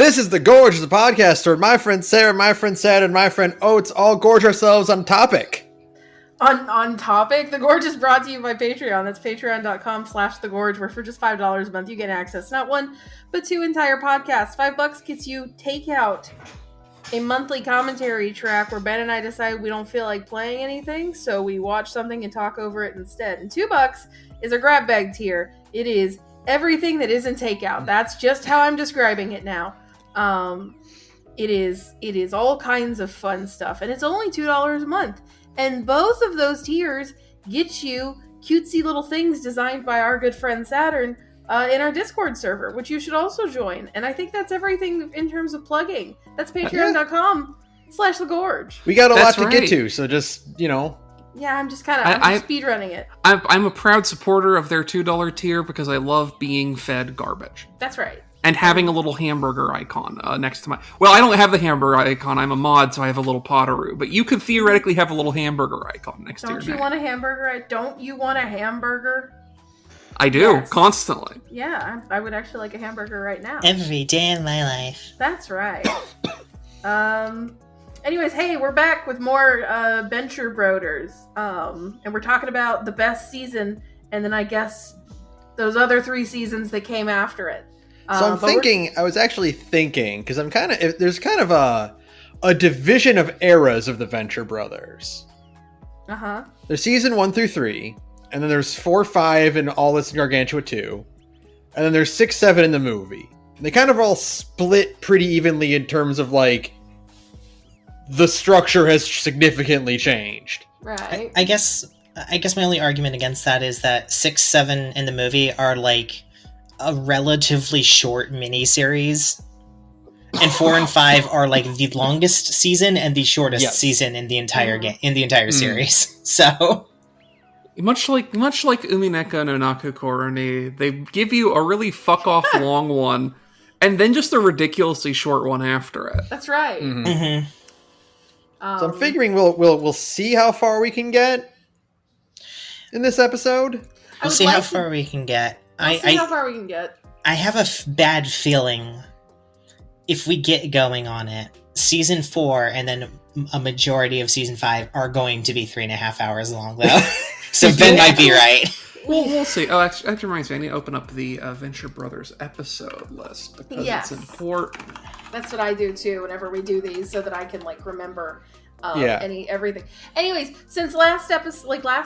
This is The Gorge, the podcast where my friend Sarah, my friend Sad, and my friend Oates all gorge ourselves on topic. On topic, The Gorge is brought to you by Patreon. That's patreon.com/thegorge, where for just $5 a month you get access not one, but two entire podcasts. $5 gets you Takeout, a monthly commentary track where Ben and I decide we don't feel like playing anything, so we watch something and talk over it instead. And $2 is a grab bag tier. It is everything that isn't Takeout. That's just how I'm describing it now. It is all kinds of fun stuff, and it's only $2 a month. And both of those tiers get you cutesy little things designed by our good friend Saturn in our Discord server, which you should also join. And I think that's everything in terms of plugging. That's patreon.com/thegorge. We got a lot to get to, so just, Yeah, I'm just speedrunning it. I'm a proud supporter of their $2 tier because I love being fed garbage. That's right. And having a little hamburger icon next to my... Well, I don't have the hamburger icon. I'm a mod, so I have a little Potteroo. But you could theoretically have a little hamburger icon next to your name. Don't you want a hamburger? Don't you want a hamburger? I do, yes. Constantly. Yeah, I would actually like a hamburger right now. Every day in my life. That's right. Anyways, hey, we're back with more Venture Broders. And we're talking about the best season, and then I guess those other 3 seasons that came after it. So I was actually thinking, because there's kind of a division of eras of the Venture Brothers. Uh-huh. There's season 1 through 3, and then there's 4, 5, and all this in Gargantua 2. And then there's 6, 7 in the movie. And they kind of all split pretty evenly in terms of, like, the structure has significantly changed. Right. I guess my only argument against that is that 6, 7 in the movie are, like, a relatively short miniseries, and 4 and 5 are like the longest season and the shortest season in the entire game, in the entire series. So much like Umineka no Nakukoroni, they give you a really fuck off long one, and then just a ridiculously short one after it. That's right. Mm-hmm. Mm-hmm. So I'm figuring we'll see how far we can get in this episode. We'll see how far we can get. How far we can get. I have a bad feeling if we get going on it, season 4 and then a majority of season 5 are going to be 3.5 hours long, though. So Ben might be right. Well, we'll see. Oh, actually, that reminds me, I need to open up the Venture Brothers episode list because it's important. That's what I do too whenever we do these, so that I can remember everything. Anyways, since last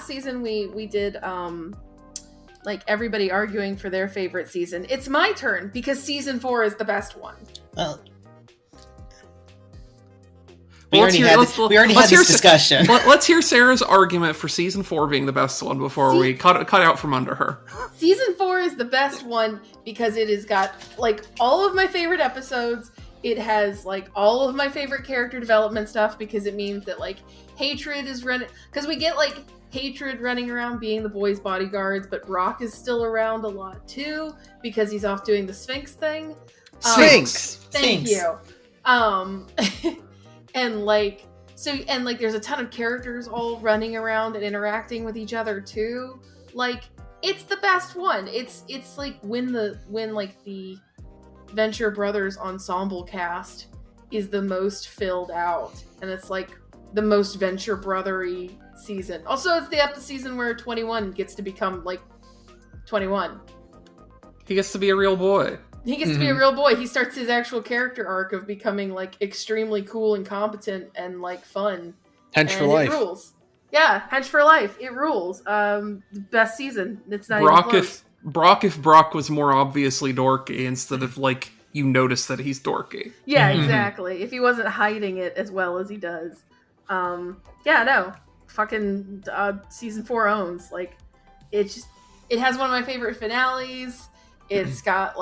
season we did everybody arguing for their favorite season. It's my turn because season 4 is the best one. Well, we already had this discussion. Let's hear Sarah's argument for season 4 being the best one before we cut out from under her. Season 4 is the best one because it has got all of my favorite episodes. It has all of my favorite character development stuff because it means that Hatred is running, because we get Hatred running around being the boys' bodyguards, but Brock is still around a lot too because he's off doing the Sphinx thing. Sphinx. Thank you. And there's a ton of characters all running around and interacting with each other too. It's the best one. It's when the Venture Brothers ensemble cast is the most filled out, and it's the most Venture Brothery season. Also, it's the season where 21 gets to become 21. He gets to be a real boy. He gets to be a real boy. He starts his actual character arc of becoming extremely cool and competent and fun. Hench for life. It rules. Yeah, Hench for life. It rules. Best season. It's not even close. If Brock was more obviously dorky instead of you notice that he's dorky. Yeah, exactly. If he wasn't hiding it as well as he does. Fucking season 4 owns. It has one of my favorite finales. It's got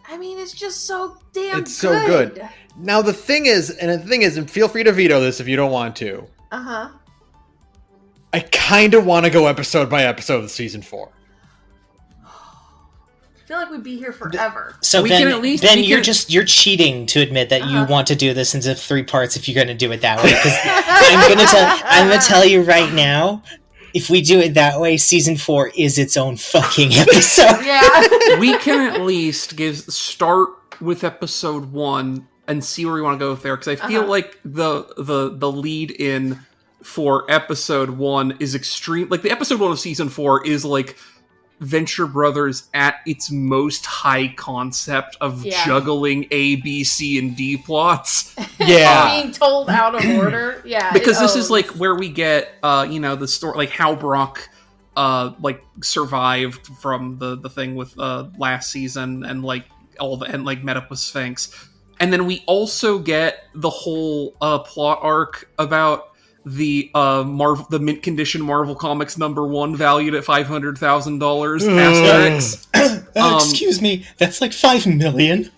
it's just so damn good. It's so good. Now the thing is, and feel free to veto this if you don't want to. Uh-huh. I kind of want to go episode by episode with season 4. I feel like we'd be here forever. So you're cheating to admit that you want to do this into 3 parts if you're going to do it that way. Because I'm going to tell you right now, if we do it that way, season 4 is its own fucking episode. Yeah. We can at least start with episode 1 and see where we want to go with there, because I feel like the lead in for episode 1 is extreme. Like, the episode 1 of season 4 is like Venture Brothers at its most high concept of juggling A, B, C, and D plots. Yeah. Being told out of order. Yeah. Because this is like where we get, the story, like how Brock, survived from the thing with last season and like met up with Sphinx. And then we also get the whole plot arc about the the mint condition Marvel Comics #1 valued at $500,000 Asterix. Excuse me, that's like $5 million.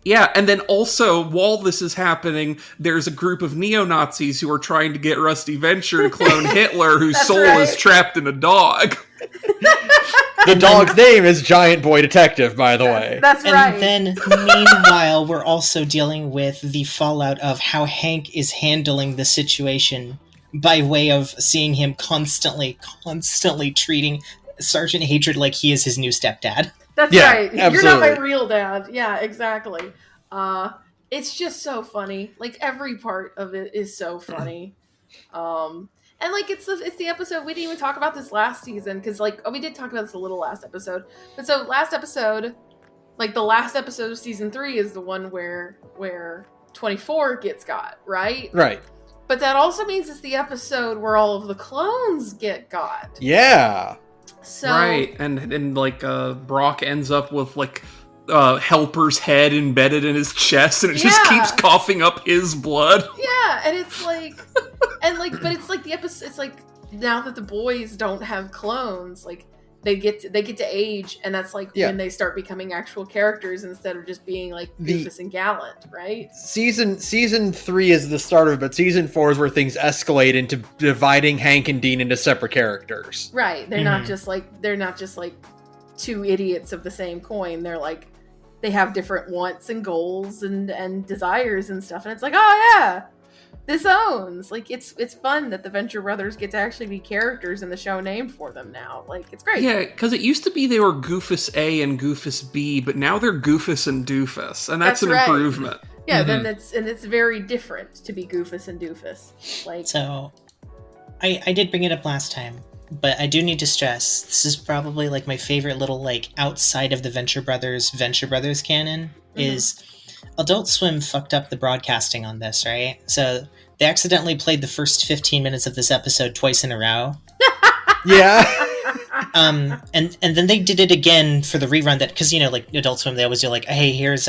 Yeah, and then also, while this is happening, there's a group of neo-Nazis who are trying to get Rusty Venture to clone Hitler, whose soul is trapped in a dog. The dog's name is Giant Boy Detective, by the way. That's right. And then, meanwhile, we're also dealing with the fallout of how Hank is handling the situation by way of seeing him constantly treating Sergeant Hatred like he is his new stepdad. That's right. Absolutely. You're not my real dad. Yeah, exactly. It's just so funny. Like, every part of it is so funny. And like it's the episode, we didn't even talk about this last season because we did talk about this a little last episode. But so last episode, like the last episode of season 3 is the one where 24 gets got, right? Right. But that also means it's the episode where all of the clones get got. Yeah. So right, and Brock ends up with Helper's head embedded in his chest, and it just keeps coughing up his blood. Yeah, and it's like, but it's like the episode. It's like now that the boys don't have clones, like they get to age, and that's like when they start becoming actual characters instead of just being like Goofus and Gallant, right? Season 3 is the start of it, but season 4 is where things escalate into dividing Hank and Dean into separate characters. Right. They're not just like two idiots of the same coin. They're like they have different wants and goals and desires and stuff, and it's like, oh yeah, this owns. Like it's fun that the Venture Brothers get to actually be characters in the show named for them now. Like it's great. Yeah, because it used to be they were Goofus A and Goofus B, but now they're Goofus and Doofus, and that's an improvement. Yeah, then it's very different to be Goofus and Doofus. Like so, I did bring it up last time, but I do need to stress this is probably like my favorite little like outside of the Venture Brothers canon is Adult Swim fucked up the broadcasting on this, right? So they accidentally played the first 15 minutes of this episode twice in a row. Yeah. And then they did it again for the rerun that, because, like Adult Swim, they always do like, hey, here's,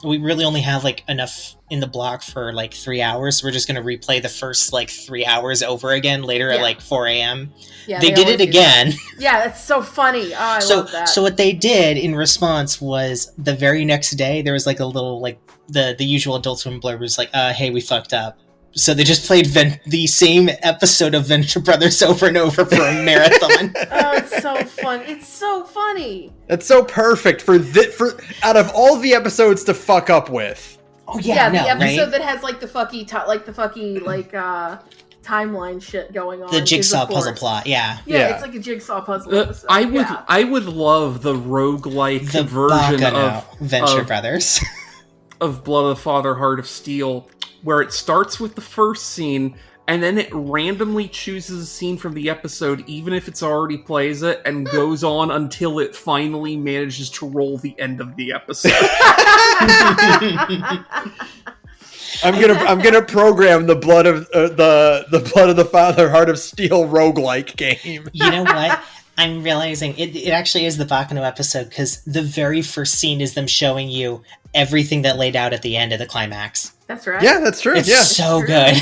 we really only have like enough in the block for like 3 hours. So we're just going to replay the first like 3 hours over again later at like 4 a.m. Yeah, they did it again. Yeah, that's so funny. Oh, I love that. So what they did in response was the very next day, there was like a little, like the usual Adult Swim blurb was like, hey, we fucked up. So they just played the same episode of Venture Brothers over and over for a marathon. Oh, it's so fun! It's so funny. That's so perfect for out of all the episodes to fuck up with. Oh yeah, the episode that has like the fucky timeline shit going on. The jigsaw puzzle plot, yeah. It's like a jigsaw puzzle episode. I would love the roguelike version of Venture Brothers. Of Blood of the Father, Heart of Steel, where it starts with the first scene, and then it randomly chooses a scene from the episode, even if it's already plays it, and goes on until it finally manages to roll the end of the episode. I'm gonna program the Blood of the Blood of the Father, Heart of Steel roguelike game. You know what? I'm realizing it actually is the Bakano episode, because the very first scene is them showing you everything that laid out at the end of the climax. That's right. Yeah, that's true. It's so good.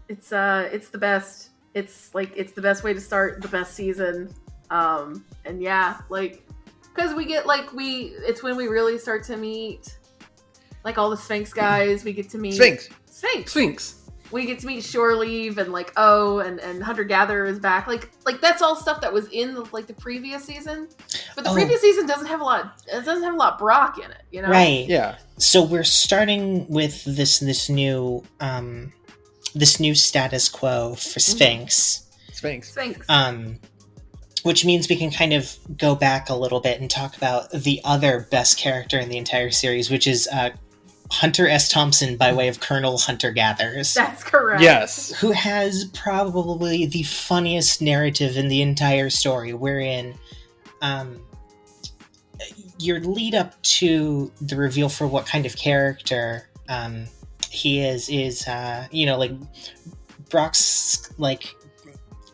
It's the best. It's the best way to start the best season. And yeah, like, because we get it's when we really start to meet like all the Sphinx guys. We get to meet Sphinx. We get to meet Shore Leave and like and Hunter Gatherer is back. Like that's all stuff that was in the previous season. But the previous season doesn't have a lot of Brock in it, you know? Right. Yeah. So we're starting with this new status quo for Sphinx. Sphinx. which means we can kind of go back a little bit and talk about the other best character in the entire series, which is Hunter S. Thompson by way of Colonel Hunter Gathers. That's correct. Yes. Who has probably the funniest narrative in the entire story, wherein your lead up to the reveal for what kind of character he is like Brock's like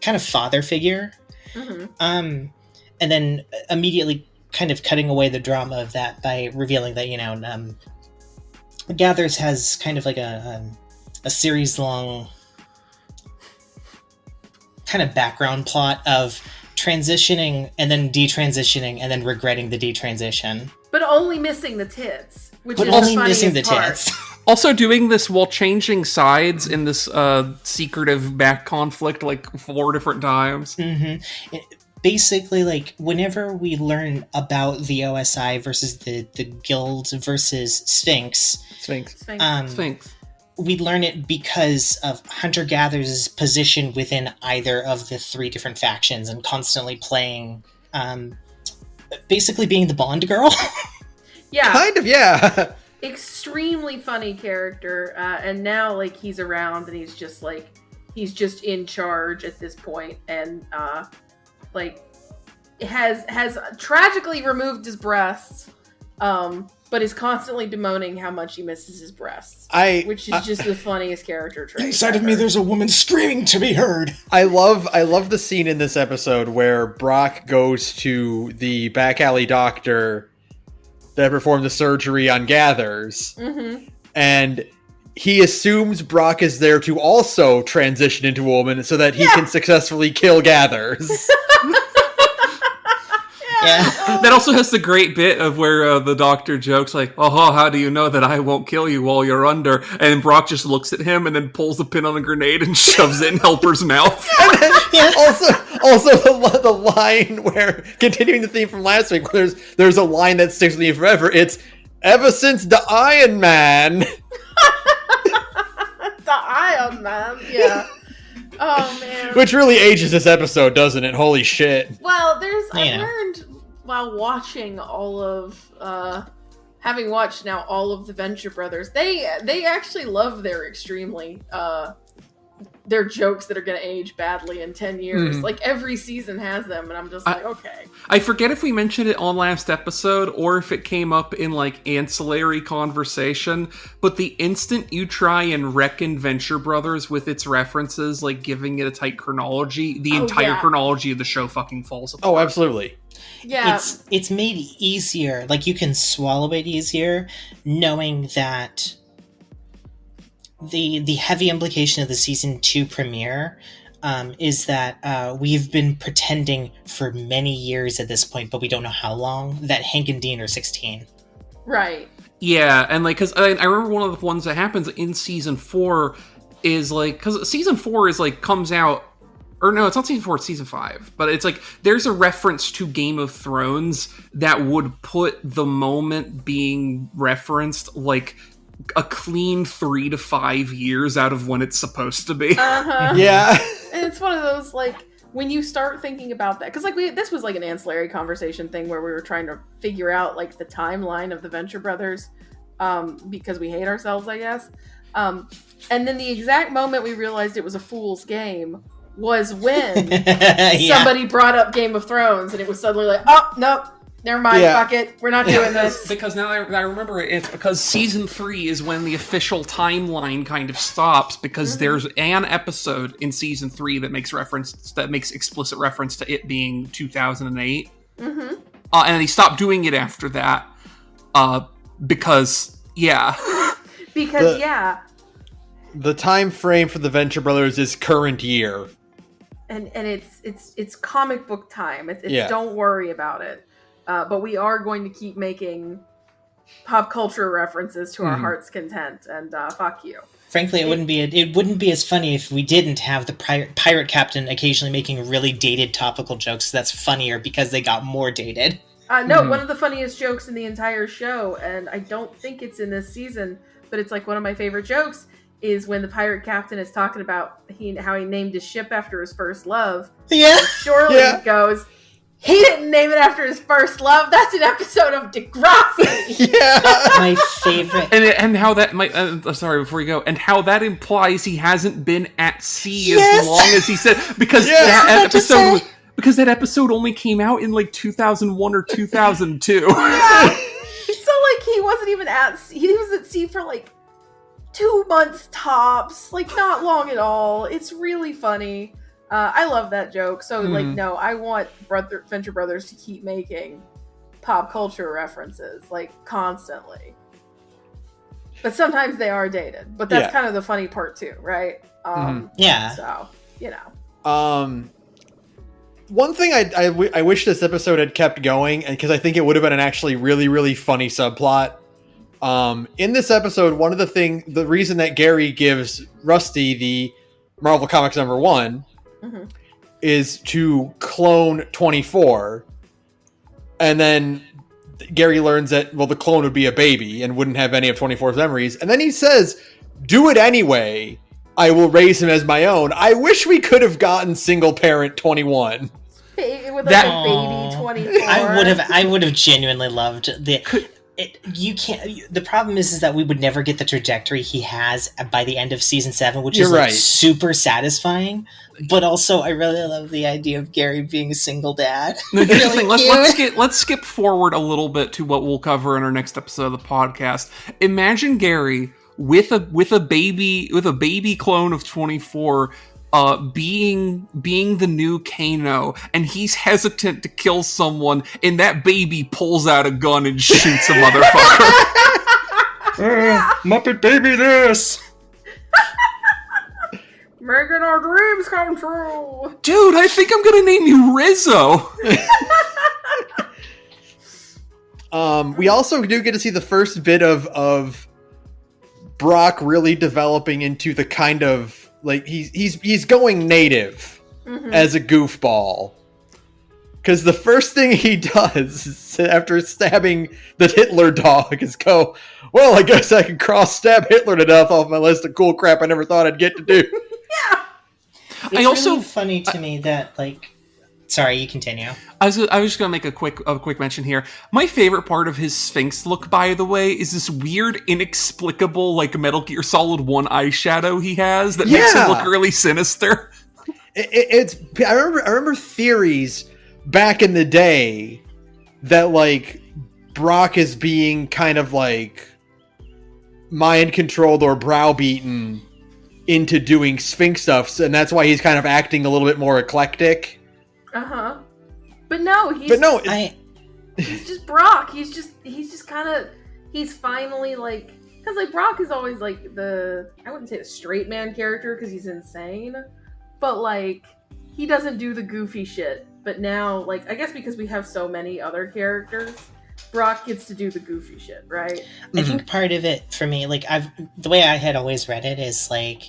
kind of father figure. Mm-hmm. And then immediately kind of cutting away the drama of that by revealing that, Gathers has kind of like a series-long kind of background plot of transitioning and then detransitioning and then regretting the detransition. But only missing the tits. Which But is only the missing the funniest tits. part. Also doing this while changing sides in this secretive back conflict like 4 different times. Mm-hmm. Basically, like, whenever we learn about the OSI versus the Guild versus Sphinx, Sphinx. we learn it because of Hunter-Gatherers' position within either of the 3 different factions and constantly playing, basically being the Bond girl. Yeah. Kind of, yeah. Extremely funny character. And now, like, he's around and he's just in charge at this point. And, has tragically removed his breasts, but is constantly bemoaning how much he misses his breasts. Which is just the funniest character trait. Inside of me, there's a woman screaming to be heard. I love the scene in this episode where Brock goes to the back alley doctor that performed the surgery on Gathers, and he assumes Brock is there to also transition into a woman so that he can successfully kill Gathers. Yeah. That also has the great bit of where the doctor jokes like, "Oh, how do you know that I won't kill you while you're under?" And Brock just looks at him and then pulls the pin on a grenade and shoves it in Helper's mouth. And then also the line where, continuing the theme from last week, where there's a line that sticks with me forever. It's ever since the Iron Man. The Iron Man, yeah. Oh man. Which really ages this episode, doesn't it? Holy shit. Well, I learned while watching all of having watched now all of the Venture Brothers, they actually love their extremely their jokes that are going to age badly in 10 years. Like, every season has them, and I'm just like, okay. I forget if we mentioned it on last episode or if it came up in, like, ancillary conversation, but the instant you try and reckon Venture Brothers with its references, like, giving it a tight chronology, the entire chronology of the show fucking falls apart. Oh, absolutely. Yeah. It's made easier. Like, you can swallow it easier knowing that the heavy implication of the season 2 premiere is that we've been pretending for many years at this point, but we don't know how long, that Hank and Dean are 16. Right. Yeah, and like, because I remember one of the ones that happens in season 4 is like, because season 4 is like, comes out, or no, it's not season 4, it's season 5, but it's like, there's a reference to Game of Thrones that would put the moment being referenced, like, a clean 3 to 5 years out of when it's supposed to be. Yeah. And it's one of those, like, when you start thinking about that, because like this was like an ancillary conversation thing where we were trying to figure out like the timeline of the Venture Brothers, because we hate ourselves, I guess. And then the exact moment we realized it was a fool's game was when somebody brought up Game of Thrones, and it was suddenly like, oh, nope. Never mind, fuck it. We're not doing this. Because now I remember it's because season 3 is when the official timeline kind of stops, because there's an episode in season 3 that makes explicit reference to it being 2008. And they stopped doing it after that. Because the time frame for the Venture Brothers is current year. And it's comic book time. It's don't worry about it. But we are going to keep making pop culture references to our heart's content, and fuck you. Frankly, it wouldn't be as funny if we didn't have the pirate captain occasionally making really dated topical jokes. That's funnier because they got more dated. No, one of the funniest jokes in the entire show, and I don't think it's in this season, but it's like one of my favorite jokes, is when the pirate captain is talking about how he named his ship after his first love. Yeah. Shorely goes, he didn't name it after his first love. That's an episode of Degrassi. Yeah. My favorite. And how that might... sorry, before you go. And how that implies he hasn't been at sea Yes. as long as he said. Because that episode... Because that episode only came out in like 2001 or 2002. So like he wasn't even at sea. He was at sea for like 2 months tops. Like not long at all. It's really funny. I love that joke. So like no, I want Venture Brothers to keep making pop culture references like constantly. But sometimes they are dated. But that's kind of the funny part too, right? Yeah. So, you know. One thing I wish this episode had kept going, and because I think it would have been an actually really, really funny subplot. In this episode, the reason that Gary gives Rusty the Marvel Comics #1 is to clone 24. And then Gary learns that, well, the clone would be a baby and wouldn't have any of 24's memories. And then he says, do it anyway. I will raise him as my own. I wish we could have gotten single parent 21. With like a baby 24. I would have genuinely loved you can't. The problem is that we would never get the trajectory he has by the end of season 7, which is like super satisfying. But also, I really love the idea of Gary being a single dad. Let's skip forward a little bit to what we'll cover in our next episode of the podcast. Imagine Gary with a baby clone of 24. Being the new Kano, and he's hesitant to kill someone, and that baby pulls out a gun and shoots a motherfucker. Muppet baby this! Making our dreams come true! Dude, I think I'm gonna name you Rizzo! We also do get to see the first bit of Brock really developing into the kind of like he's going native as a goofball. Because the first thing he does after stabbing the Hitler dog is go, well, I guess I can cross-stab Hitler to death off my list of cool crap I never thought I'd get to do. Yeah. It's really funny to me that, like... Sorry, you continue. I was just going to make a quick mention here. My favorite part of his Sphinx look, by the way, is this weird, inexplicable, like, Metal Gear Solid 1 eyeshadow he has that makes him look really sinister. I remember theories back in the day that, like, Brock is being kind of, like, mind-controlled or browbeaten into doing Sphinx stuff, and that's why he's kind of acting a little bit more eclectic. But no, he's just Brock. He's just kind of, he's finally like, because like Brock is always like I wouldn't say the straight man character because he's insane, but like he doesn't do the goofy shit. But now, like, I guess because we have so many other characters, Brock gets to do the goofy shit, right? I think part of it for me, like the way I had always read it is like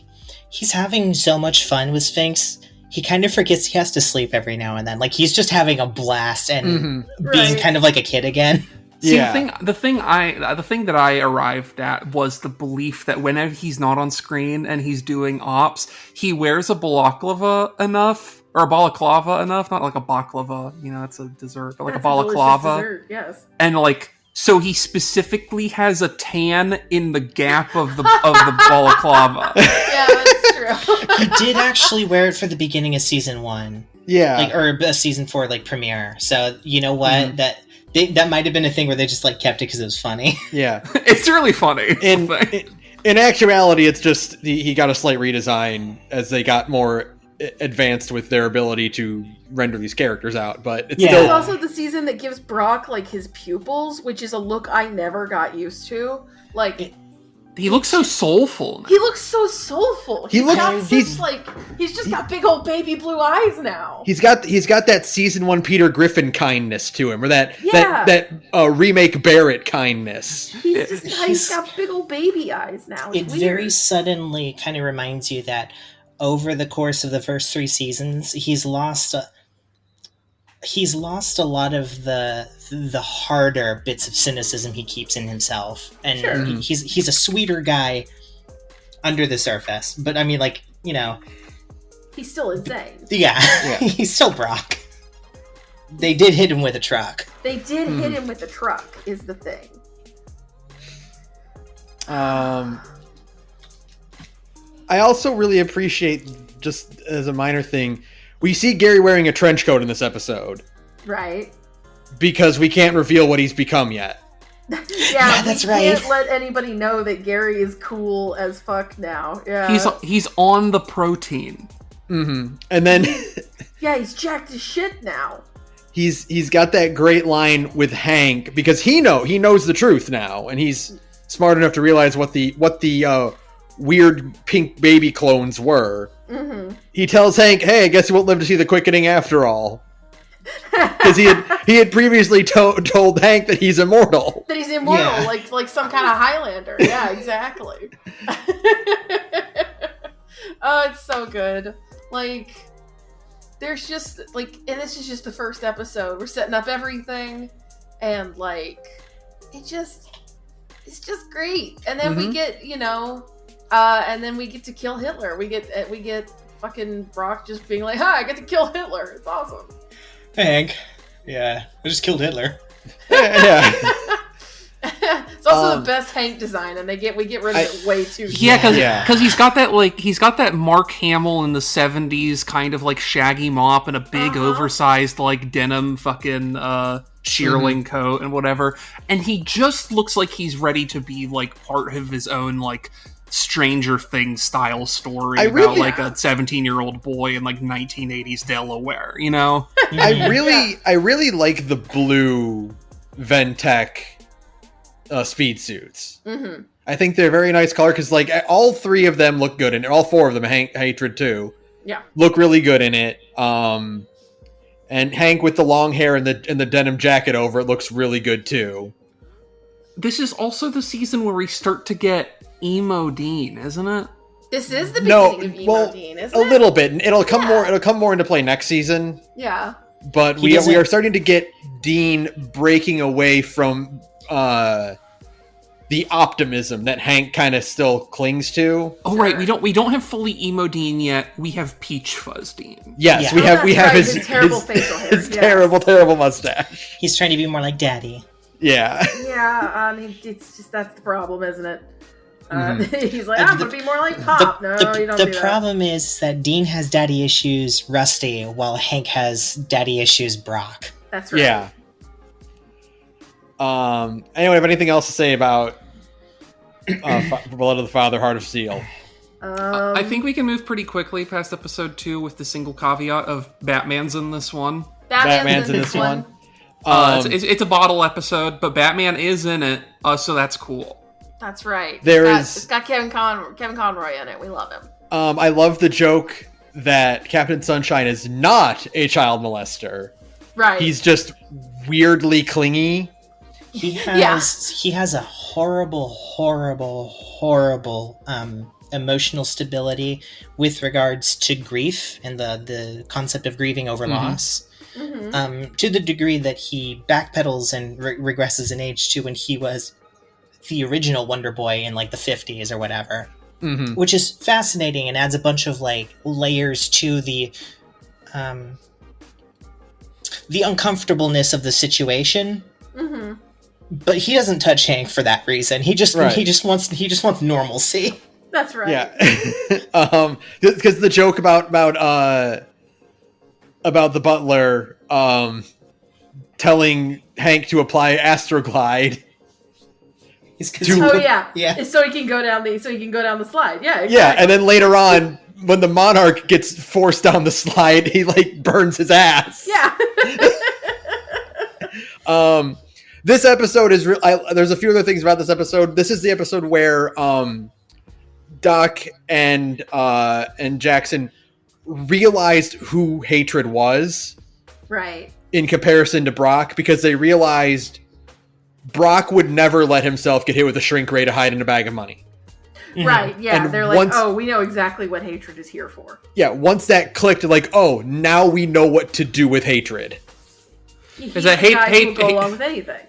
he's having so much fun with Sphinx. He kind of forgets he has to sleep every now and then. Like, he's just having a blast and being kind of like a kid again. See, the thing that I arrived at was the belief that whenever he's not on screen and he's doing ops, he wears a balaclava enough, not like a baklava, you know, it's a dessert, but like that's a balaclava. Dessert, yes. And like, so he specifically has a tan in the gap of the balaclava. Yeah, that's true. He did actually wear it for the beginning of season 1. Yeah. Like, or a season 4, like, premiere. So, you know what? That might have been a thing where they just, like, kept it because it was funny. Yeah. It's really funny. In actuality, it's just he got a slight redesign as they got more advanced with their ability to render these characters out, but it's still... It's also the season that gives Brock, like, his pupils, which is a look I never got used to. Like... He looks so soulful. He looks so soulful. He's just got big old baby blue eyes now. He's got that season 1 Peter Griffin kindness to him, or that remake Barrett kindness. He's got big old baby eyes now. It very suddenly kind of reminds you that over the course of the first 3 seasons, he's lost a lot of the harder bits of cynicism he keeps in himself, and he's a sweeter guy under the surface. But I mean, like, you know, he's still insane. Yeah. He's still Brock. They did hit him with a truck. They did hit him with a truck, is the thing. I also really appreciate, just as a minor thing, we see Gary wearing a trench coat in this episode. Right. Because we can't reveal what he's become yet. Yeah, that's we right. can't let anybody know that Gary is cool as fuck now. Yeah. He's on the protein. Mm-hmm. And then... yeah, he's jacked as shit now. He's got that great line with Hank, because he knows the truth now, and he's smart enough to realize what the weird pink baby clones were. Mm-hmm. He tells Hank, "Hey, I guess you won't live to see the quickening after all." Because he had previously told Hank that he's immortal. That he's immortal, like some kind of Highlander. Yeah, exactly. Oh, it's so good. Like, there's just, like, and this is just the first episode. We're setting up everything, and, like, it's just great. And then we get, and then we get to kill Hitler. We get fucking Brock just being like, "Hi, I get to kill Hitler. It's awesome." Hey, Hank. Yeah, I just killed Hitler. Yeah. It's also the best Hank design, and we get rid of it way too. Because he's got that Mark Hamill in the 70s kind of like shaggy mop and a big oversized like denim fucking shearling coat and whatever, and he just looks like he's ready to be like part of his own like Stranger Things style story about like a 17-year-old boy in like 1980s Delaware, you know? I really like the blue Ventec speed suits. Mm-hmm. I think they're a very nice color, because like all three of them look good in it. All four of them, Hatred too, look really good in it. And Hank with the long hair and the denim jacket over it looks really good too. This is also the season where we start to get Emo Dean, isn't it? This is the beginning of Emo Dean, isn't it? A little bit. It'll come more. It'll come more into play next season. Yeah. But we are starting to get Dean breaking away from the optimism that Hank kind of still clings to. Oh right, we don't have fully Emo Dean yet. We have Peach Fuzz Dean. Yes, we have his terrible facial hair. His terrible mustache. He's trying to be more like Daddy. Yeah. Yeah, it's just, that's the problem, isn't it? He's like, I'm going to be more like Pop. You don't do that. The problem is that Dean has daddy issues Rusty, while Hank has daddy issues Brock. That's right. Yeah. Anyone have anything else to say about Blood of the Father, Heart of Steel? I think we can move pretty quickly past episode 2 with the single caveat of Batman's in this one. Batman's in this one. It's a bottle episode, but Batman is in it, so that's cool. That's right. It's got Kevin Conroy in it. We love him. I love the joke that Captain Sunshine is not a child molester. Right. He's just weirdly clingy. He has a horrible emotional stability with regards to grief and the concept of grieving over loss. Mm-hmm. To the degree that he backpedals and regresses in age to when he was the original Wonder Boy in like the 50s or whatever, which is fascinating and adds a bunch of like layers to the uncomfortableness of the situation. Mm-hmm. But he doesn't touch Hank for that reason. He just wants normalcy. That's right. Yeah, because the joke about the butler telling Hank to apply Astroglide. Yeah. So he can go down the slide. Yeah. Exactly. Yeah, and then later on, when the Monarch gets forced down the slide, he like burns his ass. Yeah. This episode is there's a few other things about this episode. This is the episode where Doc and Jackson realized who Hatred was. Right. In comparison to Brock, because they realized Brock would never let himself get hit with a shrink ray to hide in a bag of money. Right, yeah. And they're like, we know exactly what Hatred is here for. Yeah, once that clicked, like, now we know what to do with Hatred. He's a guy who will go along with anything.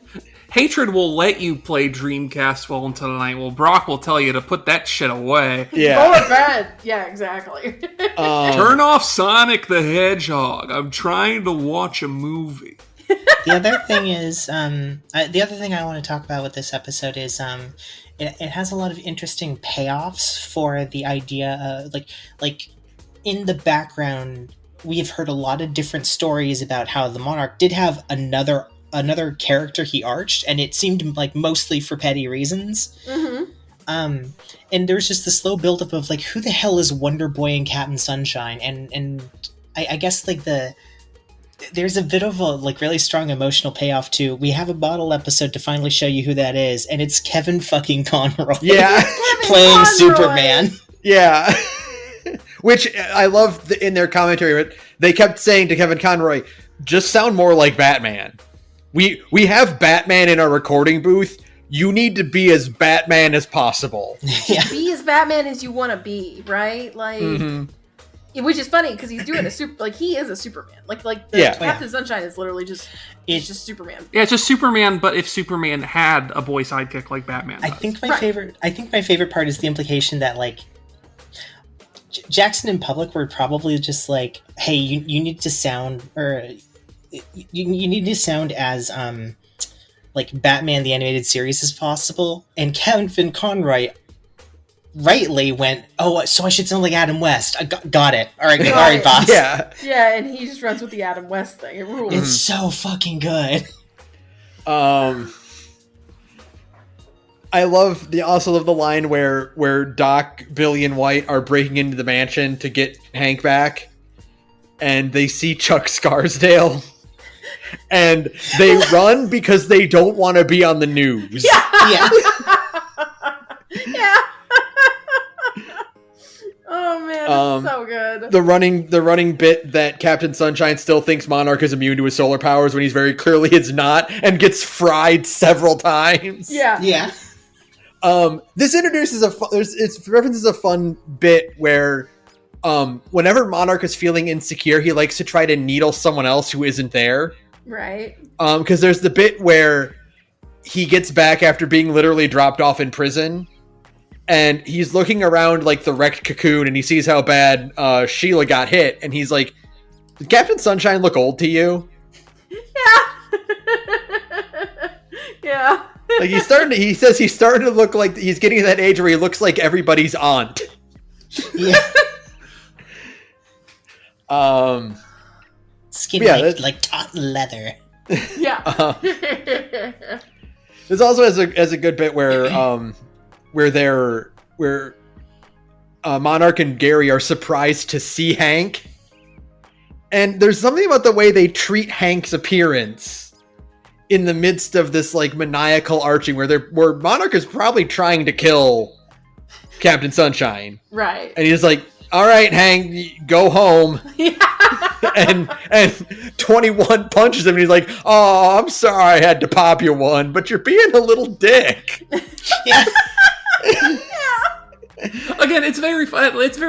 Hatred will let you play Dreamcast well into the night. Well, Brock will tell you to put that shit away. Yeah. Go to bed. Yeah, exactly. Turn off Sonic the Hedgehog. I'm trying to watch a movie. The other thing is, the other thing I want to talk about with this episode is, it has a lot of interesting payoffs for the idea of, like in the background, we have heard a lot of different stories about how the Monarch did have another character he arched, and it seemed like mostly for petty reasons. Mm-hmm. And there's just the slow buildup of like, who the hell is Wonder Boy and Captain Sunshine, and I guess like there's a bit of a like really strong emotional payoff too. We have a bottle episode to finally show you who that is, and it's Kevin fucking Conroy. Yeah. Playing Conroy. Superman. Yeah. Which I love in their commentary, they kept saying to Kevin Conroy, just sound more like Batman. We have Batman in our recording booth. You need to be as Batman as possible. Yeah. Be as Batman as you want to be, right? Like, which is funny because he's doing he is a Superman. Captain Sunshine is literally just Superman. Yeah, it's just Superman, but if Superman had a boy sidekick like Batman does. I think my favorite part is the implication that like Jackson and Public were probably just like, hey, you need to sound, or you need to sound as like Batman the Animated Series as possible, and Kevin Conroy rightly went, oh, so I should sound like Adam West. I got it. All right, boss. Yeah, and he just runs with the Adam West thing. It rules. It's so fucking good. I also love the line where Doc, Billy, and White are breaking into the mansion to get Hank back, and they see Chuck Scarsdale, and they run because they don't want to be on the news. Yeah. Yeah. Oh man, that's so good. The running bit that Captain Sunshine still thinks Monarch is immune to his solar powers when he's very clearly is not, and gets fried several times. Yeah. This introduces it references a fun bit where whenever Monarch is feeling insecure, he likes to try to needle someone else who isn't there. Right. Because there's the bit where he gets back after being literally dropped off in prison, and he's looking around like the wrecked cocoon, and he sees how bad Sheila got hit, and he's like, "Did Captain Sunshine look old to you?" Yeah. Yeah. Like he says he's starting to look like he's getting to that age where he looks like everybody's aunt. Yeah. Skin like taut leather. Yeah. There's also as a good bit where Monarch and Gary are surprised to see Hank, and there's something about the way they treat Hank's appearance in the midst of this like maniacal arching where Monarch is probably trying to kill Captain Sunshine. Right. And he's like, "All right, Hank, go home." Yeah. and 21 punches him, and he's like, "Oh, I'm sorry I had to pop you one, but you're being a little dick." Yeah. Again, it's very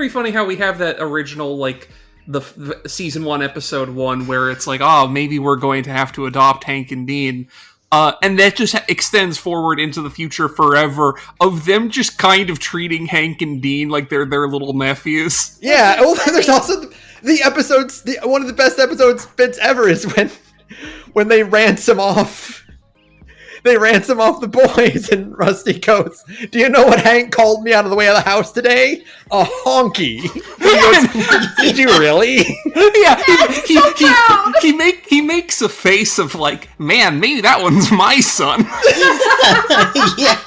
funny how we have that original like the season 1 episode 1 where it's like, oh, maybe we're going to have to adopt Hank and Dean. And that just extends forward into the future forever of them just kind of treating Hank and Dean like they're their little nephews. Yeah, well, there's also the episodes, one of the best episodes bits ever is when they ransom off the boys, and Rusty goes, "Do you know what Hank called me out of the way of the house today? A honky." He goes, "Did you really?" Yeah, he makes a face of like, man, maybe that one's my son. Yeah.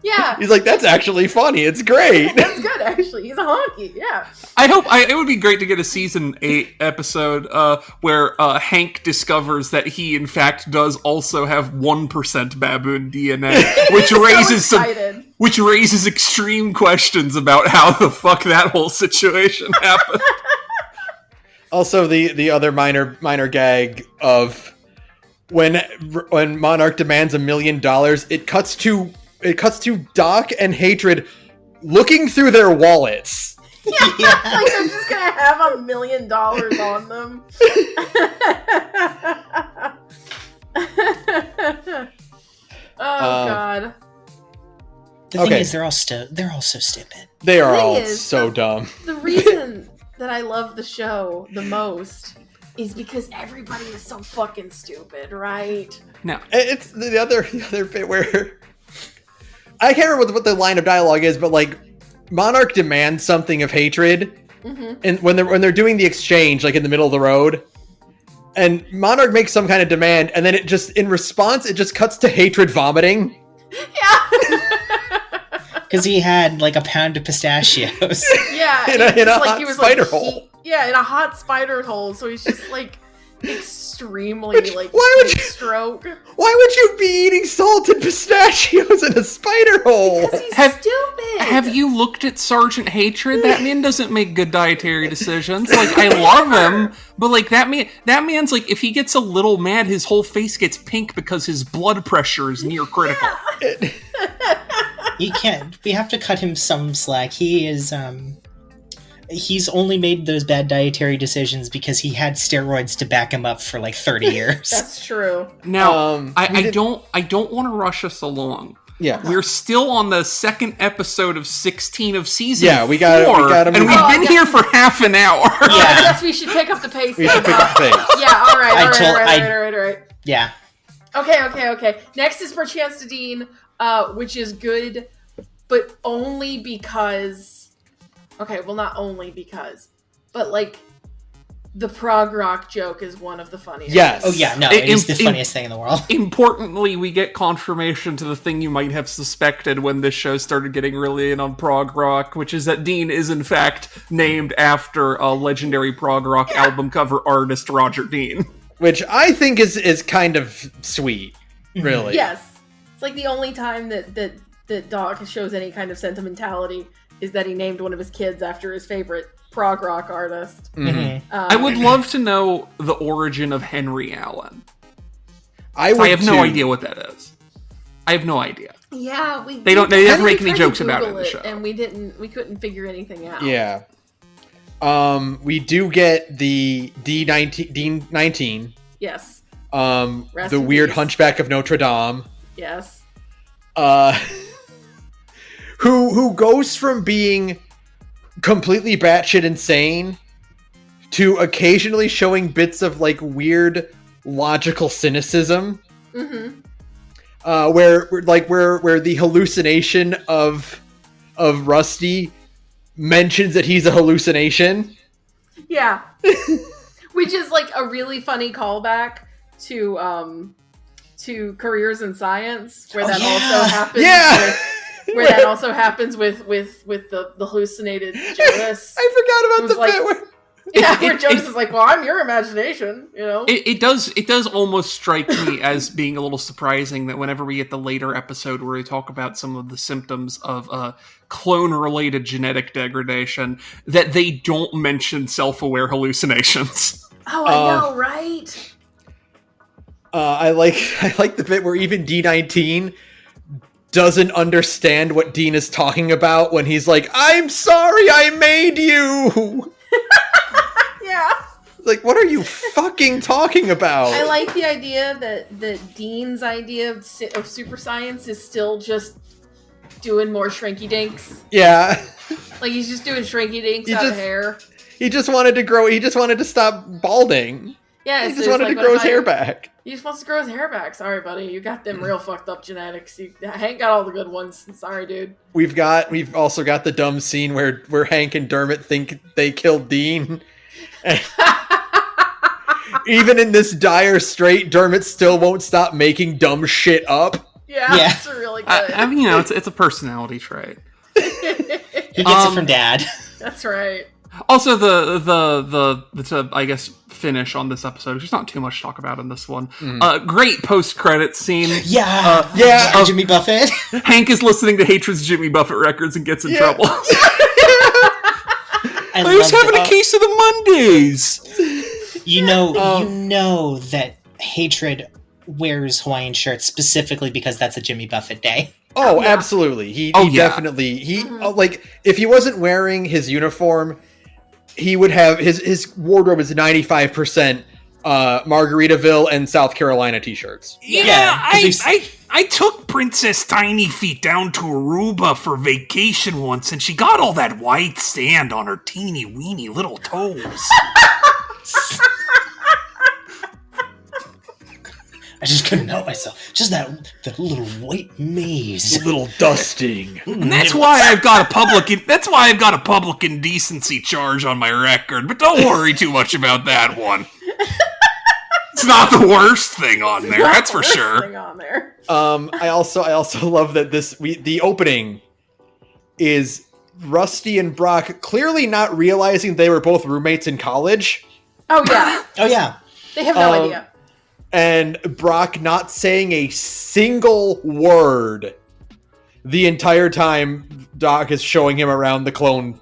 Yeah. He's like, "That's actually funny. It's great." That's good, actually. He's a honky, yeah. I hope it would be great to get a season 8 episode where Hank discovers that he, in fact, does also have 1% baboon DNA, which raises extreme questions about how the fuck that whole situation happened. Also, the other minor gag of when Monarch demands $1 million, it cuts to Doc and Hatred looking through their wallets. Yeah. Like they're just gonna have $1 million on them. God. The thing Okay. is, they're all so stupid. They are The thing all is, so dumb. The reason that I love the show the most is because everybody is so fucking stupid, right? Now, It's the other bit where I can't remember what the line of dialogue is, but like Monarch demands something of Hatred, and when they're doing the exchange, like in the middle of the road, and Monarch makes some kind of demand, and then it just in response it just cuts to Hatred vomiting. Yeah. Because he had like a pound of pistachios. Yeah. In a it's hot like he was spider like, hole. in a hot spider hole. So he's just like extremely like why would heat you- stroke. Why would you be eating salted pistachios in a spider hole? Because he's Have- stupid. have you looked at Sergeant Hatred? That man doesn't make good dietary decisions. Like, I love him, but like that man's like, if he gets a little mad, his whole face gets pink because his blood pressure is near critical. You can't. We have to cut him some slack. He is. He's only made those bad dietary decisions because he had steroids to back him up for like 30 years. That's true. Now, I don't want to rush us along. Yeah. We're still on the second episode of 16 of season 4, we gotta and move we've on. been here for half an hour. I guess we should pick up the pace. We should pick up the pace. Yeah, all right. Yeah. Okay. Next is Perchance to Dean, which is good, but only because... Okay, well, not only because, but, like, the prog rock joke is one of the funniest. Yes. Oh yeah. No, it is the funniest thing in the world. Importantly, we get confirmation to the thing you might have suspected when this show started getting really in on prog rock, which is that Dean is in fact named after a legendary prog rock album cover artist Roger Dean. Which I think is kind of sweet, really. Yes. It's like the only time that Doc shows any kind of sentimentality is that he named one of his kids after his favorite prog rock artist. Mm-hmm. I would love to know the origin of Henry Allen. I have no idea what that is. I have no idea. Yeah, They never make any tried to jokes about it in Google the show. and we couldn't figure anything out. Yeah. We do get the D19, Yes. the Rest in weird peace. Hunchback of Notre Dame, Yes. who goes from being completely batshit insane to occasionally showing bits of like weird logical cynicism. Mm-hmm. Where the hallucination of Rusty mentions that he's a hallucination. Yeah. Which is like a really funny callback to Careers in Science, where that also happens. Yeah. Where that also happens with the hallucinated Jonas. I forgot about the like- bit where Where Jonas is like, "Well, I'm your imagination," you know. It does almost strike me as being a little surprising that whenever we get the later episode where we talk about some of the symptoms of clone-related genetic degradation, that they don't mention self-aware hallucinations. Oh, I know, right? I like the bit where even D19 doesn't understand what Dean is talking about when he's like, "I'm sorry, I made you." Yeah. Like, what are you fucking talking about? I like the idea that Dean's idea of super science is still just doing more shrinky dinks. Yeah. Like he's just doing shrinky dinks He out of just- hair. He just wanted to grow. He just wanted to stop balding. Yeah, He so just it's wanted like, to what grow if his hair back. He just wants to grow his hair back. Sorry, buddy. You got them real fucked up genetics. Hank got all the good ones. Sorry, dude. We've also got the dumb scene where Hank and Dermot think they killed Dean. Even in this dire strait, Dermot still won't stop making dumb shit up. Yeah, Yeah. it's really good. I mean, it's a personality trait. He gets it from Dad. That's right. Also, to I guess finish on this episode, there's not too much to talk about in this one. Great post-credit scene. Yeah. Yeah. Jimmy Buffett. Hank is listening to Hatred's Jimmy Buffett records and gets in trouble. I was loved having it. a case of the Mondays. You know that Hatred wears Hawaiian shirts specifically because that's a Jimmy Buffett day. Oh, Yeah. absolutely. He Oh, yeah. definitely like if he wasn't wearing his uniform, he would have his wardrobe is 95% Margaritaville and South Carolina t-shirts. Yeah, I took Princess Tiny Feet down to Aruba for vacation once, and she got all that white sand on her teeny weeny little toes. I just couldn't help myself. Just that little white maze. A little dusting. And that's why I've got a public indecency charge on my record. But don't worry too much about that one. It's not the worst thing on there, that's for sure. Thing on there. I also love that the opening is Rusty and Brock clearly not realizing they were both roommates in college. Oh yeah. Oh yeah. They have no idea. And Brock not saying a single word the entire time Doc is showing him around the clone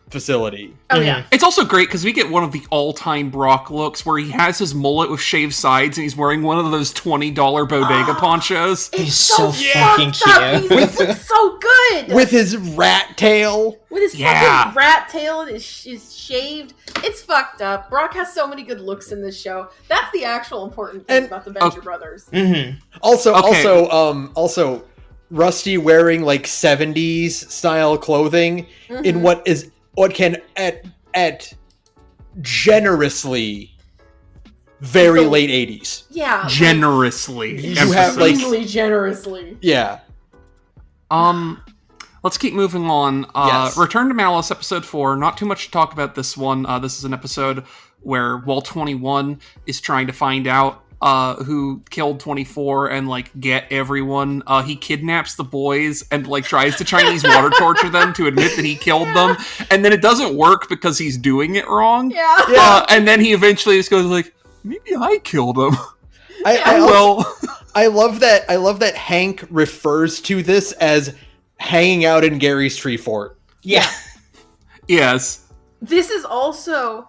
facility. Oh yeah. It's also great because we get one of the all-time Brock looks where he has his mullet with shaved sides and he's wearing one of those $20 bodega ponchos. He's so fucking cute. He looks so good. With his rat tail. With his fucking rat tail and his shaved. It's fucked up. Brock has so many good looks in this show. That's the actual important thing about the Venture Brothers. Mm-hmm. Also, Rusty wearing like 70s style clothing in what can at generously very late 80s. Yeah. Generously. You have like extremely generously. Yeah. Let's keep moving on. Yes. Return to Malice, episode 4. Not too much to talk about this one. This is an episode where Wall 21 is trying to find out who killed 24 and like get everyone. He kidnaps the boys and like tries to Chinese water torture them to admit that he killed them, and then it doesn't work because he's doing it wrong. And then he eventually just goes like, maybe I killed him. I love that Hank refers to this as hanging out in Gary's tree fort. Yeah. Yes. This is also,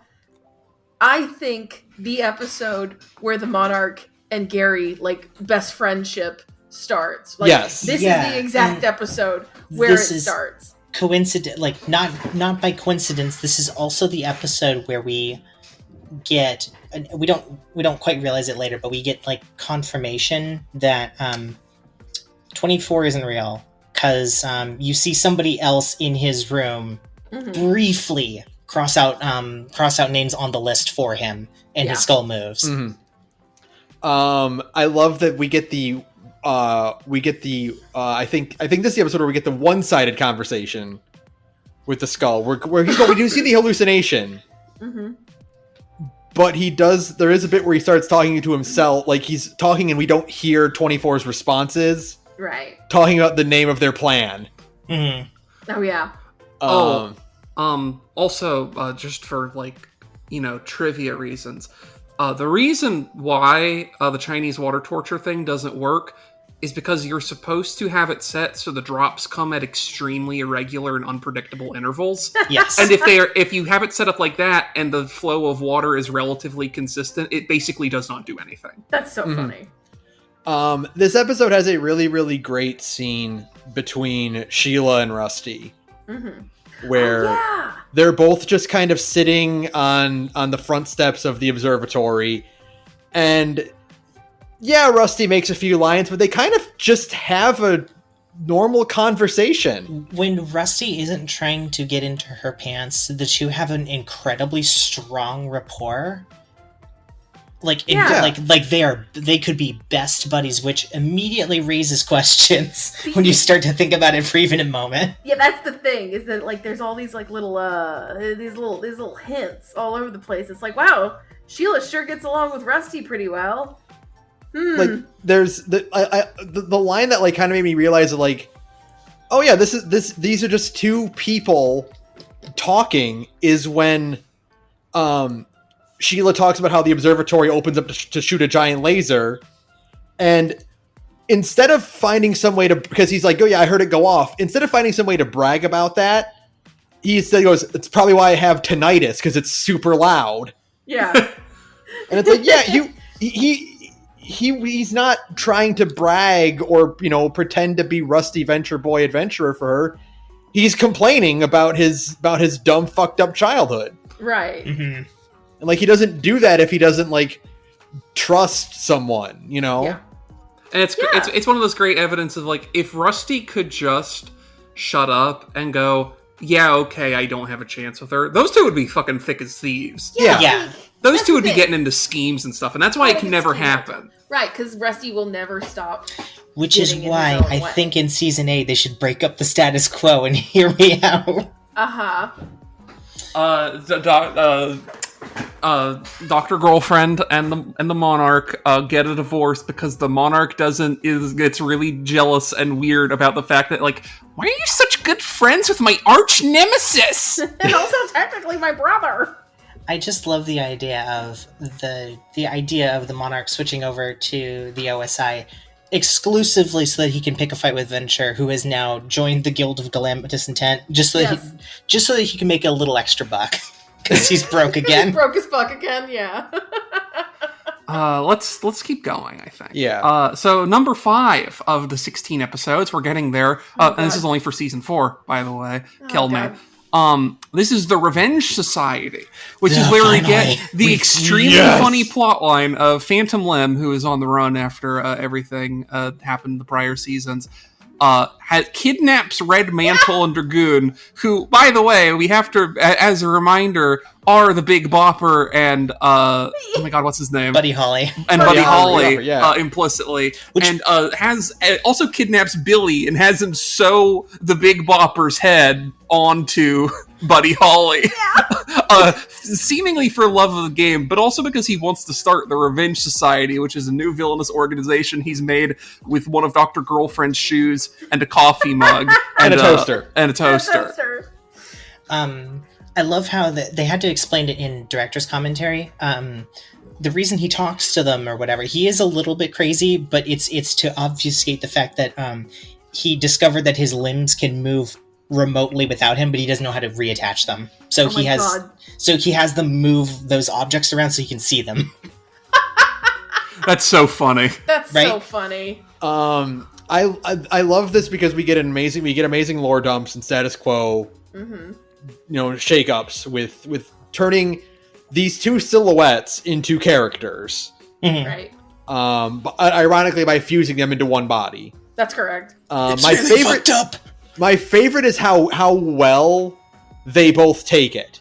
I think, the episode where the Monarch and Gary, like, best friendship starts. Like, yes. This is the exact episode where it starts. Coincident, like, not by coincidence, this is also the episode where we get, we don't quite realize it later, but we get, like, confirmation that 24 isn't real. Because you see somebody else in his room briefly cross out names on the list for him, and his skull moves. Mm-hmm. I love that we get the I think this is the episode where we get the one-sided conversation with the skull, where we do see the hallucination. Mm-hmm. But there is a bit where he starts talking to himself, like he's talking and we don't hear 24's responses. Right. Talking about the name of their plan. Mm-hmm. Oh, yeah. Also, just for, like, trivia reasons, the reason why the Chinese water torture thing doesn't work is because you're supposed to have it set so the drops come at extremely irregular and unpredictable intervals. Yes. And if you have it set up like that and the flow of water is relatively consistent, it basically does not do anything. That's so funny. This episode has a really, really great scene between Sheila and Rusty, where they're both just kind of sitting on the front steps of the observatory, and Rusty makes a few lines, but they kind of just have a normal conversation. When Rusty isn't trying to get into her pants, the two have an incredibly strong rapport. Like they could be best buddies, which immediately raises questions when you start to think about it for even a moment. Yeah, that's the thing, is that like there's all these like little these little hints all over the place. It's like, wow, Sheila sure gets along with Rusty pretty well. Like there's the line that like kind of made me realize that like, oh yeah, these are just two people talking, is when Sheila talks about how the observatory opens up to shoot a giant laser, and instead of finding some way to, because he's like, oh yeah, I heard it go off, instead of finding some way to brag about that, he still goes, it's probably why I have tinnitus, because it's super loud. Yeah. And it's like, yeah, he's not trying to brag or, pretend to be Rusty Venture Boy Adventurer for her. He's complaining about his dumb, fucked up childhood. Right. Mm-hmm. And like he doesn't do that if he doesn't like trust someone, you know? Yeah. And it's one of those great evidence of like if Rusty could just shut up and go, yeah, okay, I don't have a chance with her. Those two would be fucking thick as thieves. Yeah. Those That's two would the be thing. getting into schemes and stuff, and that's why it can never happen. Right, because Rusty will never stop. Which is Getting in why his own I way. think in season 8 they should break up the status quo and hear me out. Uh-huh. Dr. Girlfriend and the Monarch get a divorce because the Monarch gets really jealous and weird about the fact that like, why are you such good friends with my arch nemesis? And also technically my brother. I just love the idea of the Monarch switching over to the OSI exclusively so that he can pick a fight with Venture, who has now joined the Guild of Calamitous Intent, just so that he can make a little extra buck because he's broke again. He broke his buck again, yeah. Let's keep going, I think. Yeah. So number 5 of the 16 episodes, we're getting there. And this is only for season 4, by the way. Kill me. God. This is the Revenge Society, which is where we get the extremely funny plotline of Phantom Limb, who is on the run after everything happened in the prior seasons, kidnaps Red Mantle and Dragoon, who, by the way, we have to, as a reminder, are the Big Bopper and, oh my god, what's his name? Buddy Holly. And Buddy Holly, yeah. implicitly. And also kidnaps Billy and has him sew the Big Bopper's head onto Buddy Holly. Seemingly for love of the game, but also because he wants to start the Revenge Society, which is a new villainous organization he's made with one of Dr. Girlfriend's shoes and a coffee mug. And a toaster. And a toaster. I love how they had to explain it in director's commentary. The reason he talks to them or whatever, he is a little bit crazy, but it's to obfuscate the fact that he discovered that his limbs can move remotely without him, but he doesn't know how to reattach them. So he has them move those objects around so he can see them. That's so funny. That's right? so funny. I love this because we get amazing lore dumps and status quo, shake-ups with turning these two silhouettes into characters. Mm-hmm. Right. But ironically, by fusing them into one body. That's correct. Fucked up. My favorite is how well they both take it.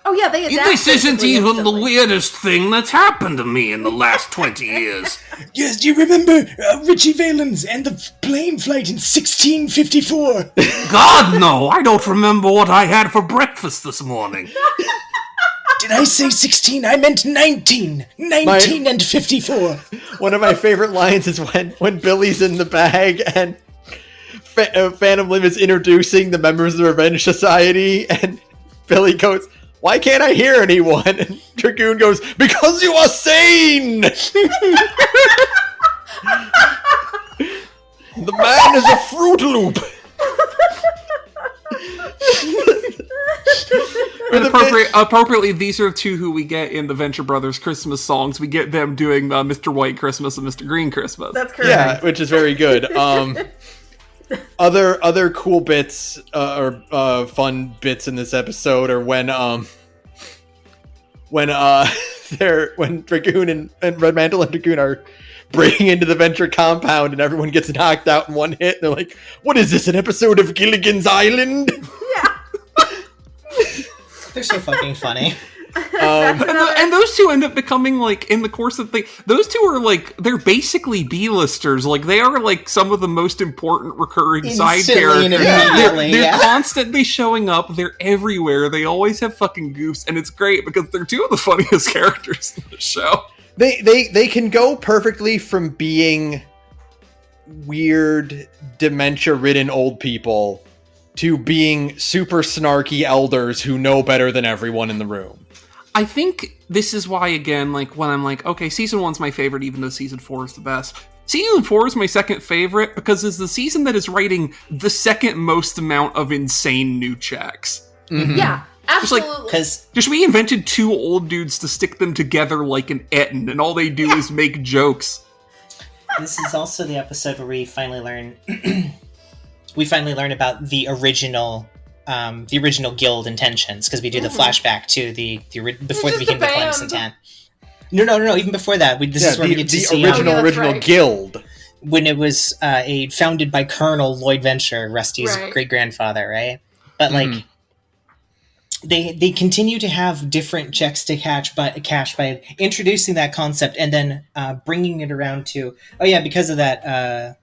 Oh yeah, they adapt. This isn't basically even instantly. the weirdest thing that's happened to me in the last 20 years. Yes, do you remember Richie Valens and the plane flight in 1654? God, no, I don't remember what I had for breakfast this morning. Did I say 16? I meant 19. 19 and 54. One of my favorite lines is when Billy's in the bag and Phantom Limb is introducing the members of the Revenge Society, and Billy goes, "Why can't I hear anyone?" And Dragoon goes, "Because you are sane! The man is a Fruit Loop!" And appropriately, these are two who we get in the Venture Brothers Christmas songs. We get them doing Mr. White Christmas and Mr. Green Christmas. That's correct. Yeah, which is very good. Other cool bits or fun bits in this episode are when Dragoon and Red Mantle and Dragoon are breaking into the Venture compound and everyone gets knocked out in one hit. And they're like, "What is this, an episode of Gilligan's Island?" Yeah. They're so fucking funny. And those two end up becoming, like, in the course of those two are, like, they're basically B-listers. Like, they are, like, some of the most important recurring side Instantly and characters. immediately, They're yeah. constantly showing up. They're everywhere. They always have fucking goofs, and it's great because they're two of the funniest characters in the show. They can go perfectly from being weird, dementia-ridden old people to being super snarky elders who know better than everyone in the room. I think this is why, again, like, when I'm like, okay, season 1's my favorite, even though season 4 is the best. Season 4 is my second favorite because it's the season that is writing the second most amount of insane new checks. Mm-hmm. Yeah, absolutely. Because Just we invented two old dudes to stick them together like an Etten, and all they do is make jokes. this is also the episode where we finally learn about the original the original guild intentions, because we do the flashback to before they became the clandestine intent. No. Even before that, this is where we get to see original guild when it was founded by Colonel Lloyd Venture, Rusty's great grandfather, right? But like. They continue to have different checks to cash by introducing that concept and then bringing it around to because of that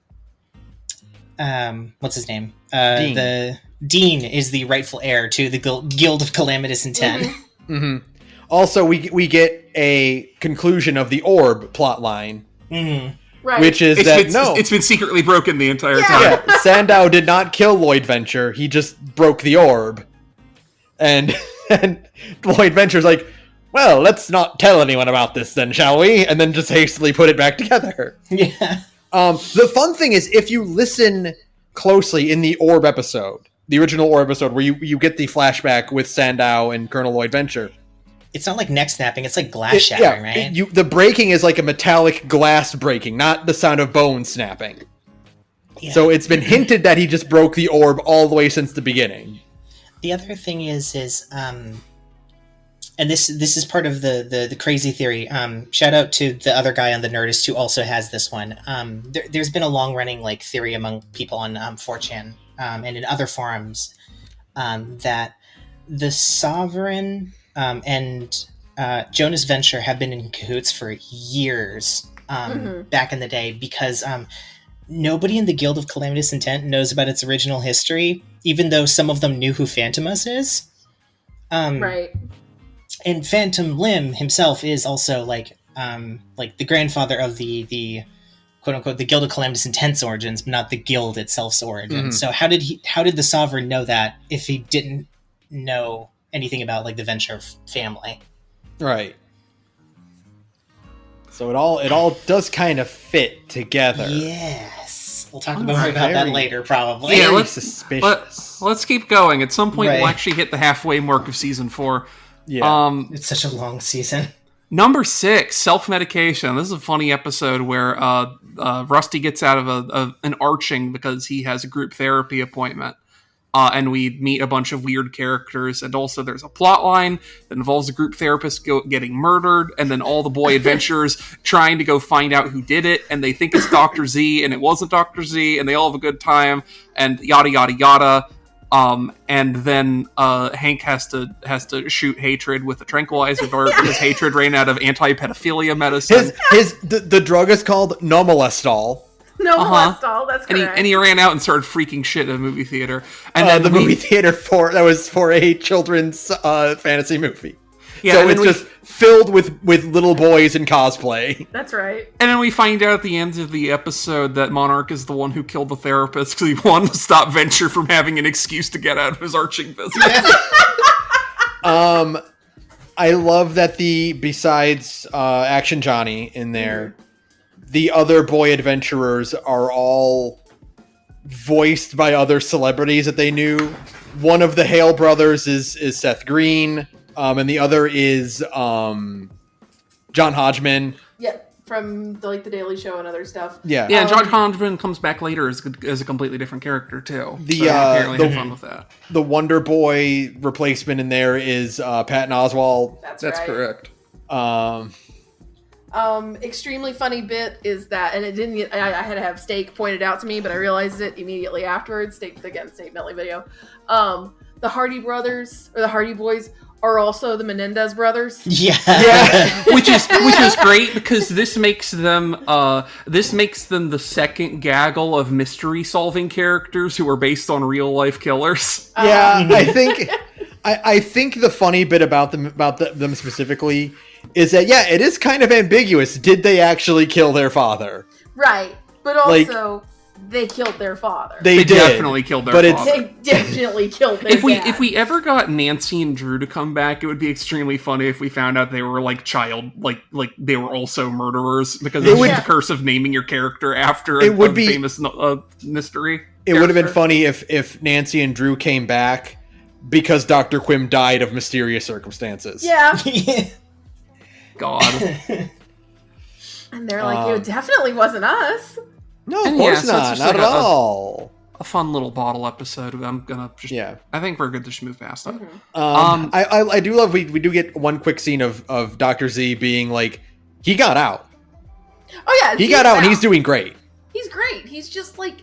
what's his name Dean. The Dean is the rightful heir to the Guild of Calamitous Intent. Mm-hmm. Also, we get a conclusion of the orb plotline, right? Which is it's been secretly broken the entire time. Yeah, Sandow did not kill Lloyd Venture; he just broke the orb. And Lloyd Venture's like, well, let's not tell anyone about this then, shall we? And then just hastily put it back together. Yeah. The fun thing is, if you listen closely in the Orb episode, the original Orb episode, where you get the flashback with Sandow and Colonel Lloyd Venture. It's not like neck snapping, it's like glass shattering, right? The breaking is like a metallic glass breaking, not the sound of bone snapping. Yeah. So it's been hinted that he just broke the orb all the way since the beginning. The other thing is and this is part of the crazy theory. Shout out to the other guy on the Nerdist who also has this one. There's been a long running like theory among people on 4chan and in other forums that the Sovereign and Jonas Venture have been in cahoots for years back in the day, because nobody in the Guild of Calamitous Intent knows about its original history, even though some of them knew who Phantomus is. Right. And Phantom Limb himself is also like the grandfather of the quote unquote the Guild of Calamitous Intent's origins, but not the Guild itself's origins. So how did the Sovereign know that if he didn't know anything about like the Venture family? Right. So it all does kind of fit together. Yes. We'll talk about that later, probably. Yeah, let's keep going. At some point, we'll actually hit the halfway mark of season 4. Yeah. It's such a long season. Number 6, self-medication. This is a funny episode where Rusty gets out of an arching because he has a group therapy appointment. And we meet a bunch of weird characters, and also there's a plot line that involves a group therapist getting murdered, and then all the boy adventurers trying to go find out who did it, and they think it's Dr. Z, and it wasn't Dr. Z, and they all have a good time, and yada yada yada. And then Hank has to shoot Hatred with a tranquilizer dart because Hatred ran out of anti-pedophilia medicine. The drug is called No-Molestol. No molestol, that's correct. And he ran out and started freaking shit at a movie theater. And then the movie theater that was for a children's fantasy movie. Yeah, so it's just filled with little boys in cosplay. That's right. And then we find out at the end of the episode that Monarch is the one who killed the therapist because he wanted to stop Venture from having an excuse to get out of his arching business. I love that besides Action Johnny in there, the other boy adventurers are all voiced by other celebrities that they knew. One of the Hale brothers is Seth Green, and the other is John Hodgman. Yeah, from the Daily Show and other stuff. Yeah, John Hodgman comes back later as a completely different character too. Apparently had fun with that. The Wonder Boy replacement in there is Patton Oswalt. That's right. Correct. Extremely funny bit is that, and it didn't get, I had to have Steak pointed out to me, but I realized it immediately afterwards. Steak Bentley video. The Hardy brothers, or the Hardy Boys, are also the Menendez brothers. Yeah. which is great because this makes them the second gaggle of mystery solving characters who are based on real life killers. Yeah, I think the funny bit about them specifically is that it is kind of ambiguous. Did they actually kill their father? Right, but also they killed their father. They did. Definitely killed their father. They definitely killed their dad. If we ever got Nancy and Drew to come back, it would be extremely funny if we found out they were like they were also murderers because of the curse of naming your character after a famous mystery. It would have been funny if Nancy and Drew came back because Dr. Quim died of mysterious circumstances. Yeah. God. And they're like, it definitely wasn't us. No, of course not. Not at all. fun little bottle episode. I'm gonna just. Yeah. I think we're good to just move past that. I do love we do get one quick scene of Dr. Z being like, he got out. Oh yeah, He got out and he's doing great. He's great. He's just like,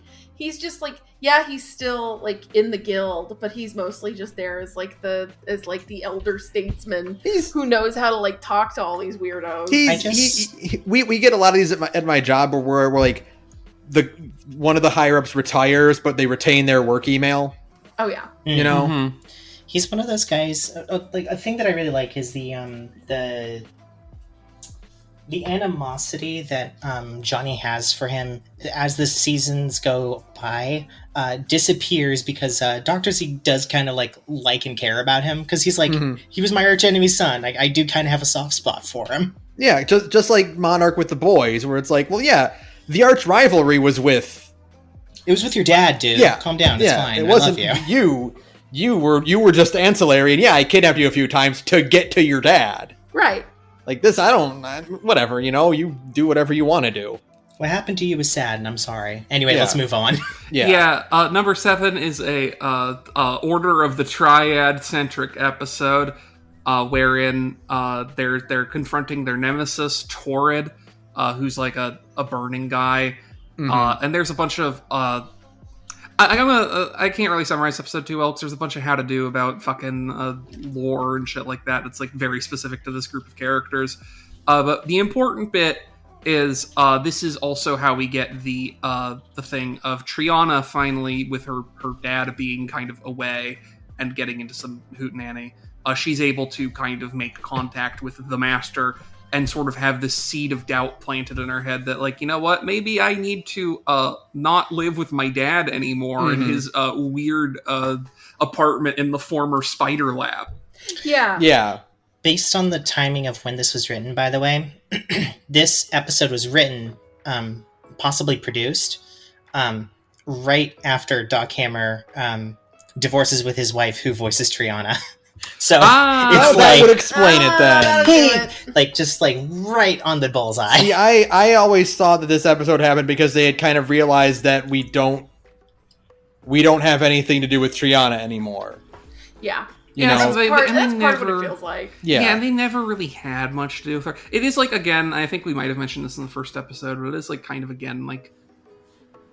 yeah, he's still like in the guild, but he's mostly just there as like the elder statesman who knows how to like talk to all these weirdos. We get a lot of these at my job where we're like one of the higher ups retires, but they retain their work email. Oh yeah, you know. Mm-hmm. He's one of those guys. Like a thing that I really like is the animosity that Johnny has for him as the seasons go by disappears because Dr. Z does kind of like and care about him because he's like, he was my arch enemy's son. I do kind of have a soft spot for him. Yeah, just like Monarch with the boys, where it's like, well, yeah, the arch rivalry was with... It was with your dad, dude. Yeah. Calm down, it's fine. It wasn't you. You were just ancillary, and yeah, I kidnapped you a few times to get to your dad. Right. Like this, whatever, you do whatever you want to do. What happened to you was sad, and I'm sorry. Anyway, let's move on. Yeah. Number 7 is a Order of the Triad-centric episode, wherein they're confronting their nemesis, Torrid, who's like a burning guy. And there's a bunch of... I can't really summarize episode too well because there's a bunch of how to do about fucking lore and shit like that. It's like very specific to this group of characters. But the important bit is this is also how we get the thing of Triana finally with her dad being kind of away and getting into some hootenanny. She's able to kind of make contact with the master and sort of have this seed of doubt planted in her head that, like, you know what, maybe I need to not live with my dad anymore in his weird apartment in the former spider lab. Yeah. Yeah. Based on the timing of when this was written, by the way, this episode was written, possibly produced, right after Doc Hammer divorces with his wife who voices Triana. So it's that would explain it then. Just right on the bullseye. See, I always thought that this episode happened because they had kind of realized that we don't have anything to do with Triana anymore. Yeah. That's part of what it feels like. Yeah, they never really had much to do with her. It is like, again, I think we might have mentioned this in the first episode, but it is like kind of, again, like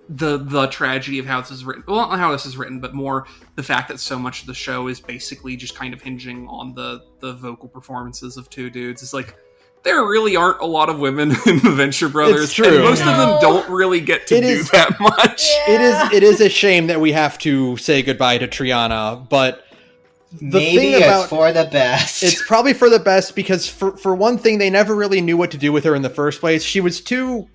the tragedy of how this is written. Well, not how this is written, but more the fact that so much of the show is basically just kind of hinging on the vocal performances of two dudes. It's like, there really aren't a lot of women in the Venture Brothers. It's true. And most of them don't really get to do that much. Yeah. It is a shame that we have to say goodbye to Triana, but maybe it's for the best. It's probably for the best because for one thing, they never really knew what to do with her in the first place. She was too...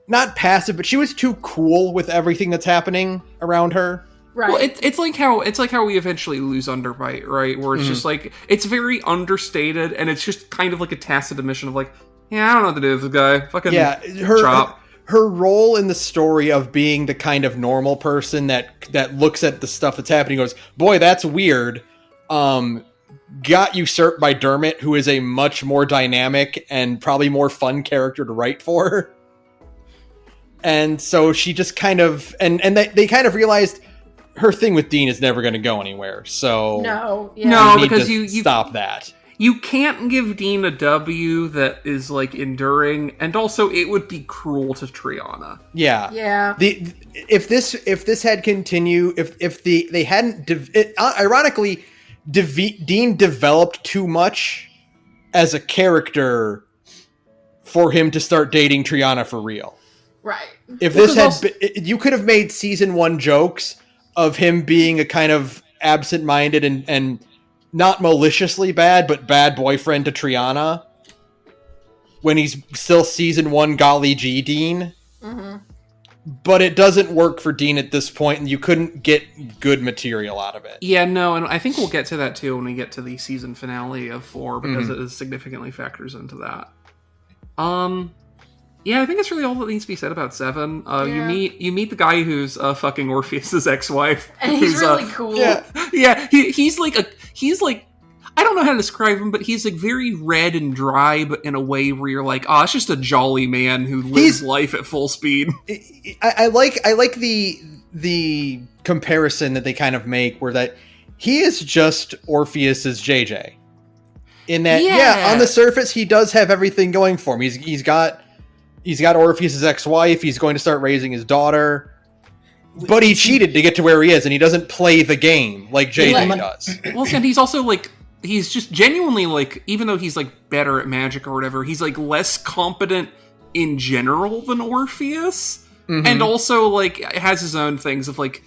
not passive, but she was too cool with everything that's happening around her. Right. Well, it's like how we eventually lose Underbite, right? Where it's just like, it's very understated, and it's just kind of like a tacit admission of like, yeah, I don't know what to do with this guy. Fucking chop. Her role in the story of being the kind of normal person that looks at the stuff that's happening and goes, boy, that's weird, got usurped by Dermot, who is a much more dynamic and probably more fun character to write for. And so she just kind of... And they kind of realized her thing with Dean is never going to go anywhere. So... No, because you stop that. You can't give Dean a W that is, like, enduring. And also, it would be cruel to Triana. Yeah. Yeah. If this had continued... If they hadn't... ironically, Dean developed too much as a character for him to start dating Triana for real. Right. If this had been, you could have made season 1 jokes of him being a kind of absent-minded and not maliciously bad, but bad boyfriend to Triana when he's still season 1 golly gee Dean. Mm-hmm. But it doesn't work for Dean at this point, and you couldn't get good material out of it. Yeah, no, and I think we'll get to that too when we get to the season finale of 4, because it significantly factors into that. Yeah, I think that's really all that needs to be said about 7. You meet the guy who's fucking Orpheus's ex-wife, and he's really cool. Yeah, he's like I don't know how to describe him, but he's like very red and dry, but in a way where you're like, it's just a jolly man who lives life at full speed. I like the the comparison that they kind of make, where that he is just Orpheus's JJ. In that, on the surface, he does have everything going for him. He's got Orpheus's ex-wife. He's going to start raising his daughter. But he cheated to get to where he is, and he doesn't play the game like JJ does. Well, and he's also, like, he's just genuinely, like, even though he's, like, better at magic or whatever, he's, like, less competent in general than Orpheus. Mm-hmm. And also, like, has his own things of, like,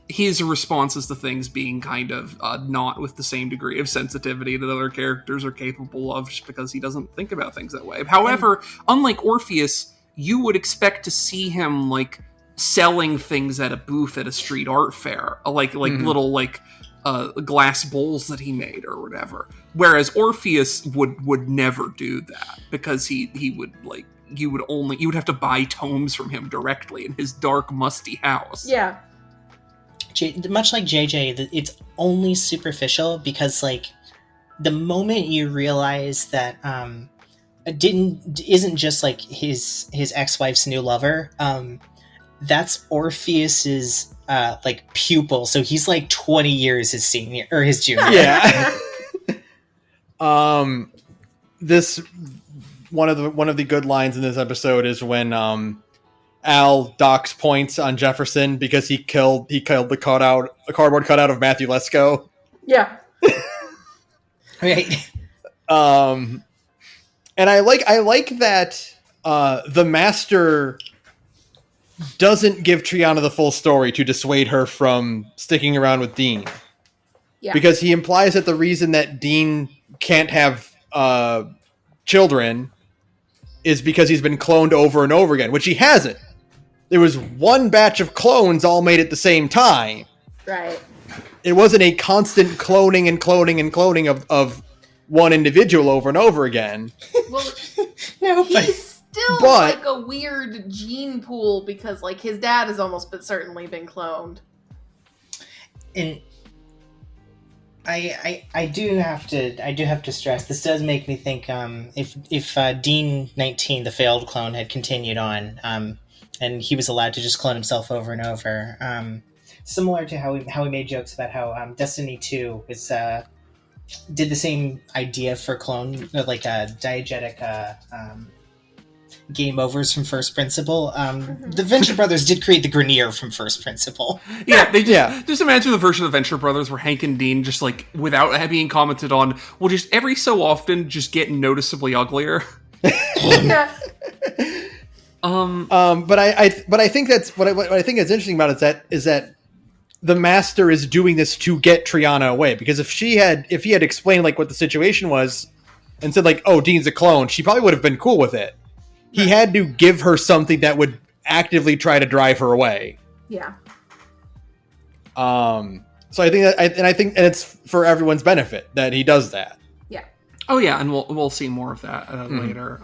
his responses to things being kind of not with the same degree of sensitivity that other characters are capable of, just because he doesn't think about things that way. However, unlike Orpheus, you would expect to see him, like, selling things at a booth at a street art fair, like little, like, glass bowls that he made or whatever. Whereas Orpheus would never do that, because he would, like, you would have to buy tomes from him directly in his dark, musty house. Yeah. Much like JJ, it's only superficial, because, like, the moment you realize that isn't just, like, his ex-wife's new lover, that's Orpheus's like, pupil, so he's like 20 years his senior or his junior. Yeah. This one of the good lines in this episode is when Al docks points on Jefferson because he killed the cardboard cutout of Matthew Lesko. Yeah. Right. And I like that the master doesn't give Triana the full story to dissuade her from sticking around with Dean. Yeah. Because he implies that the reason that Dean can't have children is because he's been cloned over and over again, which he hasn't. There was one batch of clones all made at the same time. Right. It wasn't a constant cloning and cloning and cloning of one individual over and over again. Well, No, he's still like a weird gene pool, because, like, his dad has almost certainly been cloned. And I do have to stress, this does make me think, if Dean 19, the failed clone, had continued on, and he was allowed to just clone himself over and over, similar to how we made jokes about how Destiny 2 was did the same idea for clone, like diegetic game overs from First Principle. The Venture Brothers did create the Grenier from First Principle. Yeah, just imagine the version of the Venture Brothers where Hank and Dean, just, like, without being commented on, will just every so often just get noticeably uglier. Yeah. But I think that's what I think is interesting about it is that the master is doing this to get Triana away, because if he had explained, like, what the situation was and said, like, oh, Dean's a clone, she probably would have been cool with it. He had to give her something that would actively try to drive her away. Yeah. So I think that, and it's for everyone's benefit that he does that. Yeah. Oh yeah, and we'll see more of that later.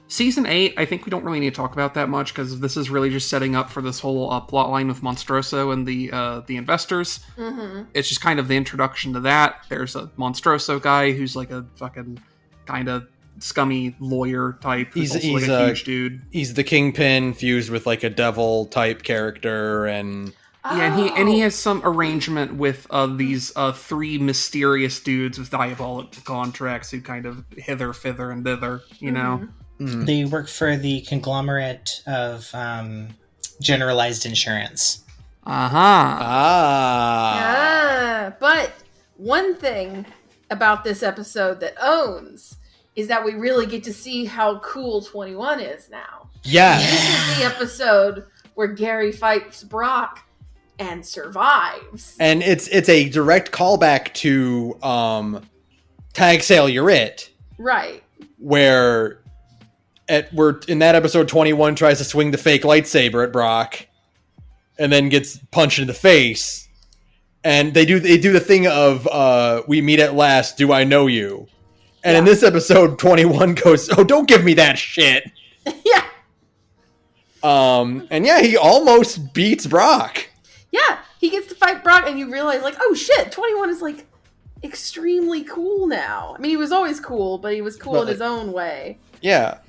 Season 8, I think we don't really need to talk about that much, because this is really just setting up for this whole plot line with Monstroso and the investors. Mm-hmm. It's just kind of the introduction to that. There's a Monstroso guy who's, like, a fucking kind of scummy lawyer type. He's like a huge dude. He's the kingpin fused with, like, a devil type character, and and he has some arrangement with these three mysterious dudes with diabolical contracts who kind of hither, thither, and thither. You know. Mm-hmm. They work for the conglomerate of generalized insurance. But one thing about this episode that owns is that we really get to see how cool 21 is now. Yeah. This is the episode where Gary fights Brock and survives. And it's a direct callback to Tag Sale You're It. Right. Where in that episode, 21 tries to swing the fake lightsaber at Brock and then gets punched in the face. And they do the thing of we meet at last, do I know you? And in this episode, 21 goes, oh, don't give me that shit. Yeah. And yeah, he almost beats Brock. Yeah, he gets to fight Brock, and you realize, like, oh shit, 21 is, like, extremely cool now. I mean, he was always cool, but he was cool in his own way. Yeah.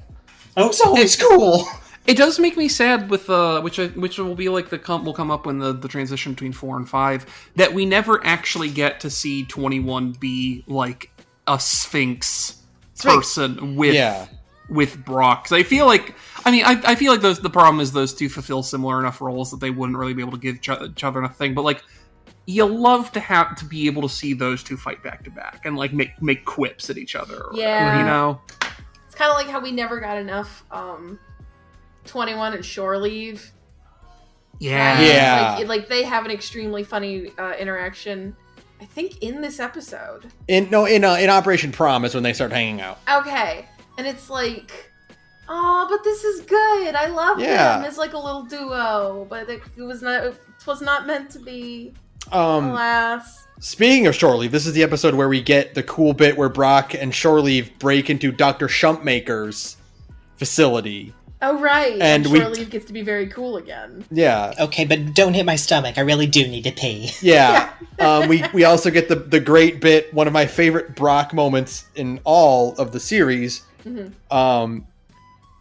Oh, it's always cool. It does make me sad with which will be like will come up when the transition between 4 and 5, that we never actually get to see 21 be like a Sphinx person with Brock. Because I feel like I feel like the problem is those two fulfill similar enough roles that they wouldn't really be able to give each other enough thing. But like, you love to be able to see those two fight back to back and like make quips at each other. Yeah, you know, it's kind of like how we never got enough 21 and Shore Leave. Yeah. Like they have an extremely funny interaction, I think, in this episode. In Operation Prom is when they start hanging out. Okay. And it's like, oh, but this is good. I love them. It's like a little duo, but it was not meant to be. Alas. Speaking of Shore Leave, this is the episode where we get the cool bit where Brock and Shore Leave break into Dr. Shumpmaker's facility. Oh, right. And Shore Leave gets to be very cool again. Yeah. Okay, but don't hit my stomach. I really do need to pee. Yeah. We also get the great bit, one of my favorite Brock moments in all of the series,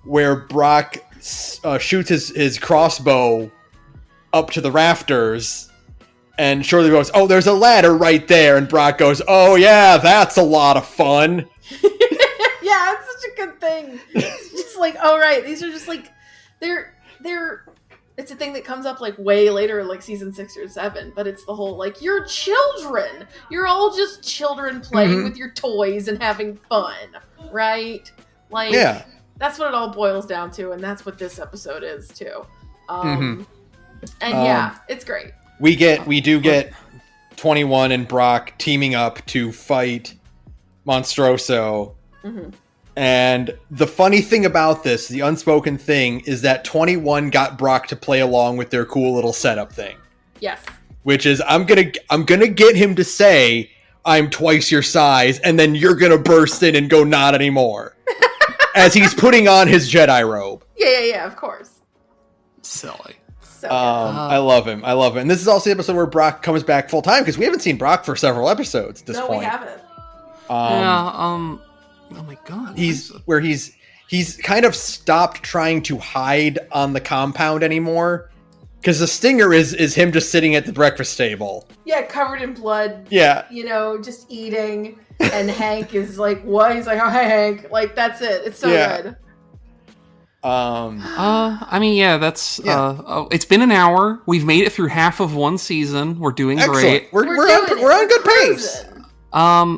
where Brock shoots his crossbow up to the rafters, and Shore Leave goes, "Oh, there's a ladder right there," and Brock goes, "Oh yeah, that's a lot of fun." Yeah, it's such a good thing. It's just like, oh right, these are just like they're it's a thing that comes up like way later, like season 6 or 7, but it's the whole like, you're children. You're all just children playing with your toys and having fun, right? Like, that's what it all boils down to, and that's what this episode is too. And yeah, it's great. We do get 21 and Brock teaming up to fight Monstroso. And the funny thing about this, the unspoken thing, is that 21 got Brock to play along with their cool little setup thing. Yes. Which is, I'm gonna get him to say, "I'm twice your size," and then you're gonna burst in and go, "Not anymore." As he's putting on his Jedi robe. Yeah, of course. Silly. So I love him. And this is also the episode where Brock comes back full time, because we haven't seen Brock for several episodes at this point. No, we haven't. Oh my god. He's kind of stopped trying to hide on the compound anymore, because the stinger is him just sitting at the breakfast table. Yeah, covered in blood. Yeah. You know, just eating. And Hank is like, what? He's like, oh, hi, Hank. Like, that's it. It's so good. That's it's been an hour. We've made it through half of one season. We're doing great. We're on good pace.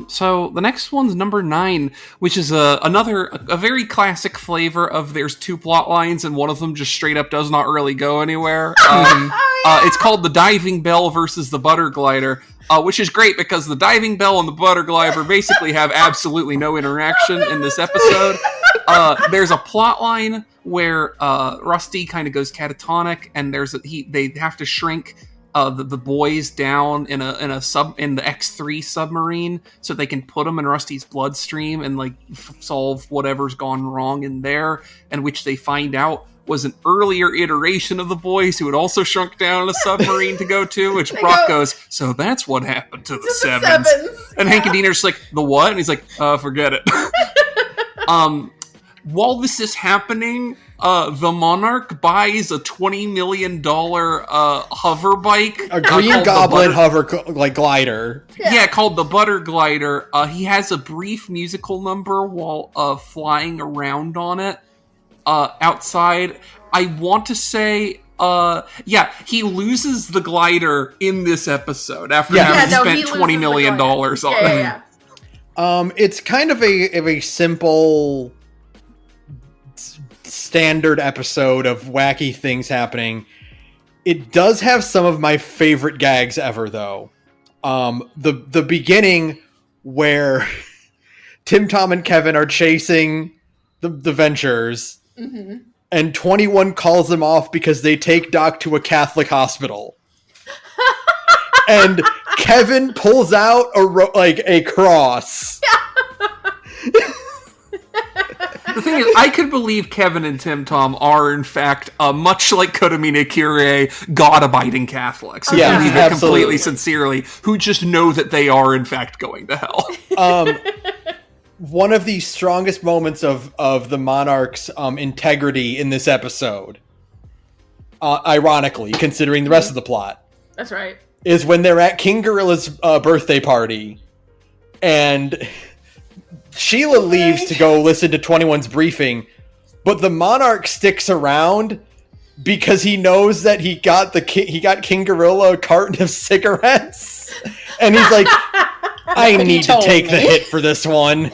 So the next one's number 9, which is a very classic flavor of there's 2 plot lines and one of them just straight up does not really go anywhere. It's called The Diving Bell versus the Butter Glider, which is great because the Diving Bell and the Butter Glider basically have absolutely no interaction in this episode. There's a plot line where Rusty kind of goes catatonic, and they have to shrink the boys down in the X3 submarine so they can put them in Rusty's bloodstream and like solve whatever's gone wrong in there, and which they find out was an earlier iteration of the boys who had also shrunk down in a submarine to go to, which Brock goes, "So that's what happened to the Sevens." And Hank and Dean are just like, "The what?" And he's like, "Forget it." While this is happening, the Monarch buys a $20 million hover bike. A Green Goblin hover glider. Yeah, called the Butter Glider. He has a brief musical number while flying around on it outside. I want to say, he loses the glider in this episode after having spent $20 million on it. It's kind of a simple standard episode of wacky things happening. It does have some of my favorite gags ever, though. The beginning where Tim, Tom, and Kevin are chasing the Ventures, and 21 calls them off because they take Doc to a Catholic hospital. And Kevin pulls out a cross. The thing is, I could believe Kevin and Tim Tom are, in fact, much like Kodomina Kyrie, God-abiding Catholics. Who believe it completely sincerely, who just know that they are, in fact, going to hell. one of the strongest moments of the Monarch's integrity in this episode, ironically, considering the rest of the plot. That's right. Is when they're at King Gorilla's birthday party, and Sheila leaves to go listen to 21's briefing, but the Monarch sticks around because he knows that he got King Gorilla a carton of cigarettes, and he's like, I need to take the hit for this one.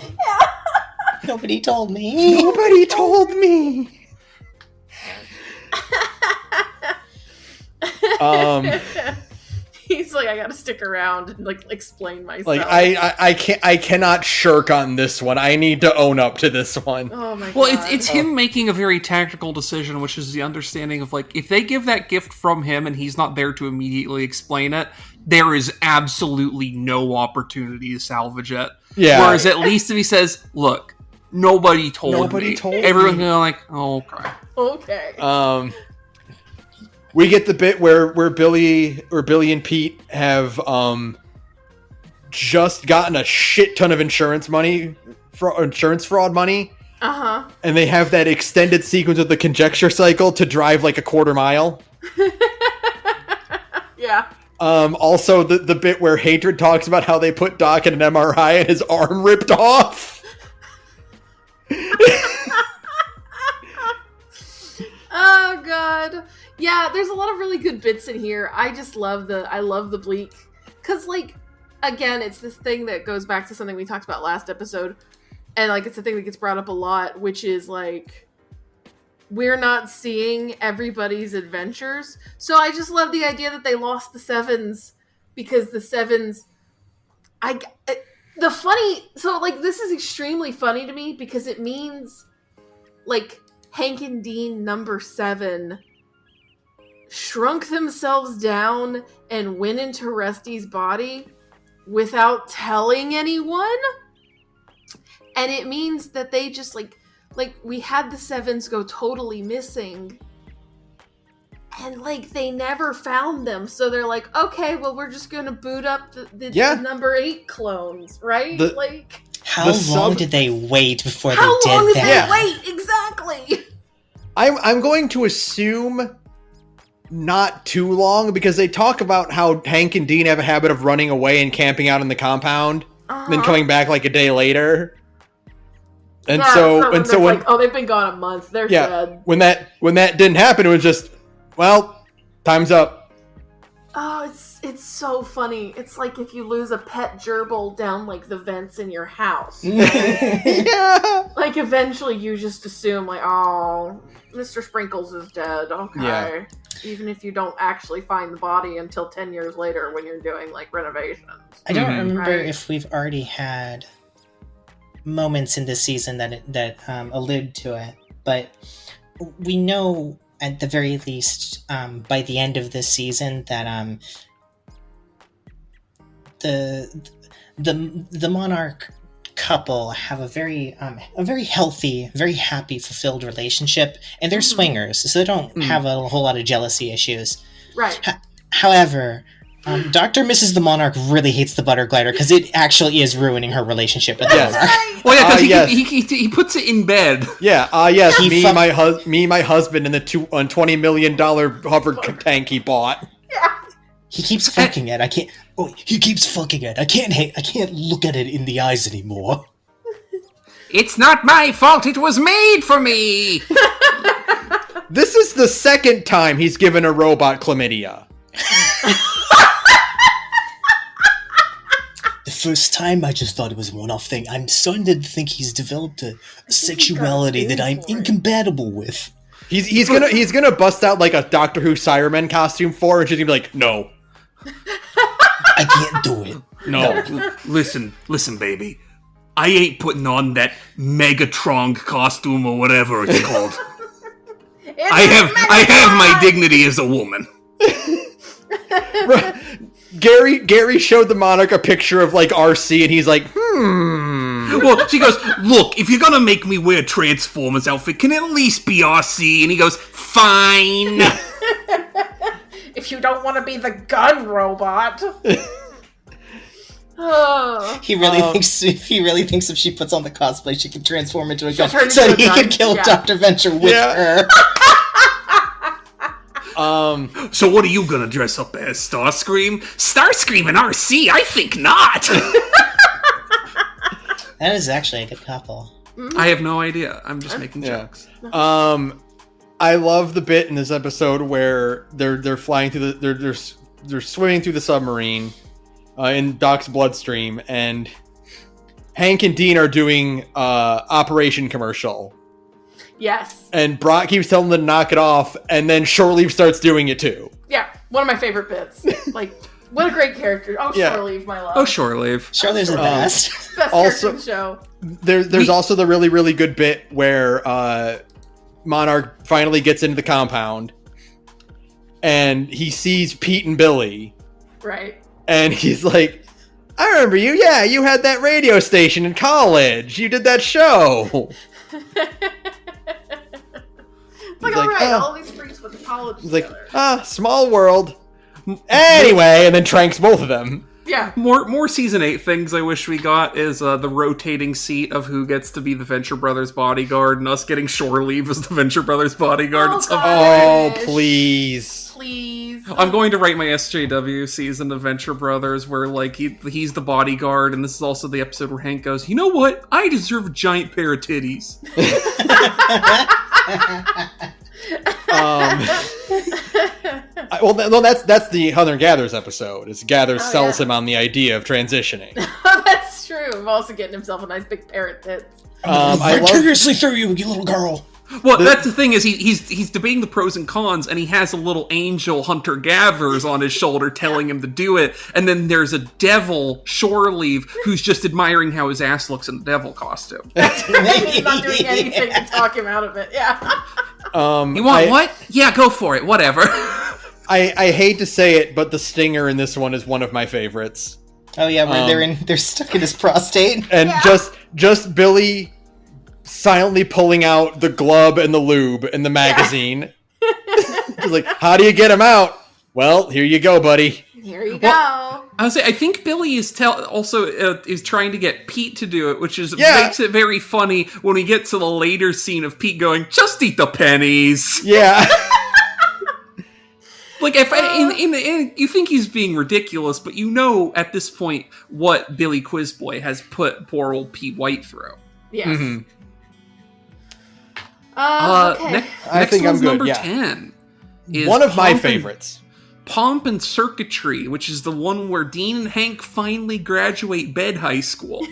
Nobody told me. Nobody told me. He's like, I gotta stick around and like explain myself. Like I cannot shirk on this one. I need to own up to this one. Oh my god. Well, it's him making a very tactical decision, which is the understanding of like, if they give that gift from him and he's not there to immediately explain it, there is absolutely no opportunity to salvage it. Yeah. Whereas at least if he says, look, nobody told me. Everyone's gonna like, oh, okay. Okay. We get the bit where Billy and Pete have just gotten a shit ton of insurance fraud money. Uh-huh. And they have that extended sequence of the conjecture cycle to drive like a quarter mile. Yeah. Also the bit where Hatred talks about how they put Doc in an MRI and his arm ripped off. Oh god. Yeah, there's a lot of really good bits in here. I love the bleak. Cause like, again, it's this thing that goes back to something we talked about last episode. And like, it's a thing that gets brought up a lot, which is like, we're not seeing everybody's adventures. So I just love the idea that they lost the Sevens because the Sevens, so like, this is extremely funny to me because it means like Hank and Dean number 7 shrunk themselves down and went into Rusty's body without telling anyone. And it means that they just like we had the Sevens go totally missing and like they never found them. So they're like, okay, well, we're just going to boot up the number 8 clones, right? How long did they wait before they did that? How long did they wait? Exactly. I'm going to assume not too long because they talk about how Hank and Dean have a habit of running away and camping out in the compound and then coming back like a day later. And so when like, oh, they've been gone a month, they're dead. When that didn't happen, it was just, well, time's up. Oh, it's so funny. It's like if you lose a pet gerbil down like the vents in your house. Yeah. Like eventually you just assume like, oh, Mr. Sprinkles is dead. Okay. Yeah. Even if you don't actually find the body until 10 years later when you're doing like renovations. I don't remember if we've already had moments in this season that allude to it, but we know at the very least by the end of this season that the Monarch couple have a very healthy, very happy, fulfilled relationship, and they're swingers, so they don't have a whole lot of jealousy issues. Right. However, Dr. and Mrs. the Monarch really hates the butter glider because it actually is ruining her relationship with the Monarch. Right. Well, yeah, because he puts it in bed. Yeah, yes, my husband, and the $20 million hover tank he bought. Yeah. He keeps fucking it. I can't. Oh, he keeps fucking it. I can't look at it in the eyes anymore. It's not my fault. It was made for me. This is the second time he's given a robot chlamydia. The first time, I just thought it was a one-off thing. I'm starting to think he's developed a sexuality that I'm incompatible with. He's gonna bust out like a Doctor Who Cyberman costume for her, and she's gonna be like, no. I can't do it. No. Listen, baby. I ain't putting on that Megatron costume or whatever it's called. I have my dignity as a woman. Gary showed the Monarch a picture of like RC, and he's like, Well, she goes, look, if you're gonna make me wear a Transformers outfit, can it at least be RC? And he goes, fine. If you don't want to be the gun robot. Oh. He really thinks if she puts on the cosplay, she can transform into a gun, turn so into a he gun. can kill Yeah. Dr. Venture with her. So what are you gonna dress up as, Starscream? Starscream and RC? I think not! That is actually a good couple. I have no idea. I'm just making jokes. I love the bit in this episode where they're flying through they're swimming through the submarine in Doc's bloodstream, and Hank and Dean are doing Operation Commercial. Yes. And Brock keeps telling them to knock it off, and then Shore Leave starts doing it too. Yeah, one of my favorite bits. Like, what a great character. Oh, Yeah. Shore Leave, my love. Oh, Shore Leave. Shore Leave's the best. Best Also- character in the show. There's also the really, really good bit where Monarch finally gets into the compound, and he sees Pete and Billy, Right. and he's like, I remember you. Yeah, you had that radio station in college. You did that show. It's like, He's like, alright, "Oh." all these freaks went to college He's like, together. small world. Anyway, and then tranks both of them. Yeah. More season 8 things I wish we got is the rotating seat of who gets to be the Venture Brothers bodyguard, and us getting Shore Leave as the Venture Brothers bodyguard Oh, at some God. point. Oh, please. Please. I'm going to write my SJW season of Venture Brothers where, like, he's the bodyguard, and this is also the episode where Hank goes, you know what? I deserve a giant pair of titties. Well, that's the Hunter Gathers episode. Is Gathers sells yeah. him on the idea of transitioning. That's true. I'm also getting himself a nice big parrot tits. I love Vicariously through you, you little girl. Well, that's the thing is he's debating the pros and cons, and he has a little angel Hunter Gatherers on his shoulder telling him to do it, and then there's a devil Shore Leave who's just admiring how his ass looks in the devil costume. He's not doing anything to talk him out of it. Yeah. You want what? Yeah, go for it. Whatever. I hate to say it, but the stinger in this one is one of my favorites. Oh yeah, where they're stuck in his prostate. And just Billy silently pulling out the glove and the lube in the magazine. He's like, how do you get him out? Well, here you go, buddy. Here you go. I was say, I think Billy is is trying to get Pete to do it, which is makes it very funny when we get to the later scene of Pete going, "Just eat the pennies." Yeah. Like, if you think he's being ridiculous, but you know at this point what Billy Quizboy has put poor old Pete White through. Yes. Mm-hmm. Okay. I think one's I'm good, number yeah. 10. Is One of my Pomp and- favorites. Pomp and Circuitry, which is the one where Dean and Hank finally graduate bed high school.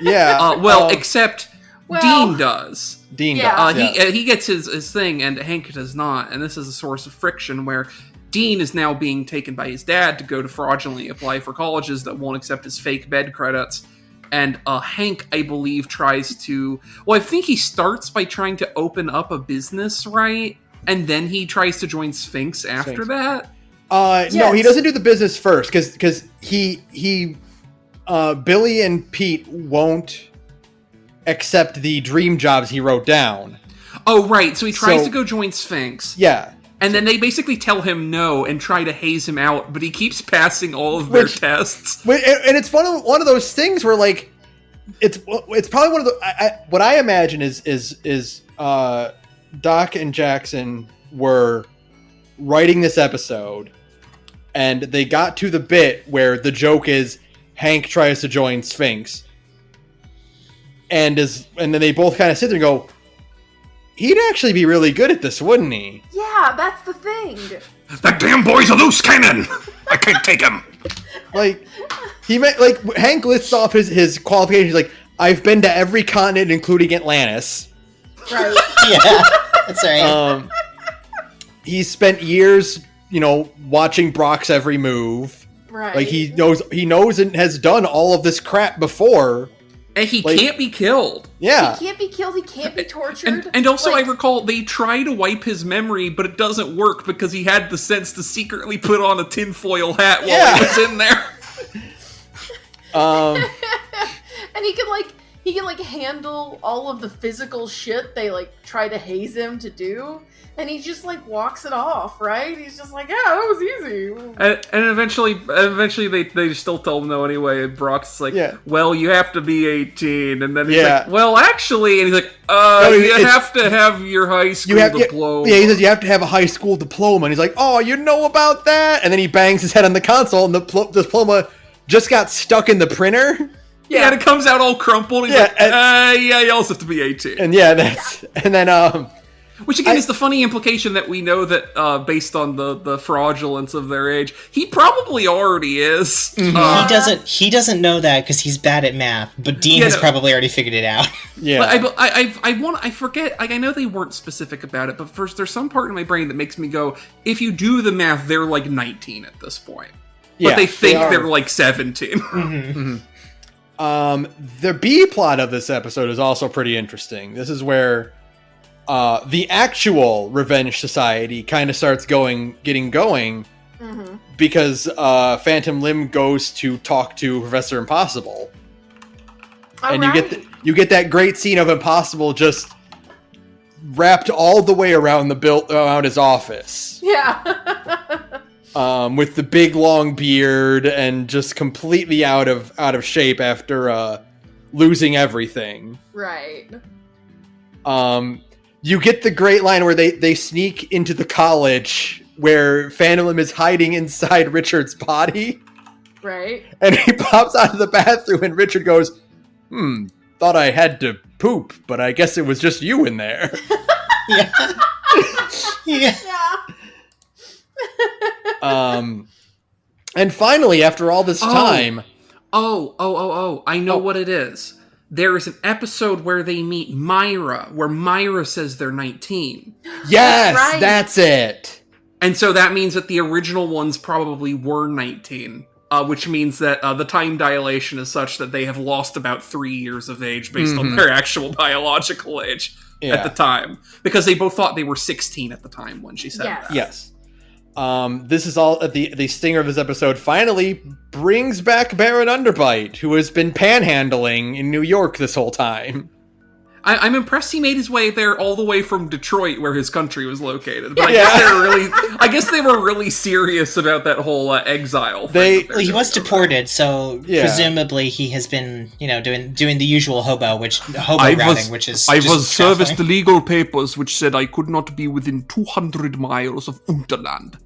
Yeah. Except Well- Dean does. Dean Yeah. does. He gets his thing, and Hank does not. And this is a source of friction where Dean is now being taken by his dad to go to fraudulently apply for colleges that won't accept his fake bed credits. And Hank, I believe, tries to... Well, I think he starts by trying to open up a business, right? And then he tries to join Sphinx after that? No, he doesn't do the business first, because he Billy and Pete won't accept the dream jobs he wrote down. Oh, right. So he tries to go join Sphinx. Yeah. And then they basically tell him no and try to haze him out, but he keeps passing all of their tests. And it's one of those things where, like, it's probably one of the what I imagine is Doc and Jackson were writing this episode, and they got to the bit where the joke is Hank tries to join Sphinx, and then they both kind of sit there and go, he'd actually be really good at this, wouldn't he? Yeah, that's the thing. That damn boy's a loose cannon! I can't take him! Like, Hank lists off his qualifications, like, I've been to every continent, including Atlantis. Right. Yeah, that's right. He's spent years, watching Brock's every move. Right. Like, he knows and has done all of this crap before. And he can't be killed. Yeah. He can't be killed. He can't be tortured. And also, I recall they try to wipe his memory, but it doesn't work because he had the sense to secretly put on a tinfoil hat while he was in there. And he can he can like handle all of the physical shit they like try to haze him to do, and he just like walks it off, right? He's just like, yeah, that was easy. And eventually they still tell him no anyway, and Brock's like, well, you have to be 18, and then he's like, well, actually, and he's like, you have to have your high school diploma. Yeah, he says you have to have a high school diploma, and he's like, oh, you know about that? And then he bangs his head on the console, and the diploma just got stuck in the printer. Yeah, and it comes out all crumpled. He's like, you also have to be 18. And and then which again is the funny implication that we know that based on the fraudulence of their age, he probably already is. Mm-hmm. He doesn't know that because he's bad at math, but Dean has probably already figured it out. Yeah, but I forget. Like, I know they weren't specific about it, but first there's some part in my brain that makes me go, if you do the math, they're like 19 at this point, but they think they're like 17. Mm-hmm. The B plot of this episode is also pretty interesting. This is where the actual Revenge Society kind of starts getting going, because Phantom Limb goes to talk to Professor Impossible, and you get that great scene of Impossible just wrapped all the way around around his office. Yeah. With the big long beard and just completely out of shape after losing everything. Right. You get the great line where they sneak into the college where Phantom Limb is hiding inside Richard's body. Right. And he pops out of the bathroom and Richard goes, thought I had to poop, but I guess it was just you in there. Yeah. And finally, after all this time... I know what it is. There is an episode where they meet Myra, where Myra says they're 19. Yes, that's it. And so that means that the original ones probably were 19, which means that the time dilation is such that they have lost about 3 years of age based on their actual biological age at the time. Because they both thought they were 16 at the time when she said that. Yes. This is all the stinger of this episode finally brings back Baron Underbite, who has been panhandling in New York this whole time. I'm impressed he made his way there all the way from Detroit, where his country was located. But I guess they were really serious about that whole exile thing. He was deported, so presumably he has been, doing the usual hobo routing, which is I was serviced legal papers which said I could not be within 200 miles of Unterland.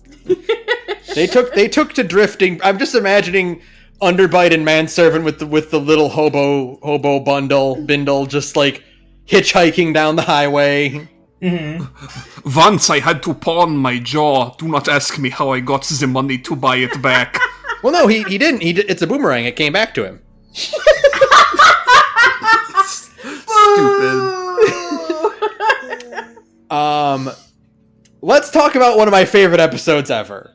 They took to drifting. I'm just imagining Underbite and Manservant with the little hobo bindle, just like hitchhiking down the highway. Mm-hmm. Once I had to pawn my jaw. Do not ask me how I got the money to buy it back. Well, no, he didn't. It's a boomerang. It came back to him. Stupid. Let's talk about one of my favorite episodes ever.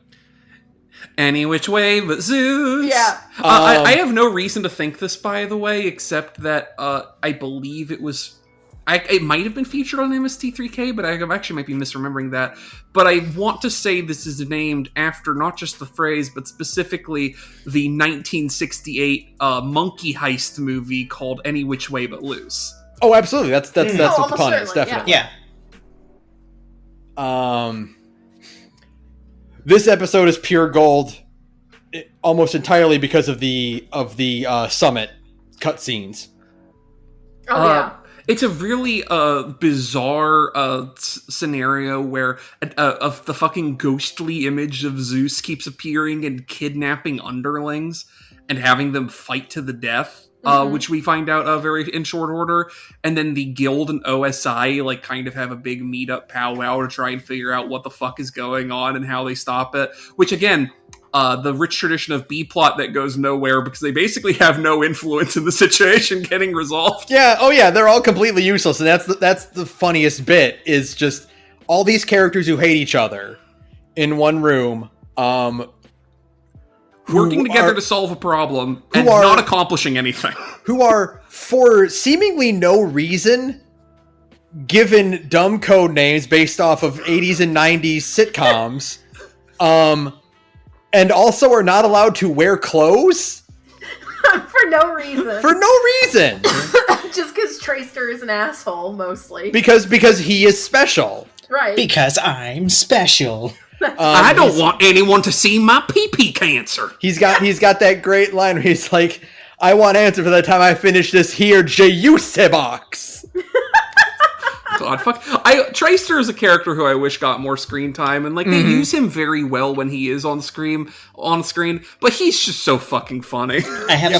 Any Which Way But Zeus. Yeah. I have no reason to think this, by the way, except that I believe it was... it might have been featured on MST3K, but I actually might be misremembering that. But I want to say this is named after not just the phrase, but specifically the 1968 monkey heist movie called Any Which Way But Loose. Oh, absolutely. That's what the pun is, definitely. Yeah. This episode is pure gold, almost entirely because of the summit cutscenes. Oh yeah. It's a really bizarre scenario where the fucking ghostly image of Zeus keeps appearing and kidnapping underlings and having them fight to the death. Which we find out very in short order, and then the guild and OSI kind of have a big meetup powwow to try and figure out what the fuck is going on and how they stop it. Which again, the rich tradition of B plot that goes nowhere because they basically have no influence in the situation getting resolved. Yeah, oh yeah, they're all completely useless, and that's the funniest bit is just all these characters who hate each other in one room. Working together to solve a problem and not accomplishing anything. Who are, for seemingly no reason, given dumb code names based off of 80s and 90s sitcoms, and also are not allowed to wear clothes. For no reason. For no reason. Just because Tracer is an asshole, mostly. Because he is special. Right. Because I'm special. I don't want anyone to see my pee-pee cancer. He's got that great line where he's like, I want answer for the time I finish this here juice box. God, fuck. Tracer is a character who I wish got more screen time, and like they use him very well when he is on screen, but he's just so fucking funny. I have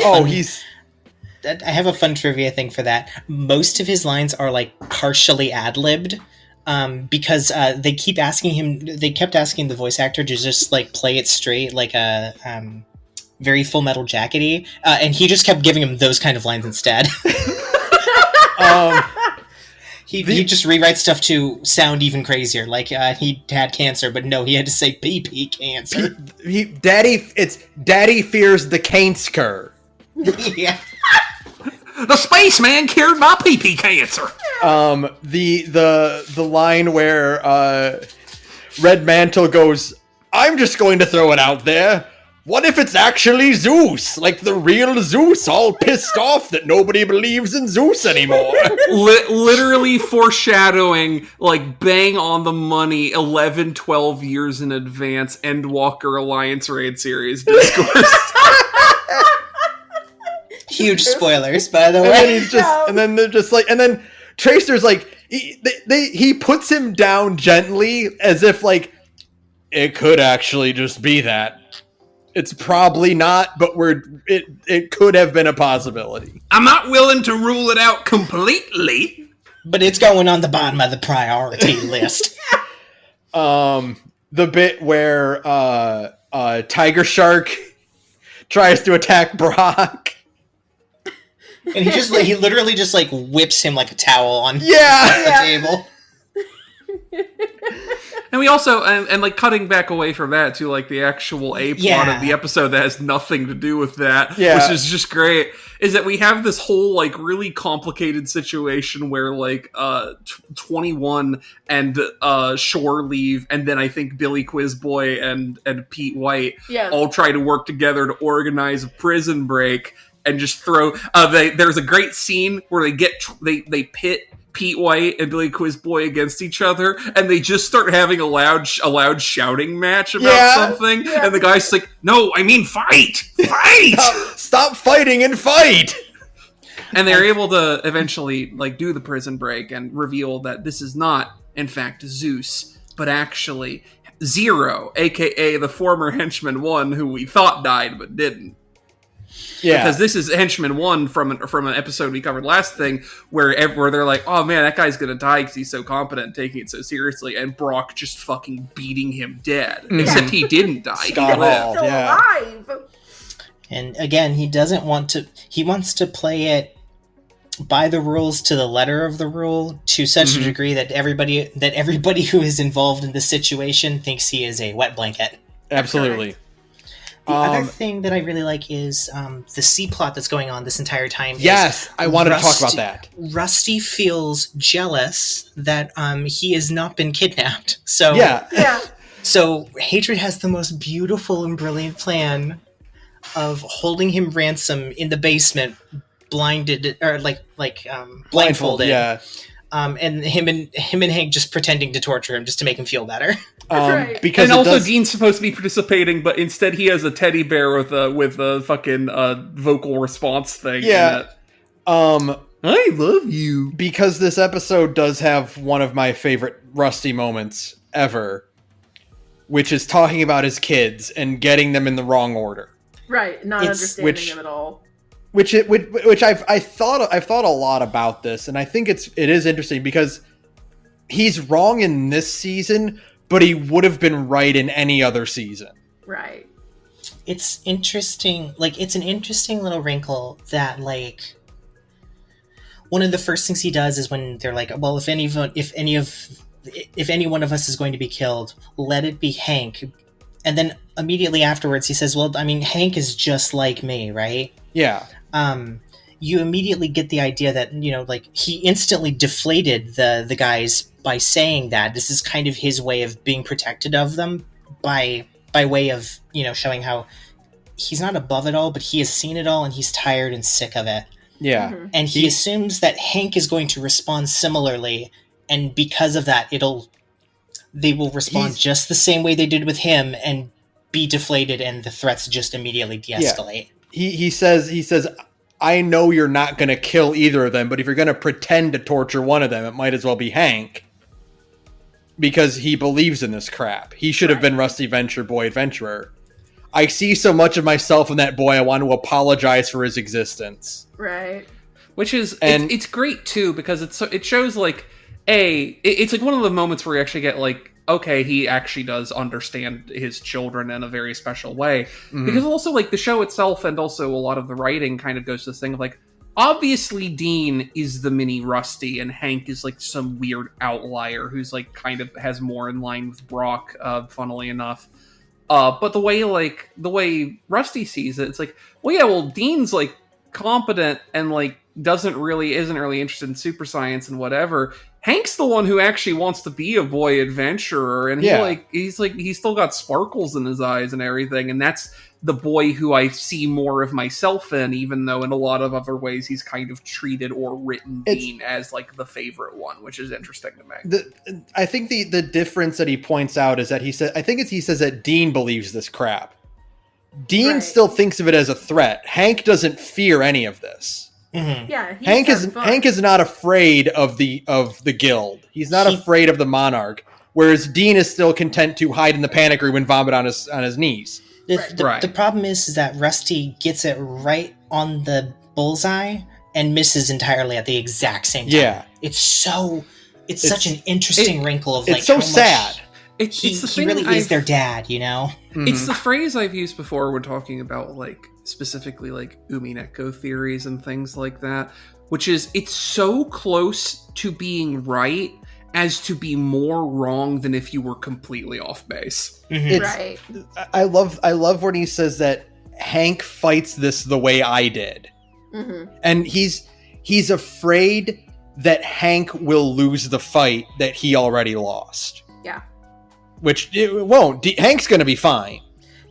a fun trivia thing for that. Most of his lines are like partially ad-libbed. Because they kept asking the voice actor to just like play it straight, like a very Full Metal Jacket-y, and he just kept giving him those kind of lines instead. He just rewrites stuff to sound even crazier, like he had cancer, but no, he had to say pee cancer. Daddy fears the cancer. Yeah. The spaceman cured my pee-pee cancer. The line where Red Mantle goes, I'm just going to throw it out there. What if it's actually Zeus? Like the real Zeus, all pissed off that nobody believes in Zeus anymore. Literally foreshadowing, like, bang on the money 11, 12 years in advance Endwalker Alliance Raid series discourse. Huge spoilers, by the way. And then Tracer's like, he puts him down gently as if like it could actually just be that. It's probably not, but it could have been a possibility. I'm not willing to rule it out completely, but it's going on the bottom of the priority list. The bit where Tiger Shark tries to attack Brock. And he literally just like whips him like a towel on the table. And we also, and like cutting back away from that to like the actual plot of the episode that has nothing to do with that, which is just great, is that we have this whole like really complicated situation where like 21 and Shore leave, and then I think Billy Quizboy and Pete White all try to work together to organize a prison break. And just throw. There's a great scene where they pit Pete White and Billy Quizboy against each other, and they just start having a loud shouting match about something. Yeah. And the guy's like, "No, I mean fight! Stop fighting and fight!" And they're able to eventually like do the prison break and reveal that this is not, in fact, Zeus, but actually Zero, aka the former henchman 1, who we thought died but didn't. Yeah, because this is Henchman 1 from an episode we covered last thing, where they're like, oh man, that guy's gonna die because he's so competent and taking it so seriously, and Brock just fucking beating him dead. Mm-hmm. Except he didn't die. He's still alive. And again, he wants to play it by the rules to the letter of the rule to such a degree that everybody who is involved in the situation thinks he is a wet blanket. Absolutely. The other thing that I really like is the C plot that's going on this entire time. Yes, I wanted to talk about that. Rusty feels jealous that he has not been kidnapped. So So Hatred has the most beautiful and brilliant plan of holding him ransom in the basement, blinded or blindfolded. Yeah. And him and Hank just pretending to torture him just to make him feel better. Right. Because Dean's supposed to be participating, but instead he has a teddy bear with a fucking vocal response thing. Yeah. I love you. Because this episode does have one of my favorite Rusty moments ever, which is talking about his kids and getting them in the wrong order. Right, not understanding them at all. Which I've thought a lot about this, and I think it is interesting because he's wrong in this season, but he would have been right in any other season. Right. It's interesting. Like, it's an interesting little wrinkle that, like, one of the first things he does is when they're like, well, if any one of us is going to be killed, let it be Hank. And then immediately afterwards he says, well, I mean, Hank is just like me, right? Yeah. You immediately get the idea that, like, he instantly deflated the guys by saying that this is kind of his way of being protected of them by way of, showing how he's not above it all, but he has seen it all and he's tired and sick of it. Yeah. Mhm. And he assumes that Hank is going to respond similarly, and because of that, they will respond just the same way they did with him and be deflated, and the threats just immediately de-escalate. He says, I know you're not going to kill either of them, but if you're going to pretend to torture one of them, it might as well be Hank. Because he believes in this crap. He should have been Rusty Venture Boy Adventurer. I see so much of myself in that boy, I want to apologize for his existence. Right. Which is, it's great too, because it shows like, it's like one of the moments where you actually get like, okay, he actually does understand his children in a very special way. Mm-hmm. Because also like the show itself and also a lot of the writing kind of goes to this thing of like, obviously Dean is the mini Rusty and Hank is like some weird outlier who's like kind of has more in line with Brock, funnily enough. But the way Rusty sees it, it's like, well, Dean's like competent and like isn't really interested in super science and whatever. Hank's the one who actually wants to be a boy adventurer, and he's still got sparkles in his eyes and everything, and that's the boy who I see more of myself in, even though in a lot of other ways he's kind of treated or written Dean as like the favorite one, which is interesting to me. I think the difference that he points out is that he says that Dean believes this crap. Dean still thinks of it as a threat. Hank doesn't fear any of this. Mm-hmm. Yeah, Hank is not afraid of the guild. He's not afraid of the monarch. Whereas Dean is still content to hide in the panic room and vomit on his knees. The problem is that Rusty gets it right on the bullseye and misses entirely at the exact same time. Yeah, it's such an interesting wrinkle of like it's so sad. He really is their dad, you know? Mm-hmm. It's the phrase I've used before when talking about like specifically like Umineko theories and things like that, which is it's so close to being right as to be more wrong than if you were completely off base. Mm-hmm. I love when he says that Hank fights this the way I did. Mm-hmm. And he's afraid that Hank will lose the fight that he already lost. Yeah. Which it won't. Hank's going to be fine.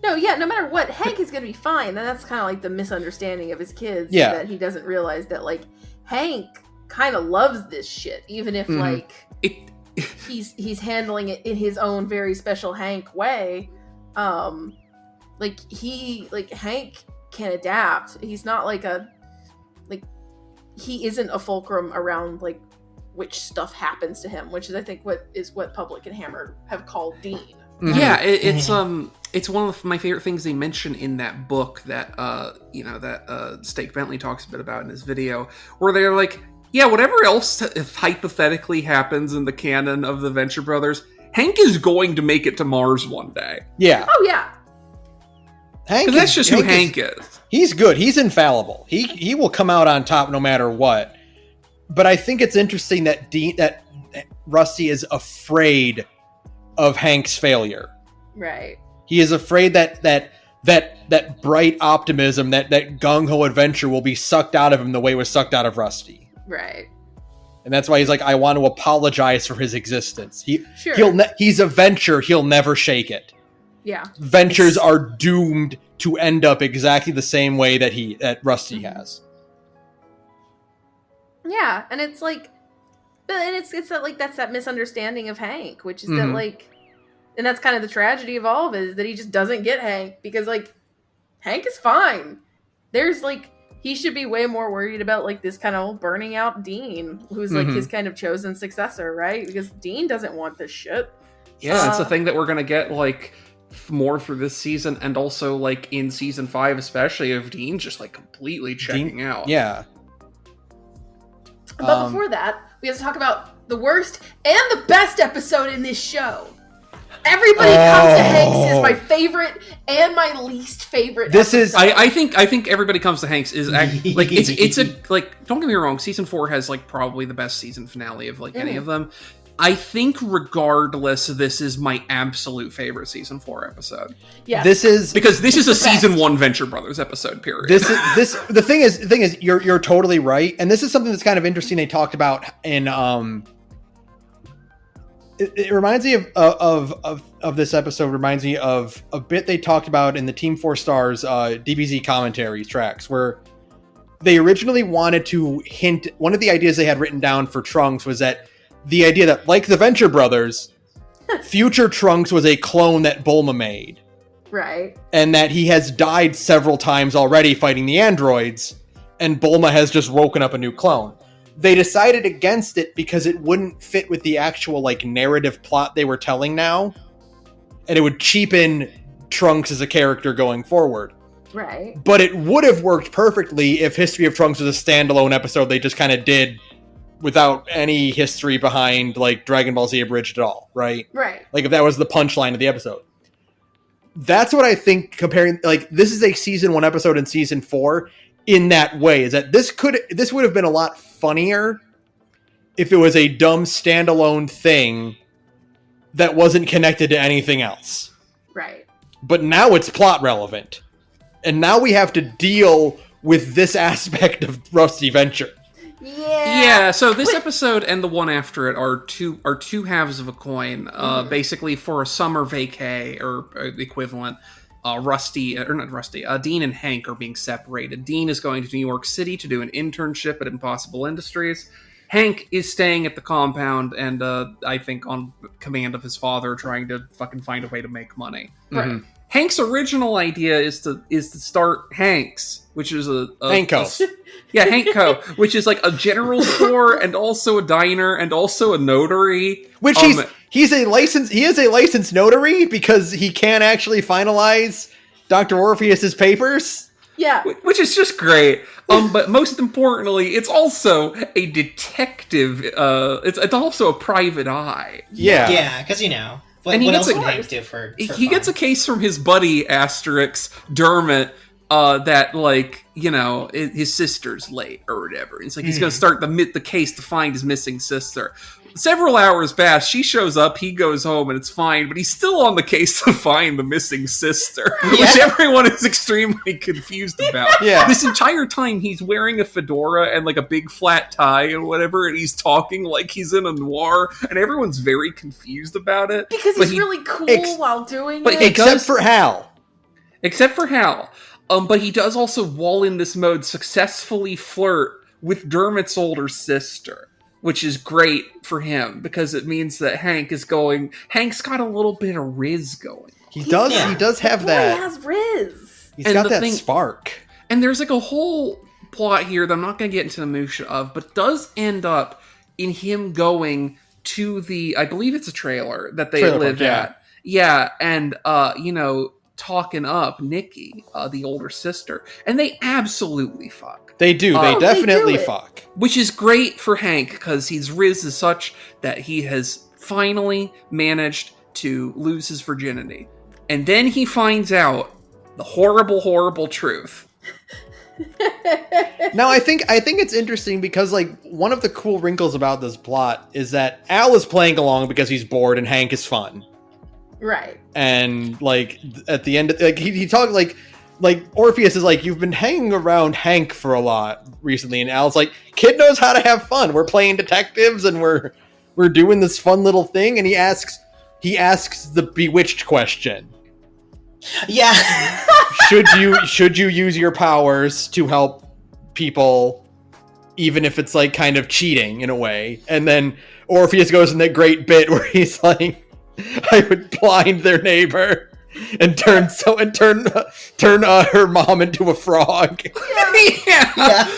No matter what, Hank is going to be fine. And that's kind of like the misunderstanding of his kids. Yeah. That he doesn't realize that, like, Hank kind of loves this shit, even if, like, he's handling it in his own very special Hank way. Hank can adapt. He's not he isn't a fulcrum around, like, which stuff happens to him, which is, I think, what Public and Hammer have called Dean. Mm-hmm. Yeah, it's one of my favorite things they mention in that book that Steak Bentley talks a bit about in his video, where they're like, yeah, whatever else hypothetically happens in the canon of the Venture Brothers, Hank is going to make it to Mars one day. Yeah. Oh yeah. Because that's just who Hank is. He's good. He's infallible. He will come out on top no matter what. But I think it's interesting that Rusty is afraid of Hank's failure. Right. He is afraid that bright optimism, that gung-ho adventure will be sucked out of him the way it was sucked out of Rusty. Right. And that's why he's like, I want to apologize for his existence. Sure. He's a venture. He'll never shake it. Yeah. Ventures are doomed to end up exactly the same way that Rusty has. Yeah, and it's like, and it's that, like, that's that misunderstanding of Hank, which is that, like, and that's kind of the tragedy of all of it, is that he just doesn't get Hank, because, like, Hank is fine. There's, like, he should be way more worried about, like, this kind of burning out Dean, who's, like, his kind of chosen successor, right? Because Dean doesn't want this shit. Yeah, it's a thing that we're gonna get, like, more for this season, and also, like, in season 5 especially, of Dean just, like, completely checking out. Yeah. But before that, we have to talk about the worst and the best episode in this show. Everybody Comes to Hanks is my favorite and my least favorite. I think Everybody Comes to Hanks is actually, like, it's a, like, don't get me wrong, season 4 has, like, probably the best season finale of, like, any of them. I think regardless, this is my absolute favorite season 4 episode. Yeah, this is a season 1 Venture Brothers episode. Period. The thing is, you're totally right, and this is something that's kind of interesting. They talked about in It reminds me of this episode. Reminds me of a bit they talked about in the Team 4 Stars DBZ commentary tracks, where they originally wanted to hint, one of the ideas they had written down for Trunks was that the idea that, like the Venture Brothers, future Trunks was a clone that Bulma made. Right. And that he has died several times already fighting the androids, and Bulma has just woken up a new clone. They decided against it because it wouldn't fit with the actual like narrative plot they were telling now, and it would cheapen Trunks as a character going forward. Right. But it would have worked perfectly if History of Trunks was a standalone episode they just kind of did without any history behind like Dragon Ball Z Abridged at all, right? Right. Like if that was the punchline of the episode. That's what I think, comparing, like, this is a season 1 episode in season 4 in that way, is that this would have been a lot funnier if it was a dumb standalone thing that wasn't connected to anything else. Right. But now it's plot relevant. And now we have to deal with this aspect of Rusty Venture. Yeah, so this episode and the one after it are two halves of a coin. Basically, for a summer vacay or equivalent, Dean and Hank are being separated. Dean is going to New York City to do an internship at Impossible Industries. Hank is staying at the compound and I think on command of his father, trying to fucking find a way to make money. Right. Hank's original idea is to start Hank's, which is a Hanko. Hankco, which is like a general store and also a diner and also a notary. Which he is a licensed notary because he can't actually finalize Dr. Orpheus's papers. Yeah. Which is just great. But most importantly, it's also a detective. It's also a private eye. Yeah. Yeah, because you know. What else would Hank do for He gets a case from his buddy Asterix Dermot that, like, you know, his sister's late or whatever. It's like he's going to start the case to find his missing sister. Several hours pass. She shows up. He goes home, and it's fine. But he's still on the case to find the missing sister, which everyone is extremely confused about. Yeah. This entire time, he's wearing a fedora and like a big flat tie and whatever, and he's talking like he's in a noir, and everyone's very confused about it Because he's really cool while doing it. Except for Hal. But he does also, while in this mode, successfully flirt with Dermot's older sister, which is great for him because it means that Hank's got a little bit of Riz going. He does have that. He has Riz. He's got that spark. And there's like a whole plot here that I'm not going to get into the minutia of, but does end up in him going to I believe it's a trailer that they live at. Yeah, and, you know, talking up Nikki, the older sister, and they absolutely fuck. They do. They definitely fuck. Which is great for Hank, because his Riz is such that he has finally managed to lose his virginity. And then he finds out the horrible, horrible truth. Now, I think it's interesting because, like, one of the cool wrinkles about this plot is that Al is playing along because he's bored and Hank is fun. Right. And, like, at the end, like, he talked, like Orpheus is like, you've been hanging around Hank for a lot recently, and Al's like, kid knows how to have fun. We're playing detectives and we're doing this fun little thing, and he asks the bewitched question. Yeah. should you use your powers to help people, even if it's like kind of cheating in a way? And then Orpheus goes in that great bit where he's like, I would blind their neighbor and turn her mom into a frog. Yeah.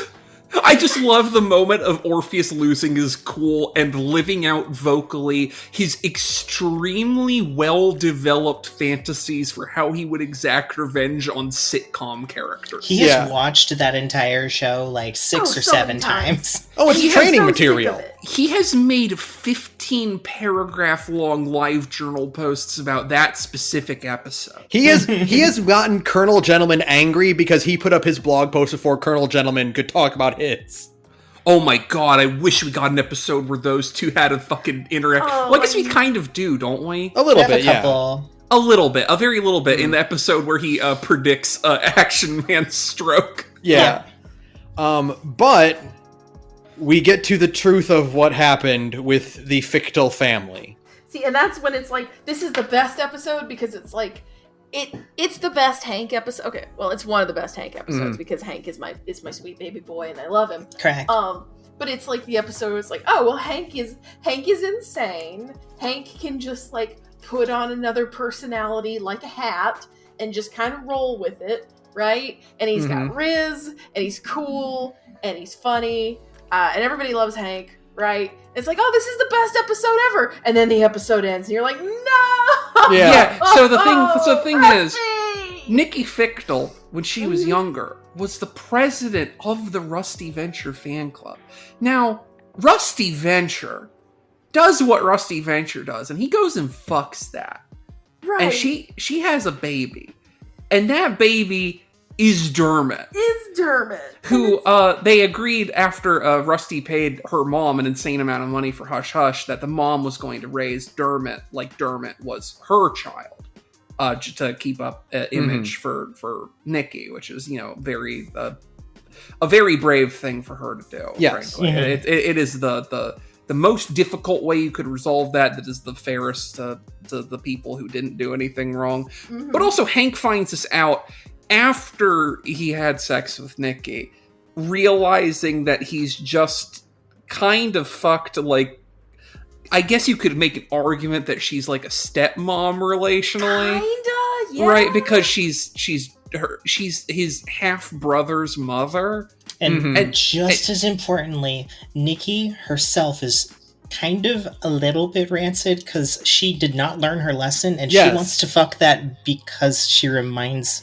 I just love the moment of Orpheus losing his cool and living out vocally his extremely well-developed fantasies for how he would exact revenge on sitcom characters. He has watched that entire show like 6 or 7 times. Oh, it's training material. He has made 15-paragraph-long live journal posts about that specific episode. He has gotten Colonel Gentleman angry because he put up his blog post before Colonel Gentleman could talk about his. Oh my god, I wish we got an episode where those two had a fucking interact. Well, I guess we kind of do, don't we? A little bit, yeah. A little bit, a very little bit, in the episode where he predicts Action Man's stroke. Yeah. But we get to the truth of what happened with the Fictal family. See, and that's when it's like, this is the best episode because it's like, it's the best Hank episode. Okay, well, it's one of the best Hank episodes because Hank is my sweet baby boy and I love him. Correct. But it's like the episode was like, oh well, Hank is insane. Hank can just like put on another personality like a hat and just kind of roll with it, right? And he's got Riz, and he's cool, and he's funny, and everybody loves Hank, right? It's like, oh, this is the best episode ever, and then the episode ends, and you're like, no. Yeah. So the thing is, Rusty! Nikki Fichtel, when she was younger, was the president of the Rusty Venture fan club. Now, Rusty Venture does what Rusty Venture does, and he goes and fucks that. Right. And she has a baby. And that baby is Dermot. Who, they agreed after Rusty paid her mom an insane amount of money for Hush Hush that the mom was going to raise Dermot like Dermot was her child. To keep up image for Nikki, which is, you know, a very brave thing for her to do. Yes. Frankly. It is the most difficult way you could resolve that is the fairest to the people who didn't do anything wrong. But also Hank finds this out after he had sex with Nikki, realizing that he's just kind of fucked, like, I guess you could make an argument that she's like a stepmom relationally. Kinda, yeah. Right, because she's his half brother's mother. And just as importantly, Nikki herself is kind of a little bit rancid because she did not learn her lesson, and she wants to fuck that because she reminds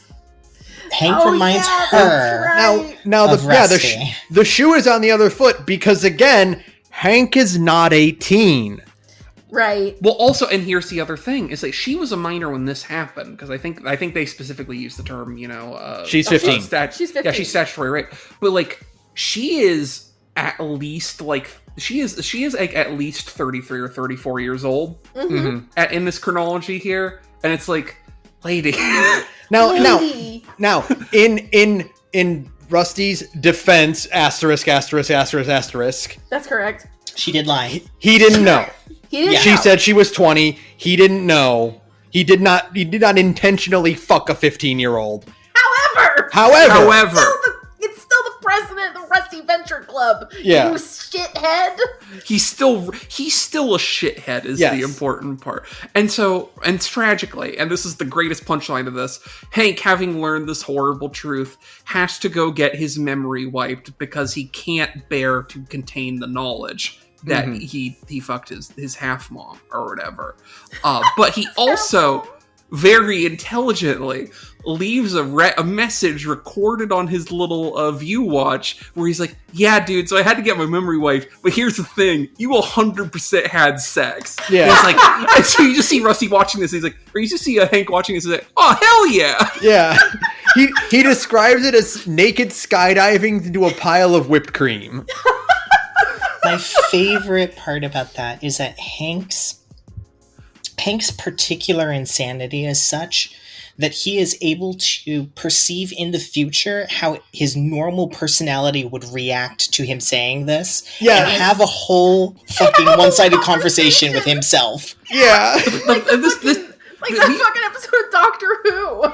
Hank reminds her. Right. Now the shoe is on the other foot because again, Hank is not 18. Right. Well, also, and here's the other thing: is that she was a minor when this happened, because I think they specifically use the term, you know, she's 15. She's 15. Yeah, she's statutory rape, but like she is at least like she is like at least 33 or 34 years old in this chronology here, and it's like, lady. Now, in Rusty's defense, asterisk. That's correct. She did lie. He didn't know. She know. said she was 20. He didn't know. He did not intentionally fuck a 15-year-old. However, it's still the president of the Rusty Venture Club. Yeah. You shithead. He's still a shithead is the important part. And tragically, and this is the greatest punchline of this, Hank, having learned this horrible truth, has to go get his memory wiped because he can't bear to contain the knowledge that he fucked his half mom or whatever. But he also very intelligently leaves a message recorded on his little view watch where he's like, yeah, dude, so I had to get my memory wiped, but here's the thing, you 100% had sex. Yeah. And it's like, and so you just see Rusty watching this, and he's like, or you just see Hank watching this, and he's like, oh, hell yeah. Yeah. He describes it as naked skydiving into a pile of whipped cream. My favorite part about that is that Hank's particular insanity is such that he is able to perceive in the future how his normal personality would react to him saying this, and have a whole fucking one-sided conversation with himself. Yeah. Like that fucking episode of Doctor Who.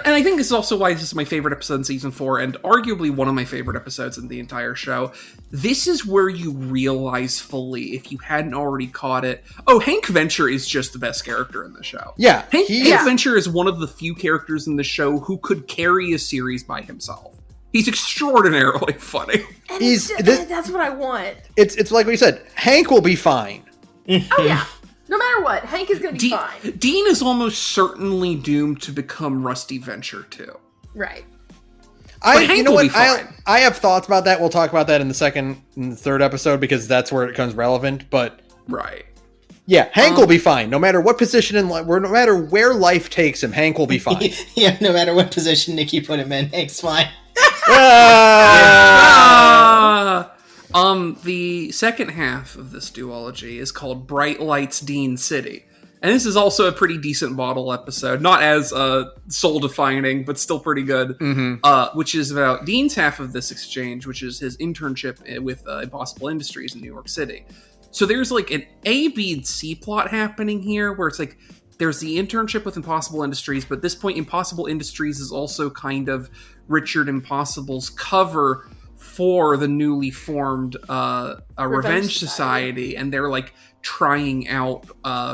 And I think this is also why this is my favorite episode in season 4, and arguably one of my favorite episodes in the entire show. This is where you realize fully, if you hadn't already caught it, Hank Venture is just the best character in the show. Yeah. Hank Venture is one of the few characters in the show who could carry a series by himself. He's extraordinarily funny. That's what I want. It's like we said, Hank will be fine. Oh yeah. No matter what, Hank is going to be fine. Dean is almost certainly doomed to become Rusty Venture too. Right. Hank will be fine. I have thoughts about that. We'll talk about that in the second and third episode because that's where it becomes relevant. But right. Yeah, Hank will be fine. No matter what position in life, no matter where life takes him, Hank will be fine. Yeah, no matter what position Nikki put him in, Hank's fine. The second half of this duology is called Bright Lights Dean City. And this is also a pretty decent bottle episode. Not as soul-defining, but still pretty good. Which is about Dean's half of this exchange, which is his internship with Impossible Industries in New York City. So there's like an A, B, and C plot happening here, where it's like there's the internship with Impossible Industries, but at this point, Impossible Industries is also kind of Richard Impossible's cover for the newly formed Revenge Society, and they're like trying out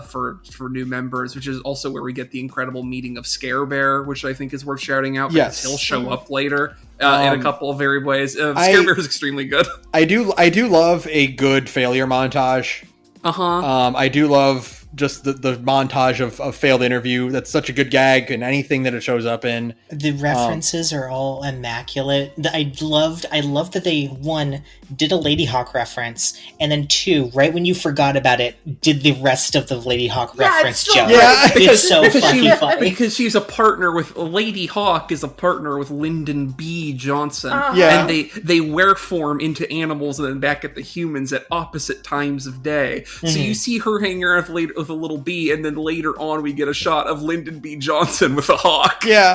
for new members, which is also where we get the incredible meeting of Scare Bear, which I think is worth shouting out because he'll show up later in a couple of varied ways. Scare Bear is extremely good. I do love a good failure montage. I do love just the montage of failed interview. That's such a good gag in anything that it shows up in. The references are all immaculate. I loved that they, one, did a Lady Hawk reference, and then two, right when you forgot about it, did the rest of the Lady Hawk reference joke. Yeah, it's so fucking funny. Because she's a partner with Lady Hawk is a partner with Lyndon B. Johnson. Yeah. And they wear form into animals and then back at the humans at opposite times of day. Mm-hmm. So you see her hanging around with a little bee, and then later on we get a shot of Lyndon B. Johnson with a hawk. Yeah.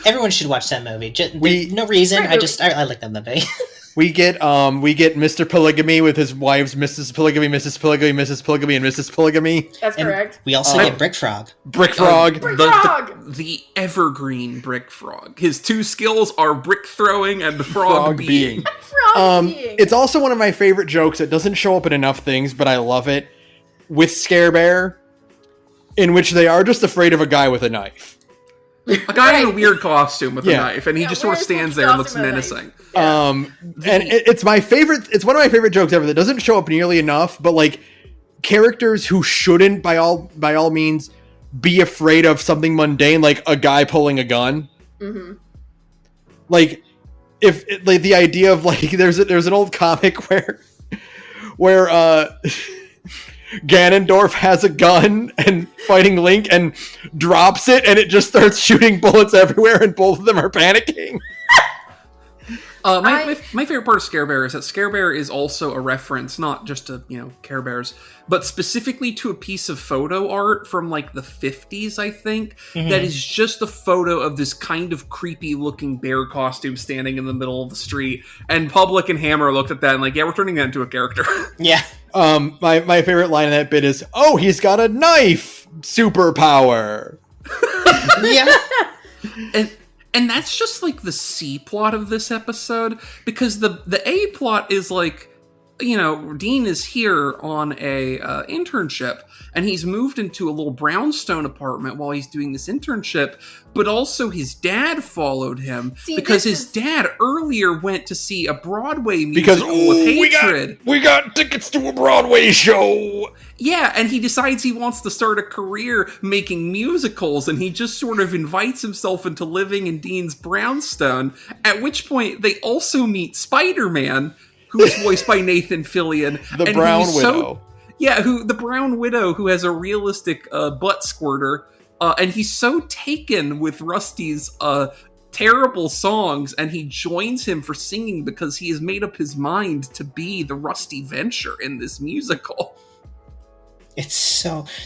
Everyone should watch that movie. No reason. I like that movie. We get Mr. Polygamy with his wives, Mrs. Polygamy, Mrs. Polygamy, Mrs. Polygamy, and Mrs. Polygamy. That's correct. We also get Brick Frog. Brick Frog. The evergreen Brick Frog. His two skills are brick throwing and frog being. It's also one of my favorite jokes that doesn't show up in enough things, but I love it, with Scare Bear, in which they are just afraid of a guy with a knife. A guy in a weird costume with a knife, and he just sort of stands there and looks menacing. And it's my favorite. It's one of my favorite jokes ever that doesn't show up nearly enough. But like characters who shouldn't, by all means, be afraid of something mundane, like a guy pulling a gun. Mm-hmm. Like the idea of like there's an old comic where Ganondorf has a gun and fighting Link and drops it, and it just starts shooting bullets everywhere, and both of them are panicking. My favorite part of Scare Bear is that Scare Bear is also a reference, not just to, Care Bears, but specifically to a piece of photo art from like the 50s, I think, that is just a photo of this kind of creepy looking bear costume standing in the middle of the street. And Public and Hammer looked at that and like, yeah, we're turning that into a character. Yeah. My favorite line in that bit is, "Oh, he's got a knife superpower." Yeah. And that's just like the C plot of this episode, because the A plot is like, Dean is here on a internship, and he's moved into a little brownstone apartment while he's doing this internship, but also his dad followed him because his dad earlier went to see a Broadway musical with Hatred. We got tickets to a Broadway show. Yeah, and he decides he wants to start a career making musicals, and he just sort of invites himself into living in Dean's brownstone, at which point they also meet Spider-Man, who's voiced by Nathan Fillion. The Brown Widow. The Brown Widow, who has a realistic butt squirter, and he's so taken with Rusty's terrible songs, and he joins him for singing because he has made up his mind to be the Rusty Venture in this musical.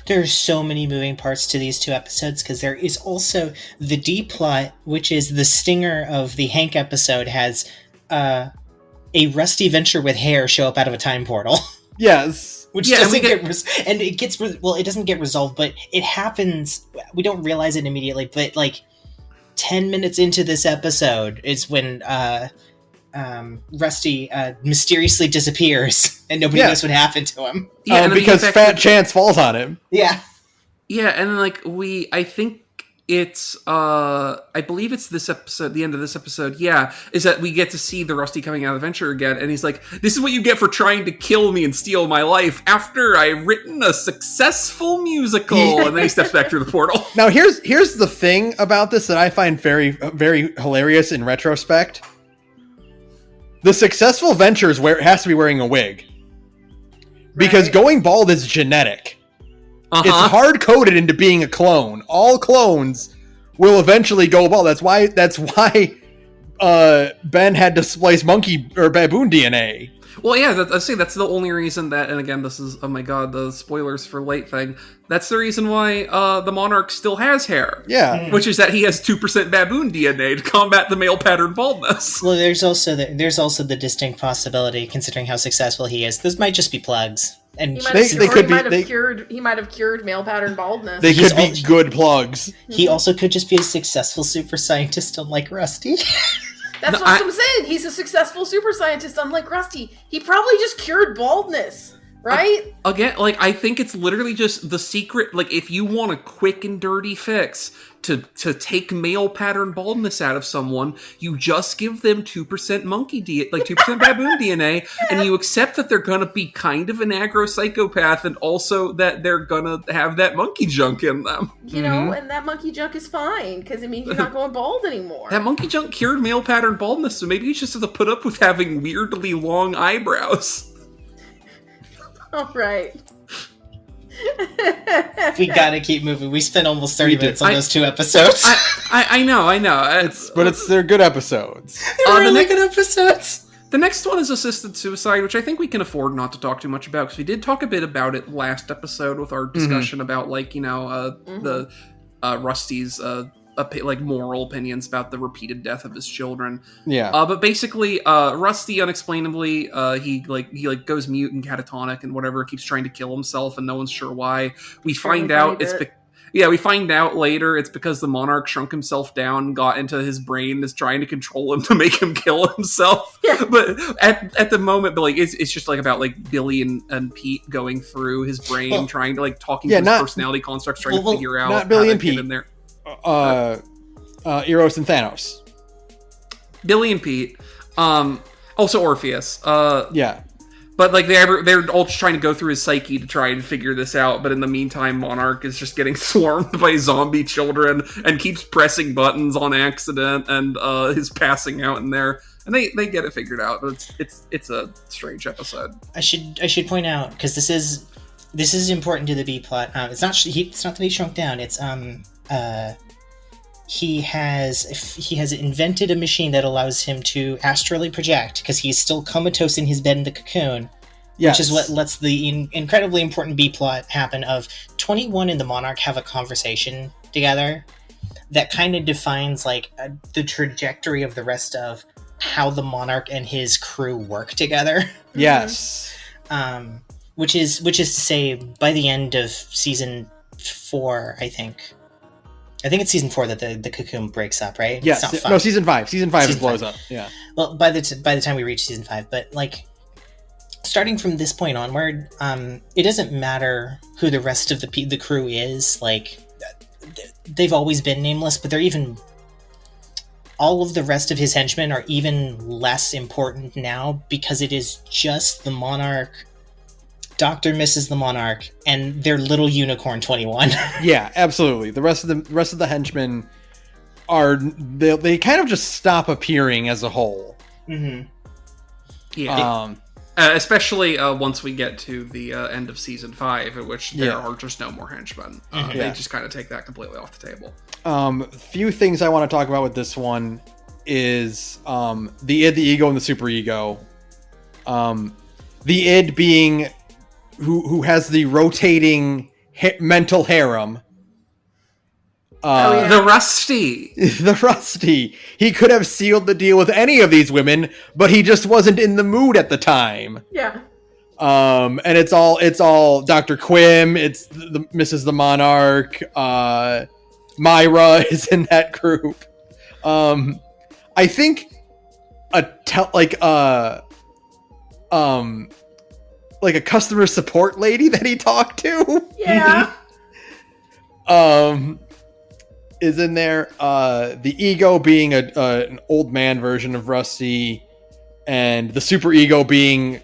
There's so many moving parts to these two episodes, because there is also the D plot, which is the stinger of the Hank episode, has a Rusty Venture with hair show up out of a time portal. Yes. Which doesn't it doesn't get resolved, but it happens. We don't realize it immediately, but like 10 minutes into this episode is when Rusty mysteriously disappears and nobody knows what happened to him. Yeah, because Fat Chance falls on him. Yeah. Yeah, and like I think it's I believe it's this episode, the end of this episode, is that we get to see the Rusty coming out of the Venture again, and he's like, "This is what you get for trying to kill me and steal my life after I've written a successful musical." And then he steps back through the portal. Now here's the thing about this that I find very, very hilarious in retrospect. The successful Ventures has to be wearing a wig. Because going bald is genetic. It's hard-coded into being a clone. All clones will eventually go bald. That's why Ben had to splice monkey or baboon DNA. Well, yeah, I say that's the only reason that, and again, this is, oh my god, the spoilers for late thing. That's the reason why the Monarch still has hair. Yeah. Which is that he has 2% baboon DNA to combat the male pattern baldness. Well, there's also the distinct possibility, considering how successful he is, this might just be plugs. And He might They- have, they or could he might be- have cured. He might have cured male pattern baldness. They He's could be all- good plugs. he also could just be a successful super scientist, unlike Rusty. That's what I'm saying. He's a successful super scientist, unlike Rusty. He probably just cured baldness, right? Again, like, I think it's literally just the secret. Like, if you want a quick and dirty fix to take male pattern baldness out of someone, you just give them 2% monkey DNA, like 2% baboon DNA, and you accept that they're gonna be kind of an aggro psychopath, and also that they're gonna have that monkey junk in them. You know, and that monkey junk is fine because it means you're not going bald anymore. That monkey junk cured male pattern baldness, so maybe you just have to put up with having weirdly long eyebrows. All right. We gotta keep moving. We spent almost 30 We did. minutes on those 2 episodes. I know. They're good episodes. They're really next- good episodes. The next one is assisted suicide, which I think we can afford not to talk too much about, because we did talk a bit about it last episode with our discussion about, like, you know, the Rusty's like moral opinions about the repeated death of his children. Yeah. But basically, Rusty unexplainably he goes mute and catatonic and whatever, keeps trying to kill himself, and no one's sure why. We find out we find out later it's because the Monarch shrunk himself down, got into his brain, is trying to control him to make him kill himself. Yeah. But at the moment, but like it's just like about like Billy and Pete going through his brain, trying to like talking to his personality constructs, trying to figure out not Billy how and to get Pete. in there. Eros and Thanos. Billy and Pete, also Orpheus. Yeah. But like they're all just trying to go through his psyche to try and figure this out. But in the meantime, Monarch is just getting swarmed by zombie children and keeps pressing buttons on accident, and is passing out in there. And they get it figured out. But it's a strange episode. I should point out, because this is important to the B plot. It's not that he shrunk down. It's he has invented a machine that allows him to astrally project, because he's still comatose in his bed in the cocoon. Yes. Which is what lets the incredibly important B plot happen of 21 and the Monarch have a conversation together that kind of defines like the trajectory of the rest of how the Monarch and his crew work together. Yes. Which is to say, by the end of season 4, I think it's season 4 that the cocoon breaks up, right? Yes. It's not 5. No, season 5. Season 5 Season it blows 5. up. Yeah. Well, by the time we reach season 5, but like starting from this point onward, it doesn't matter who the rest of the crew is. Like they've always been nameless, but they're even. All of the rest of his henchmen are even less important now, because it is just the Monarch, Dr. and Mrs. the Monarch, and their little unicorn 21. Yeah, absolutely. The rest of the henchmen are they kind of just stop appearing as a whole. Mm-hmm. Yeah. Especially once we get to the end of season 5, in which there are just no more henchmen. They just kind of take that completely off the table. Few things I want to talk about with this one is the id, the ego, and the superego. The id being who has the rotating mental harem. The Rusty. The Rusty. He could have sealed the deal with any of these women, but he just wasn't in the mood at the time. Yeah. And it's all Dr. Quim. It's the Mrs. the Monarch. Myra is in that group. I think like a customer support lady that he talked to. Yeah. Is in there. The ego being an old man version of Rusty, and the super ego being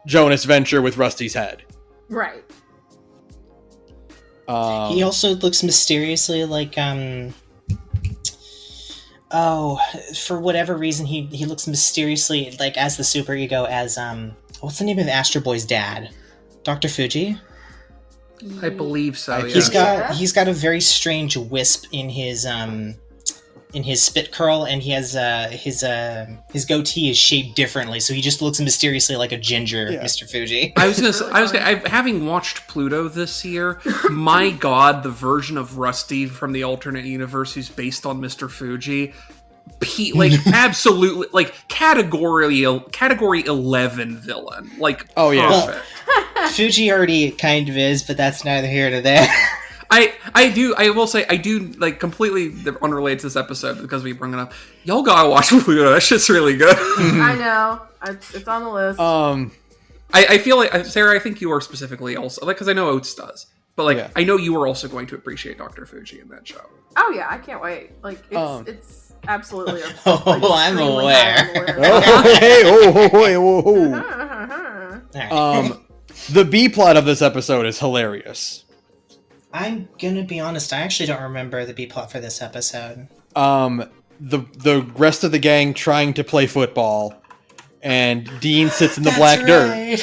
Jonas Venture with Rusty's head. Right. He also looks mysteriously like for whatever reason he looks mysteriously like as the super ego as what's the name of Astro Boy's dad? Dr. Fuji? I believe so. I- He's got a very strange wisp in his spit curl, and he has his goatee is shaped differently, so he just looks mysteriously like a ginger Mr. Fuji. Having watched Pluto this year, my god, the version of Rusty from the alternate universe who's based on Mr. Fuji, absolutely, like category 11 villain, like oh yeah. perfect. Fuji already kind of is, but that's neither here nor there. I will say, I do, like, completely unrelated to this episode because we bring it up. Y'all gotta watch Pluto. That shit's really good. I know. It's on the list. I feel like, Sarah, I think you are specifically also, like, because I know Oates does. But, like, I know you are also going to appreciate Dr. Fuji in that show. Oh, yeah, I can't wait. Like, it's absolutely... I'm aware. The B plot of this episode is hilarious. I'm gonna be honest, I actually don't remember the B plot for this episode. The rest of the gang trying to play football, and Dean sits in the black dirt.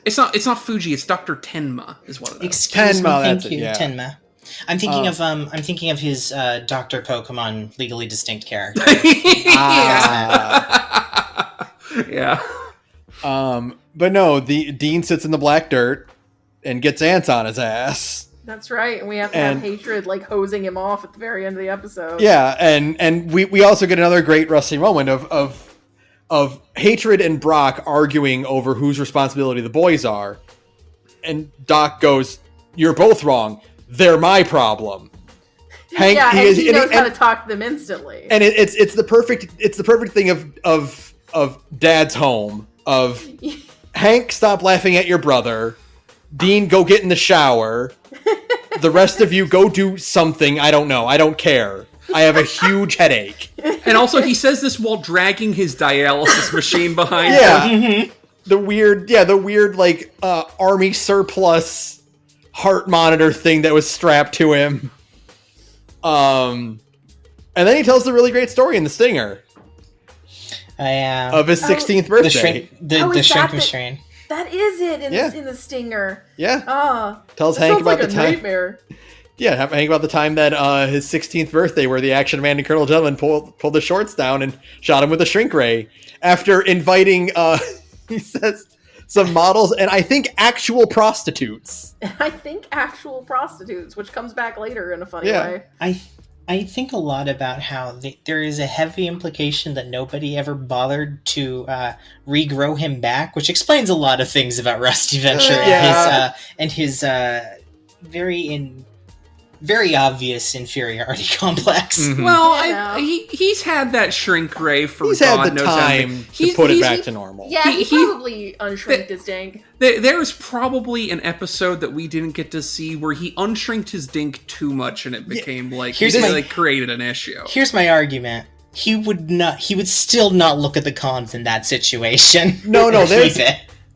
It's not Fuji. It's Dr. Tenma is what it is. Excuse me, Tenma, thank you, Tenma. I'm thinking of his Dr. Pokemon legally distinct character. Yeah. But no, the Dean sits in the black dirt and gets ants on his ass. That's right, and we have to have Hatred like hosing him off at the very end of the episode. Yeah, and we also get another great Rusty moment of Hatred and Brock arguing over whose responsibility the boys are. And Doc goes, "You're both wrong. They're my problem." Hank, he knows how to talk to them instantly. And it's the perfect thing of Dad's home. Of Hank, stop laughing at your brother. Dean, go get in the shower. The rest of you go do something. I don't know. I don't care. I have a huge headache. And also, he says this while dragging his dialysis machine behind him. Mm-hmm. The weird like army surplus heart monitor thing that was strapped to him. And then he tells the really great story in the Stinger of his 16th birthday. The shrink machine. That is it in the Stinger. Yeah. Tells Hank about the time. Nightmare. Yeah, Hank about the time that his 16th birthday, where the Action Man and Colonel Gentleman pulled the shorts down and shot him with a shrink ray after inviting, he says, some models and I think actual prostitutes. Which comes back later in a funny way. I think a lot about how there is a heavy implication that nobody ever bothered to regrow him back, which explains a lot of things about Rusty Venture and his very obvious inferiority complex. Mm-hmm. Well, he's had that shrink ray for he's God had the knows time to put it back to normal. Yeah, he probably unshrinked his dink. There's probably an episode that we didn't get to see where he unshrinked his dink too much and it became created an issue. Here's my argument. He would still not look at the cons in that situation. No,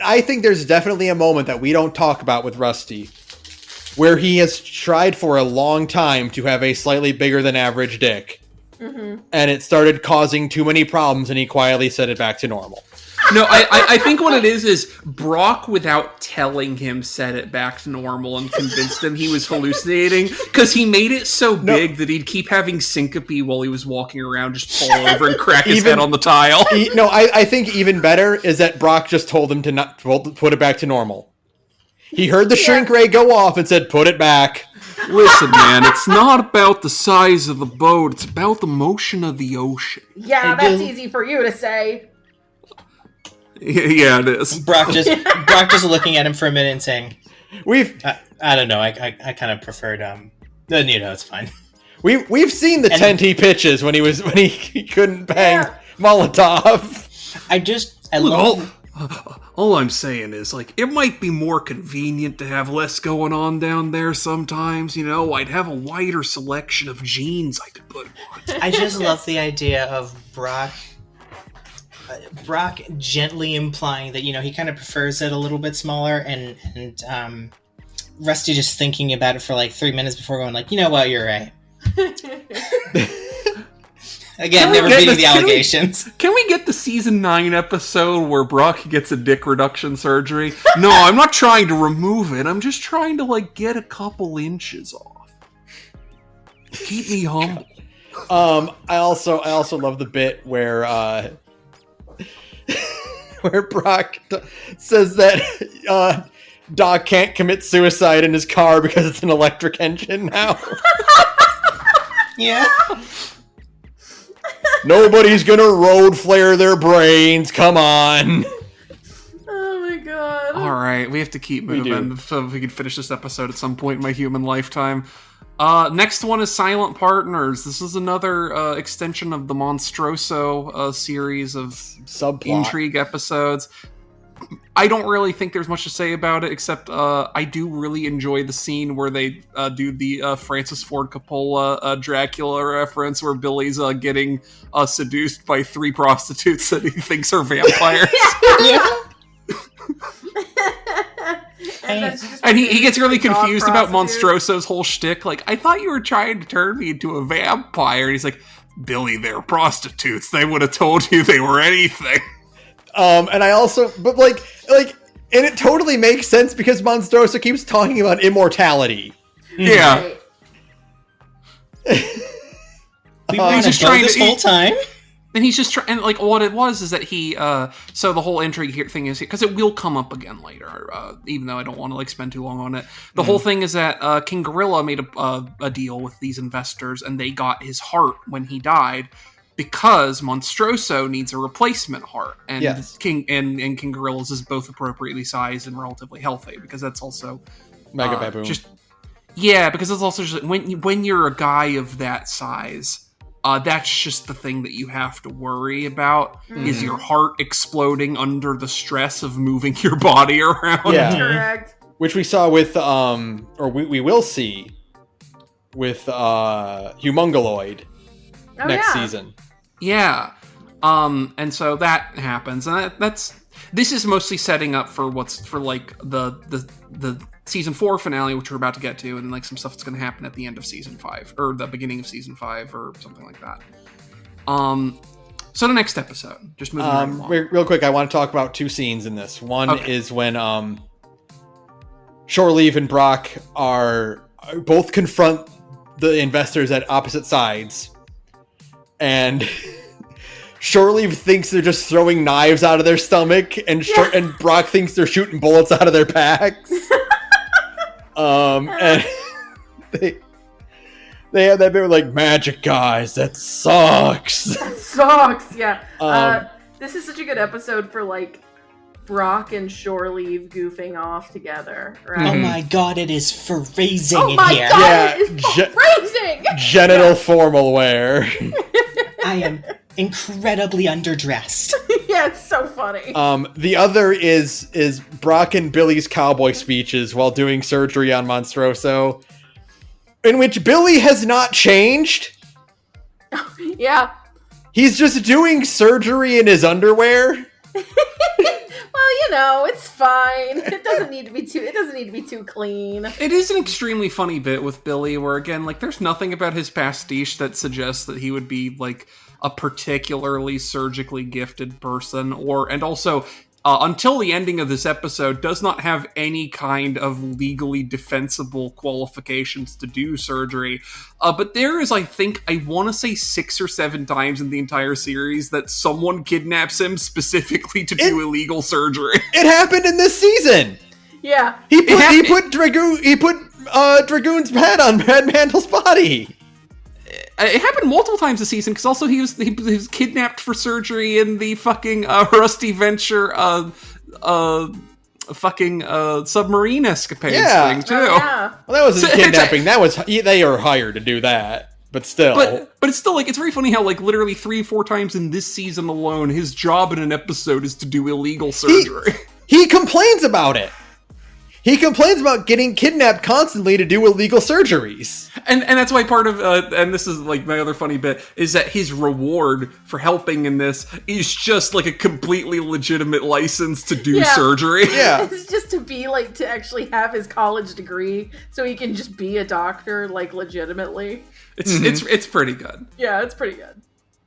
I think there's definitely a moment that we don't talk about with Rusty where he has tried for a long time to have a slightly bigger than average dick. Mm-hmm. And it started causing too many problems and he quietly set it back to normal. No, I think what it is Brock, without telling him, set it back to normal and convinced him he was hallucinating because he made it so big that he'd keep having syncope while he was walking around, just fall over and crack his head on the tile. I think even better is that Brock just told him to not put it back to normal. He heard the shrink ray go off and said, "Put it back." Listen, man, it's not about the size of the boat. It's about the motion of the ocean. Yeah, that's easy for you to say. Yeah, it is. Brock just looking at him for a minute and saying, I don't know. I kind of preferred it's fine. We've seen the tent he pitches when he couldn't bang Molotov. All I'm saying is, like, it might be more convenient to have less going on down there sometimes, I'd have a wider selection of jeans I could put on. I just love the idea of Brock gently implying that, he kind of prefers it a little bit smaller, and Rusty just thinking about it for like 3 minutes before going like, you know what, you're right. Again, never beating the allegations. Can we get the season 9 episode where Brock gets a dick reduction surgery? No, I'm not trying to remove it. I'm just trying to, like, get a couple inches off. Keep me humble. I also love the bit where where Brock says that Doc can't commit suicide in his car because it's an electric engine now. Yeah. Nobody's gonna road flare their brains. Come on. Oh my All right, we have to keep moving so we can finish this episode at some point in my human lifetime. Next one is Silent Partners. This is another extension of the Monstroso series of Subplot. intrigue episodes. I don't really think there's much to say about it, except I do really enjoy the scene where they do the Francis Ford Coppola Dracula reference, where Billy's getting seduced by 3 prostitutes that he thinks are vampires. And he gets really confused about Monstroso's whole shtick. Like, I thought you were trying to turn me into a vampire. And he's like, Billy, they're prostitutes. They would have told you they were anything. And I also, but like, and it totally makes sense because Monstroso keeps talking about immortality. Yeah. We were just trying this whole time. And he's just trying, and like what it was is that he, so the whole intrigue here thing is, because it will come up again later, even though I don't want to like spend too long on it. The whole thing is that King Gorilla made a deal with these investors, and they got his heart when he died, because Monstroso needs a replacement heart, and King Gorilla's is both appropriately sized and relatively healthy, because that's also Mega Baboon. Because it's also just when you're a guy of that size. That's just the thing that you have to worry about, is your heart exploding under the stress of moving your body around. Yeah. Correct. Which we saw with, or we will see with Humongoloid next season. Yeah. And so that happens. And this is mostly setting up for the season 4 finale, which we're about to get to, and like some stuff that's going to happen at the end of season 5 or the beginning of season 5 or something like that. So the next episode, just moving right along. Real quick, I want to talk about 2 scenes in this. One is when Shoreleave and Brock are both confront the investors at opposite sides, and Shoreleave thinks they're just throwing knives out of their stomach, and and Brock thinks they're shooting bullets out of their packs. And they have that bit like, magic guys, that sucks. That sucks, yeah. This is such a good episode for like Brock and Shoreleave goofing off together, right? Oh my god, it is freezing in here. Oh my god, it is freezing! Genital formal wear. I am incredibly underdressed. Yeah, it's so funny. The other is Brock and Billy's cowboy speeches while doing surgery on Monstroso, in which Billy has not changed. Yeah. He's just doing surgery in his underwear. Well, it's fine. It doesn't need to be too clean. It is an extremely funny bit with Billy, where again, like, there's nothing about his pastiche that suggests that he would be like a particularly surgically gifted person, and also until the ending of this episode, does not have any kind of legally defensible qualifications to do surgery. But there is, I want to say 6 or 7 times in the entire series that someone kidnaps him specifically to do illegal surgery. It happened in this season. Yeah. He put Dragoon's head on Red Mantel's body. It happened multiple times this season, because also he was kidnapped for surgery in the fucking Rusty Venture submarine escapades thing, too. Oh, yeah. Well, that wasn't kidnapping. That was, they are hired to do that. But still. But it's still, like, it's very funny how, like, literally 3-4 times in this season alone, his job in an episode is to do illegal surgery. He complains about it. He complains about getting kidnapped constantly to do illegal surgeries. And that's why part of, and this is like my other funny bit, is that his reward for helping in this is just like a completely legitimate license to do surgery. Yeah. It's just to be like, to actually have his college degree so he can just be a doctor, like, legitimately. It's pretty good. Yeah, it's pretty good.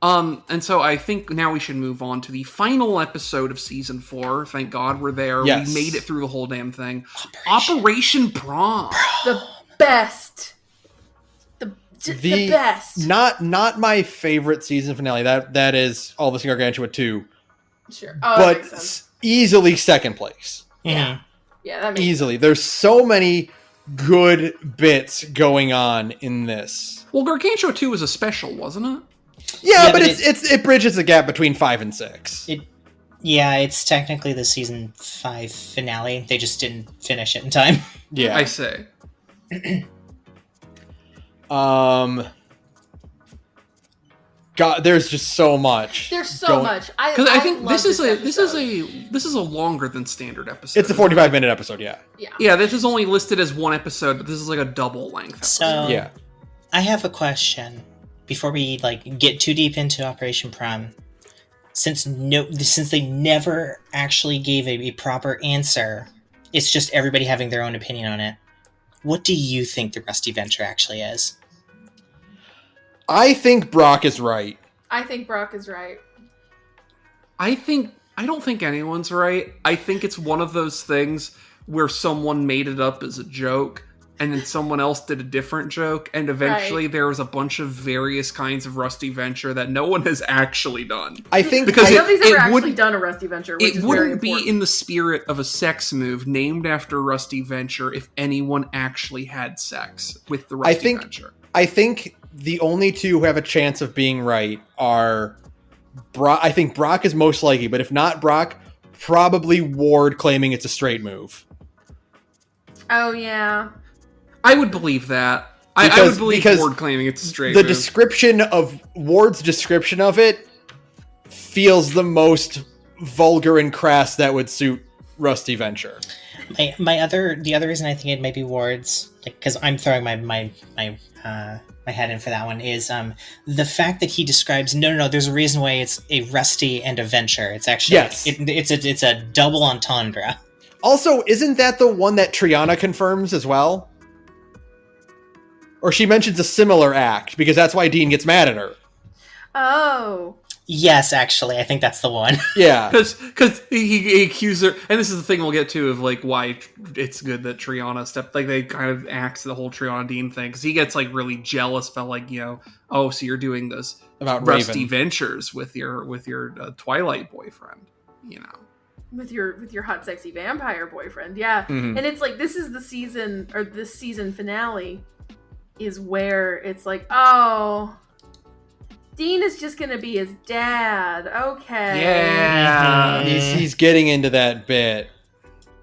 And so I think now we should move on to the final episode of season 4. Thank God we're there. Yes. We made it through the whole damn thing. Operation Prom. The best. The best. Not my favorite season finale. That is All This in Gargantua 2. Sure. Oh, that makes But sense. easily second place. Yeah. Yeah, that makes Easily. There's so many good bits going on in this. Well, Gargantua 2 was a special, wasn't it? Yeah, but it bridges the gap between 5 and 6. Yeah, it's technically the season 5 finale. They just didn't finish it in time. Yeah. I say. God, there's just so much. There's so much. Because I think love this is episode. a longer than standard episode. It's a 45-minute episode, yeah. Yeah, this is only listed as one episode, but this is like a double length episode. So, Yeah. I have a question before we get too deep into Operation Prom. Since they never actually gave a proper answer, it's just everybody having their own opinion on it. What do you think the Rusty Venture actually is? I think Brock is right. I think Brock is right. I don't think anyone's right. I think it's one of those things where someone made it up as a joke, and then someone else did a different joke, and eventually there was a bunch of various kinds of Rusty Venture that no one has actually done. I think Because Nobody's ever actually wouldn't- done a Rusty Venture, which It is very wouldn't important. be in the spirit of a sex move named after Rusty Venture if anyone actually had sex with the Rusty Venture. I think the only two who have a chance of being right are Brock. I think Brock is most likely, but if not Brock, probably Ward claiming it's a straight move. Oh, yeah. I would believe that. I would believe Ward claiming it's a straight The move. description of Ward's description of it feels the most vulgar and crass that would suit Rusty Venture. The other reason I think it might be Ward's, because I'm throwing my head in for that one, is the fact that he describes no. There's a reason why it's a Rusty and a Venture. It's actually it's a double entendre. Also, isn't that the one that Triana confirms as well? Or she mentions a similar act, because that's why Dean gets mad at her. Oh. Yes, actually, I think that's the one. Yeah. Because he accused her, and this is the thing we'll get to of why it's good that Triana stepped, they kind of axe the whole Triana Dean thing, because he gets really jealous about oh, so you're doing this About Rusty Raven. Ventures with your Twilight boyfriend, With your hot, sexy vampire boyfriend, yeah. Mhm. And it's this is the season, or this season finale is where it's oh, Dean is just gonna be his dad. Okay. Yeah. He's getting into that bit.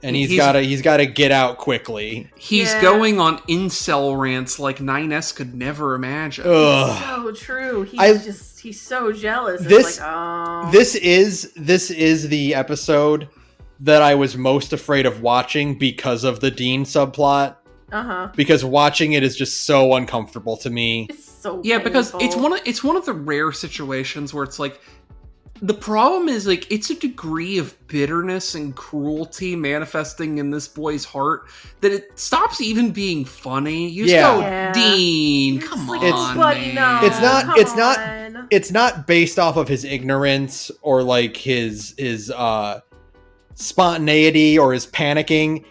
And he's gotta get out quickly. He's going on incel rants like 9S could never imagine. Ugh. So true. He's so jealous. This- It's oh. This is the episode that I was most afraid of watching because of the Dean subplot. Uh-huh. Because watching it is just so uncomfortable to me. It's so Yeah, because painful. it's one of the rare situations where it's the problem is it's a degree of bitterness and cruelty manifesting in this boy's heart that it stops even being funny. You just go, Yeah. Dean, It's come like, on, buddy, man. no, It's not- come it's not- on. It's not based off of his ignorance or his spontaneity or his panicking.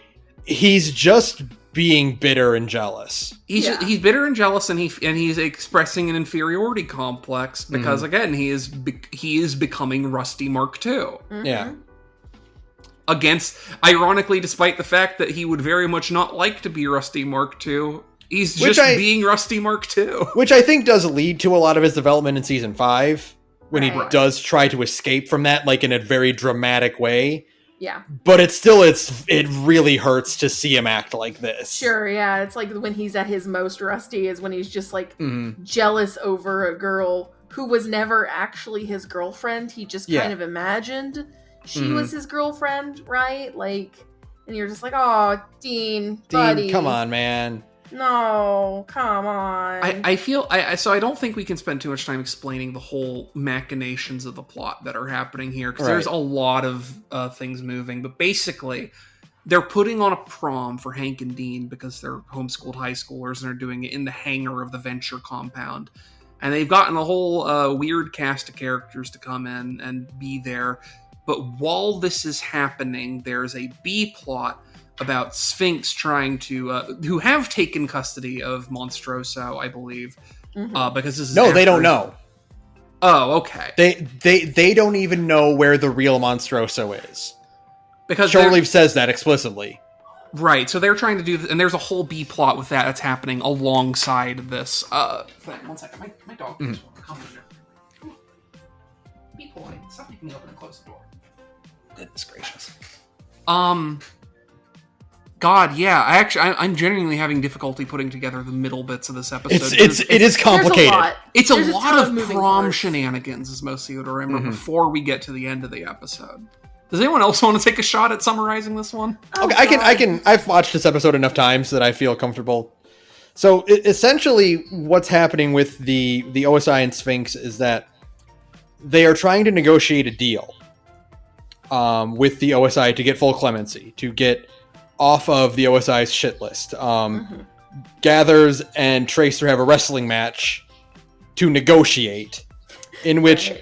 He's just being bitter and jealous. He's bitter and jealous, and he's expressing an inferiority complex because again he is becoming Rusty Mark II. Mhm. Yeah. Against, ironically, despite the fact that he would very much not like to be Rusty Mark II, he's just being Rusty Mark II. Which I think does lead to a lot of his development in season 5 when he Right. does try to escape from that in a very dramatic way. Yeah. But it really hurts to see him act like this. Sure, yeah. It's when he's at his most rusty is when he's just Mhm. jealous over a girl who was never actually his girlfriend. He just Yeah. kind of imagined she Mhm. was his girlfriend, right? And you're just oh, Dean, buddy. Dean, come on, man. No, come on. I feel so I don't think we can spend too much time explaining the whole machinations of the plot that are happening here because there's a lot of things moving, but basically they're putting on a prom for Hank and Dean because they're homeschooled high schoolers and are doing it in the hangar of the Venture compound, and they've gotten a whole weird cast of characters to come in and be there. But while this is happening, there's a B plot about Sphinx trying to, who have taken custody of Monstroso, I believe, because this is they don't know. Oh, okay. They don't even know where the real Monstroso is. Because Shoreleave says that explicitly. Right, so they're trying to do, and there's a whole B plot with that's happening alongside this. Thing. One second, my dog just wants to come in here. Be polite. Stop making me open and close the door. Goodness gracious. God, yeah. I'm genuinely having difficulty putting together the middle bits of this episode. It is complicated. It's There's a a lot ton of of moving prom parts. shenanigans is mostly what I remember before we get to the end of the episode. Does anyone else want to take a shot at summarizing this one? Okay, I can. I've watched this episode enough times that I feel comfortable. So essentially, what's happening with the OSI and Sphinx is that they are trying to negotiate a deal with the OSI to get full clemency, to get off of the OSI's shit list. Gathers and Tracer have a wrestling match to negotiate, in which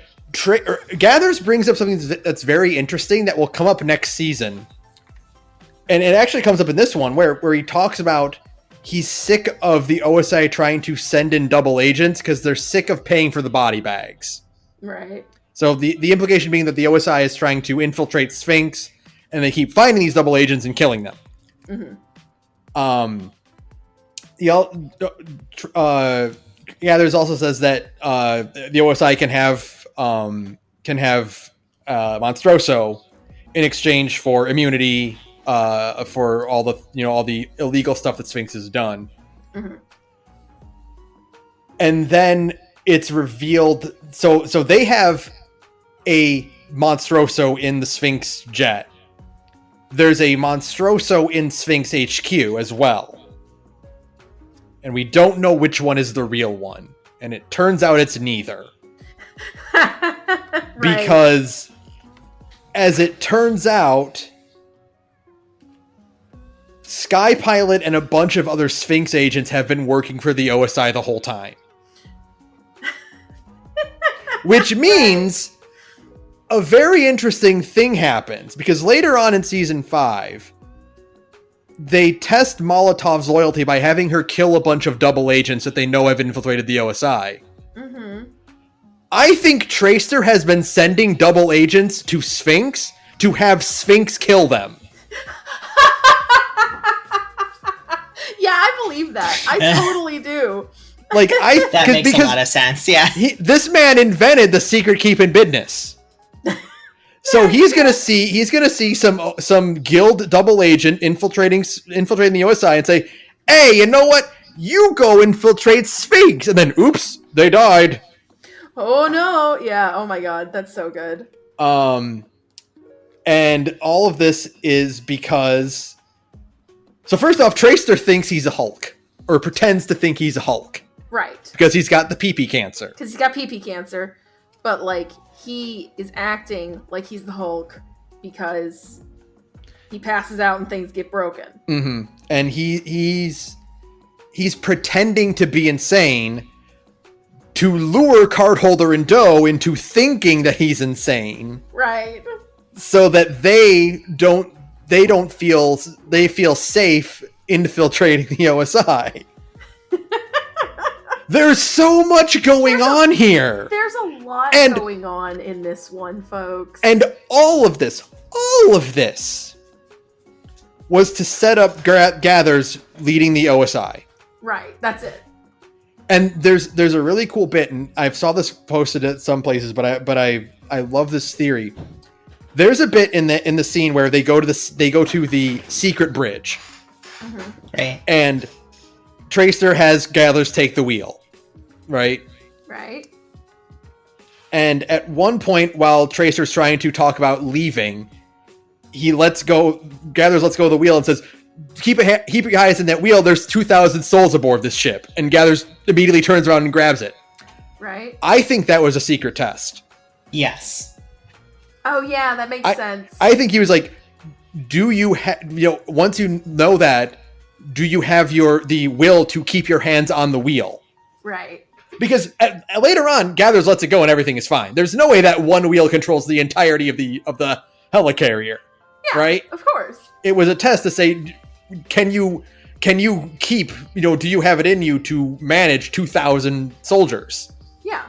Gathers brings up something that's very interesting that will come up next season. And it actually comes up in this one where he talks about he's sick of the OSI trying to send in double agents because they're sick of paying for the body bags. Right. So the implication being that the OSI is trying to infiltrate Sphinx and they keep finding these double agents and killing them. There's also says that the OSI can have Monstroso in exchange for immunity for all the illegal stuff that Sphinx has done. And then it's revealed. So they have a Monstroso in the Sphinx jet. There's a Monstroso in Sphinx HQ as well. And we don't know which one is the real one. And it turns out it's neither. Right. Because, as it turns out, Sky Pilot and a bunch of other Sphinx agents have been working for the OSI the whole time. Which means a very interesting thing happens, because later on in season 5, they test Molotov's loyalty by having her kill a bunch of double agents that they know have infiltrated the OSI. I think Tracer has been sending double agents to Sphinx to have Sphinx kill them. Yeah, I believe that. I totally do. Like That makes a lot of sense, yeah. This man invented the secret keeping business. So he's gonna see some guild double agent infiltrating the OSI and say, "Hey, you know what? You go infiltrate Sphinx," and then, oops, they died. Oh no! Yeah. Oh my god, that's so good. And all of this is because. So first off, Tracer thinks he's a Hulk, or pretends to think he's a Hulk. Right. Because he's got the pee-pee cancer. Because he's got pee-pee cancer, but like he is acting like he's the Hulk because he passes out and things get broken. And he's pretending to be insane to lure Cardholder and Doe into thinking that he's insane. Right. So that they feel safe infiltrating the OSI. There's so much going on here. There's a lot going on in this one, folks. And all of this was to set up Gathers leading the OSI. Right, that's it. And there's a really cool bit, and I saw this posted at some places, but I love this theory. There's a bit in the scene where they go to the secret bridge, Right. and Tracer has Gathers take the wheel, right? Right. And at one point, while Tracer's trying to talk about leaving, Gathers lets go of the wheel and says, keep your eyes in that wheel. There's 2,000 souls aboard this ship. And Gathers immediately turns around and grabs it. Right. I think that was a secret test. Yes. Oh yeah, that makes sense. I think he was like, do you once you know that, do you have the will to keep your hands on the wheel? Right. Because later on, Gathers lets it go and everything is fine. There's no way that one wheel controls the entirety of the helicarrier. Yeah, right? Of course. It was a test to say, can you keep, do you have it in you to manage 2,000 soldiers? Yeah.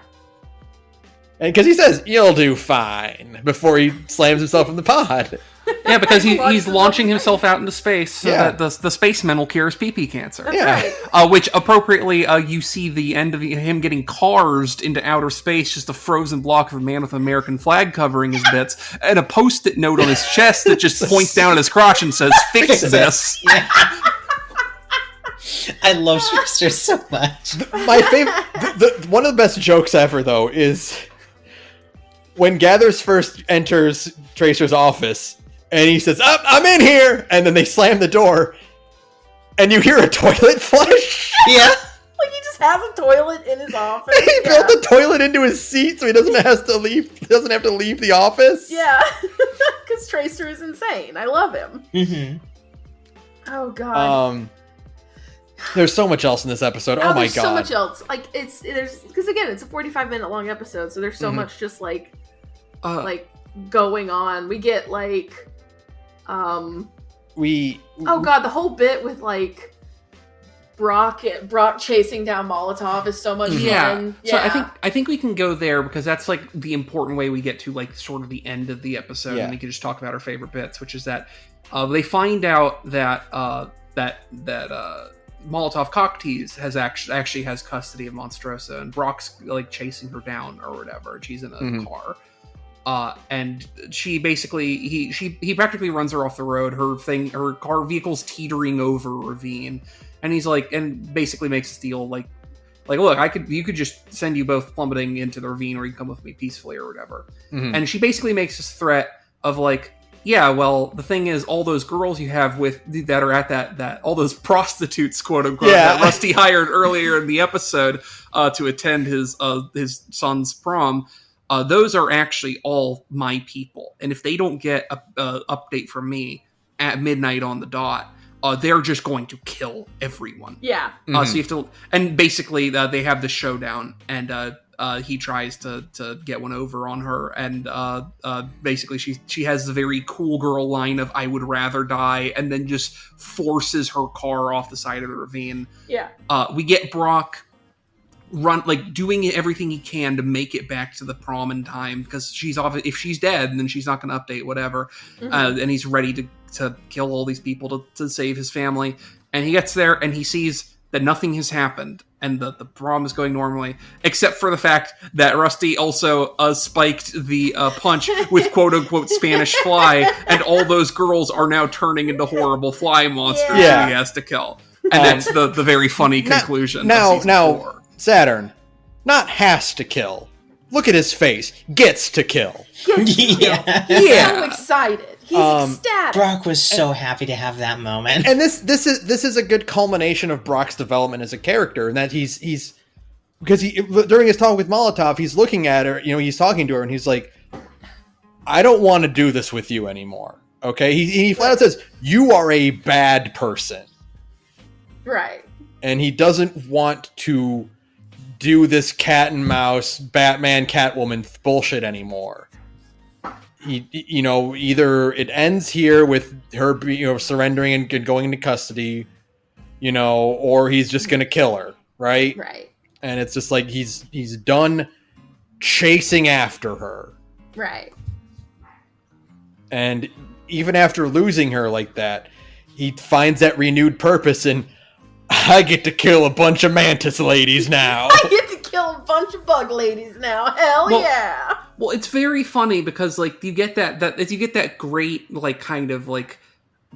And because he says, you'll do fine, before he slams himself in the pod. Yeah, because he's launching himself out into space so that the spacemen will cure his pee-pee cancer. That's right. Which appropriately, you see the end of him getting carsed into outer space, just a frozen block of a man with an American flag covering his bits, and a post-it note on his chest that just points down at his crotch and says, "Fix this." Yeah. I love Tracer so much. My favorite, one of the best jokes ever, though, is when Gathers first enters Tracer's office, and he says, I'm in here! And then they slam the door, and you hear a toilet flush. Yeah. Like, he just has a toilet in his office. He built the toilet into his seat so he doesn't have to leave the office. Yeah. Because Tracer is insane. I love him. Mm-hmm. Oh, God. There's so much else in this episode. Oh my there's god. so much else. Like, because again, it's a 45-minute long episode, so there's so much just like going on. We get like, oh god, the whole bit with like Brock chasing down Molotov is so much fun. Yeah. So I think we can go there because that's like the important way we get to like sort of the end of the episode, and we can just talk about our favorite bits, which is that they find out that Molotov Cocktease actually has custody of Monstrosa, and Brock's like chasing her down or whatever, and she's in a car. And she basically he practically runs her off the road. Her car vehicle's teetering over a ravine, and he's like, and basically makes a deal like look, you could just send you both plummeting into the ravine, or you can come with me peacefully or whatever. And she basically makes this threat of like, yeah, well, the thing is, all those girls you have that are at that all those prostitutes, quote unquote, that Rusty hired earlier in the episode to attend his son's prom, those are actually all my people. And if they don't get a update from me at midnight on the dot, they're just going to kill everyone. Yeah. So you have to, and basically they have the showdown, and he tries to get one over on her, and basically she has the very cool girl line of "I would rather die," and then just forces her car off the side of the ravine. Yeah. We get Brock doing everything he can to make it back to the prom in time, because if she's dead, then she's not going to update whatever. And he's ready to kill all these people to save his family. And he gets there and he sees that nothing has happened, and the prom is going normally, except for the fact that Rusty also spiked the punch with quote-unquote Spanish fly, and all those girls are now turning into horrible fly monsters that he has to kill. And that's the very funny conclusion. Now, Saturn, not has to kill. Look at his face. Gets to kill. He's so excited. He's ecstatic. Brock was so happy to have that moment. And this is a good culmination of Brock's development as a character, and that he's because during his talk with Molotov, he's looking at her, he's talking to her, and he's like, I don't want to do this with you anymore. Okay? He flat out says, you are a bad person. Right. And he doesn't want to do this cat and mouse, Batman, Catwoman bullshit anymore. Either it ends here with her, surrendering and going into custody, or he's just gonna kill her, right? Right. And it's just like he's done chasing after her, right? And even after losing her like that, he finds that renewed purpose in, I get to kill a bunch of mantis ladies now. I get to kill a bunch of bug ladies now. Hell yeah. Well, it's very funny because you get that great kind of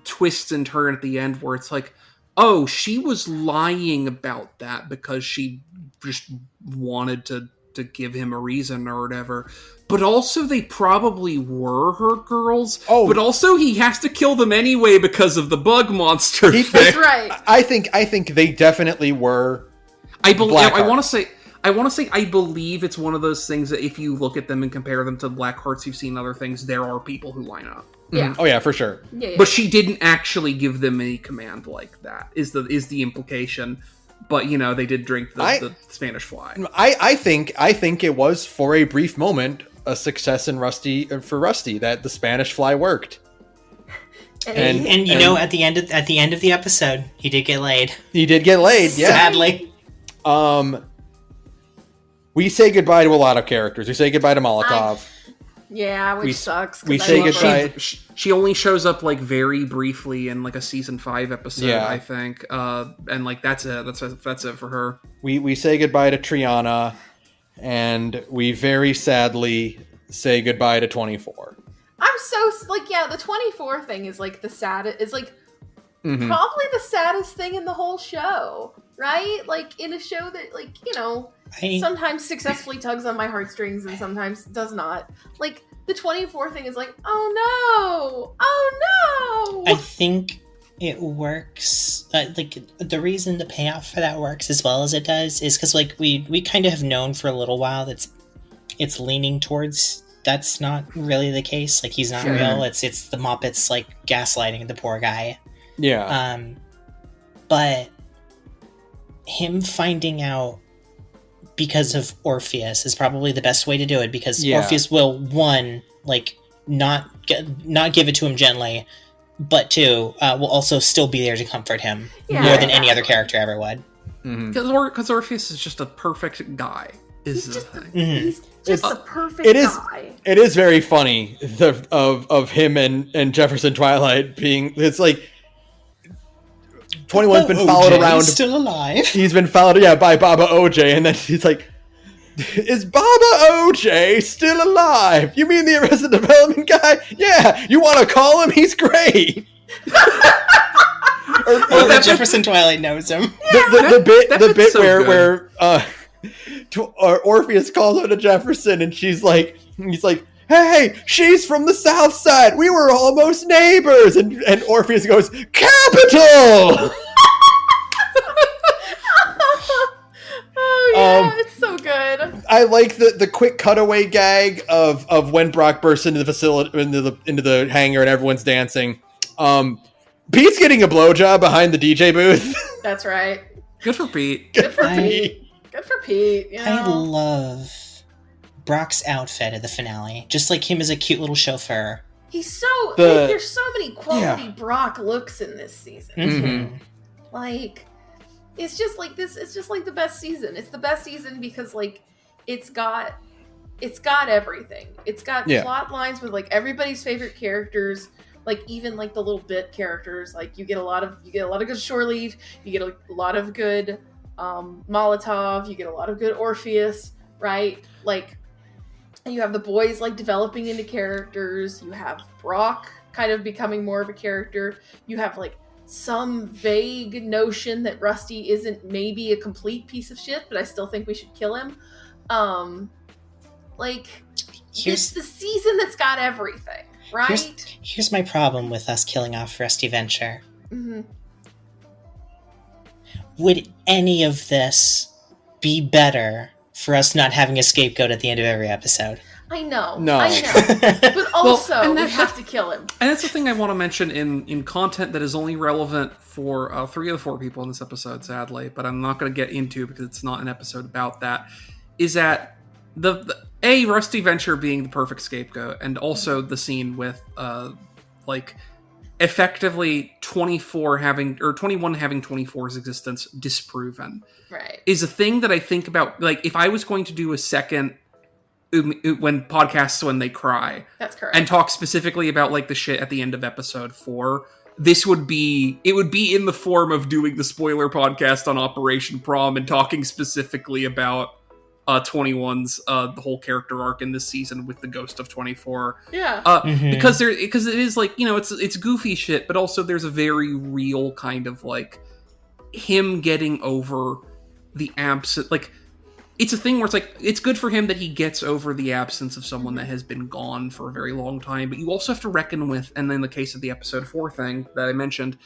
twist and turn at the end where it's like, oh, she was lying about that because she just wanted to give him a reason or whatever. But also they probably were her girls. Oh, but also he has to kill them anyway because of the bug monster thing. That's right. I think they definitely were. I want to say I believe it's one of those things that if you look at them and compare them to Blackhearts you've seen other things, there are people who line up. Yeah. Oh yeah, for sure. Yeah. But she didn't actually give them any command like that. Is the implication? But they did drink the Spanish fly. I think it was for a brief moment a success for Rusty that the Spanish fly worked. And at the end of the episode, he did get laid. He did get laid, yeah. Sadly. We say goodbye to a lot of characters. We say goodbye to Molotov. Yeah, which sucks. 'Cause we I say love her. goodbye. She only shows up like very briefly in like a season 5 episode, Yeah. I think. And like that's it. That's it for her. We say goodbye to Triana, and we very sadly say goodbye to 24. I'm so like, yeah, the 24 thing is like the saddest. Is like Mhm. probably the saddest thing in the whole show, right? Like in a show that, like, you know, sometimes successfully tugs on my heartstrings and sometimes does not. Like the 24 thing is like, oh no. I think it works. Like the reason the payoff for that works as well as it does is because like we kind of have known for a little while that it's leaning towards that's not really the case. Like he's not real. It's the Muppets like gaslighting the poor guy. Yeah. But him finding out because of Orpheus is probably the best way to do it, because Orpheus will, one, like not give it to him gently, but two, will also still be there to comfort him more than any other character ever would. Because Orpheus is just a perfect guy. He's the thing. He's just a perfect guy. It is very funny of him and Jefferson Twilight being. It's like 21's been followed around. He's still alive. He's been followed, by Baba OJ, and then he's like, "Is Baba OJ still alive? You mean the Arrested Development guy? Yeah, you want to call him? He's great." or Jefferson Twilight knows him. The bit so where Orpheus calls out to Jefferson, and he's like, "Hey, she's from the South Side. We were almost neighbors." And Orpheus goes, "Capital." Oh yeah, it's so good. I like the quick cutaway gag of when Brock bursts into the facility, into the hangar, and everyone's dancing. Pete's getting a blowjob behind the DJ booth. That's right. Good for Pete. Good for Pete. You know? I love Brock's outfit at the finale. Just like him as a cute little chauffeur. He's so there's so many quality Brock looks in this season. Mm-hmm. Like it's just like this. It's just like the best season. It's the best season because like it's got everything. It's got plot lines with like everybody's favorite characters. Like even like the little bit characters. Like you get a lot of good shore leave. You get a lot of good Molotov. You get a lot of good Orpheus. Right? Like you have the boys like developing into characters. You have Brock kind of becoming more of a character. You have like some vague notion that Rusty isn't maybe a complete piece of shit, but I still think we should kill him. Like it's the season that's got everything, right? Here's my problem with us killing off Rusty Venture. Mm-hmm. Would any of this be better for us not having a scapegoat at the end of every episode? I know. No. But also, we have to kill him. And that's the thing I want to mention in content that is only relevant for 3 of the 4 people in this episode, sadly, but I'm not going to get into because it's not an episode about that, is that the Rusty Venture being the perfect scapegoat, and also the scene with, like, effectively 21 having 24's existence disproven. Right. Is a thing that I think about, like, if I was going to do a second when they cry. That's correct. And talk specifically about like the shit at the end of episode 4. It would be in the form of doing the spoiler podcast on Operation Prom and talking specifically about 21's the whole character arc in this season with the ghost of 24. Yeah. Because it is like, you know, it's goofy shit, but also there's a very real kind of like him getting over the absence, like it's a thing where it's like, it's good for him that he gets over the absence of someone that has been gone for a very long time, but you also have to reckon with, and in the case of the episode 4 thing that I mentioned,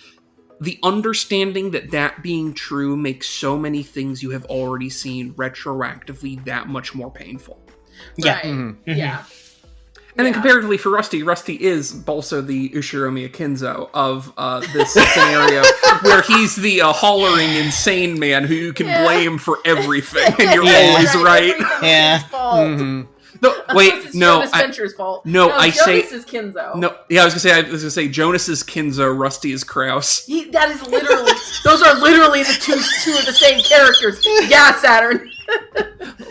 the understanding that being true makes so many things you have already seen retroactively that much more painful. Yeah. Right. Mm-hmm. Yeah. And then comparatively for Rusty is also the Ushiro Miyakinzo of this scenario, where he's the hollering insane man who you can blame for everything, and you're always right. Yeah. Mm-hmm. No, wait, no. Jonas Venture's fault. Jonas is Kinzo. No, yeah, I was gonna say Jonas is Kinzo, Rusty is Kraus. That is literally. Those are literally the two of the same characters. Yeah, Saturn.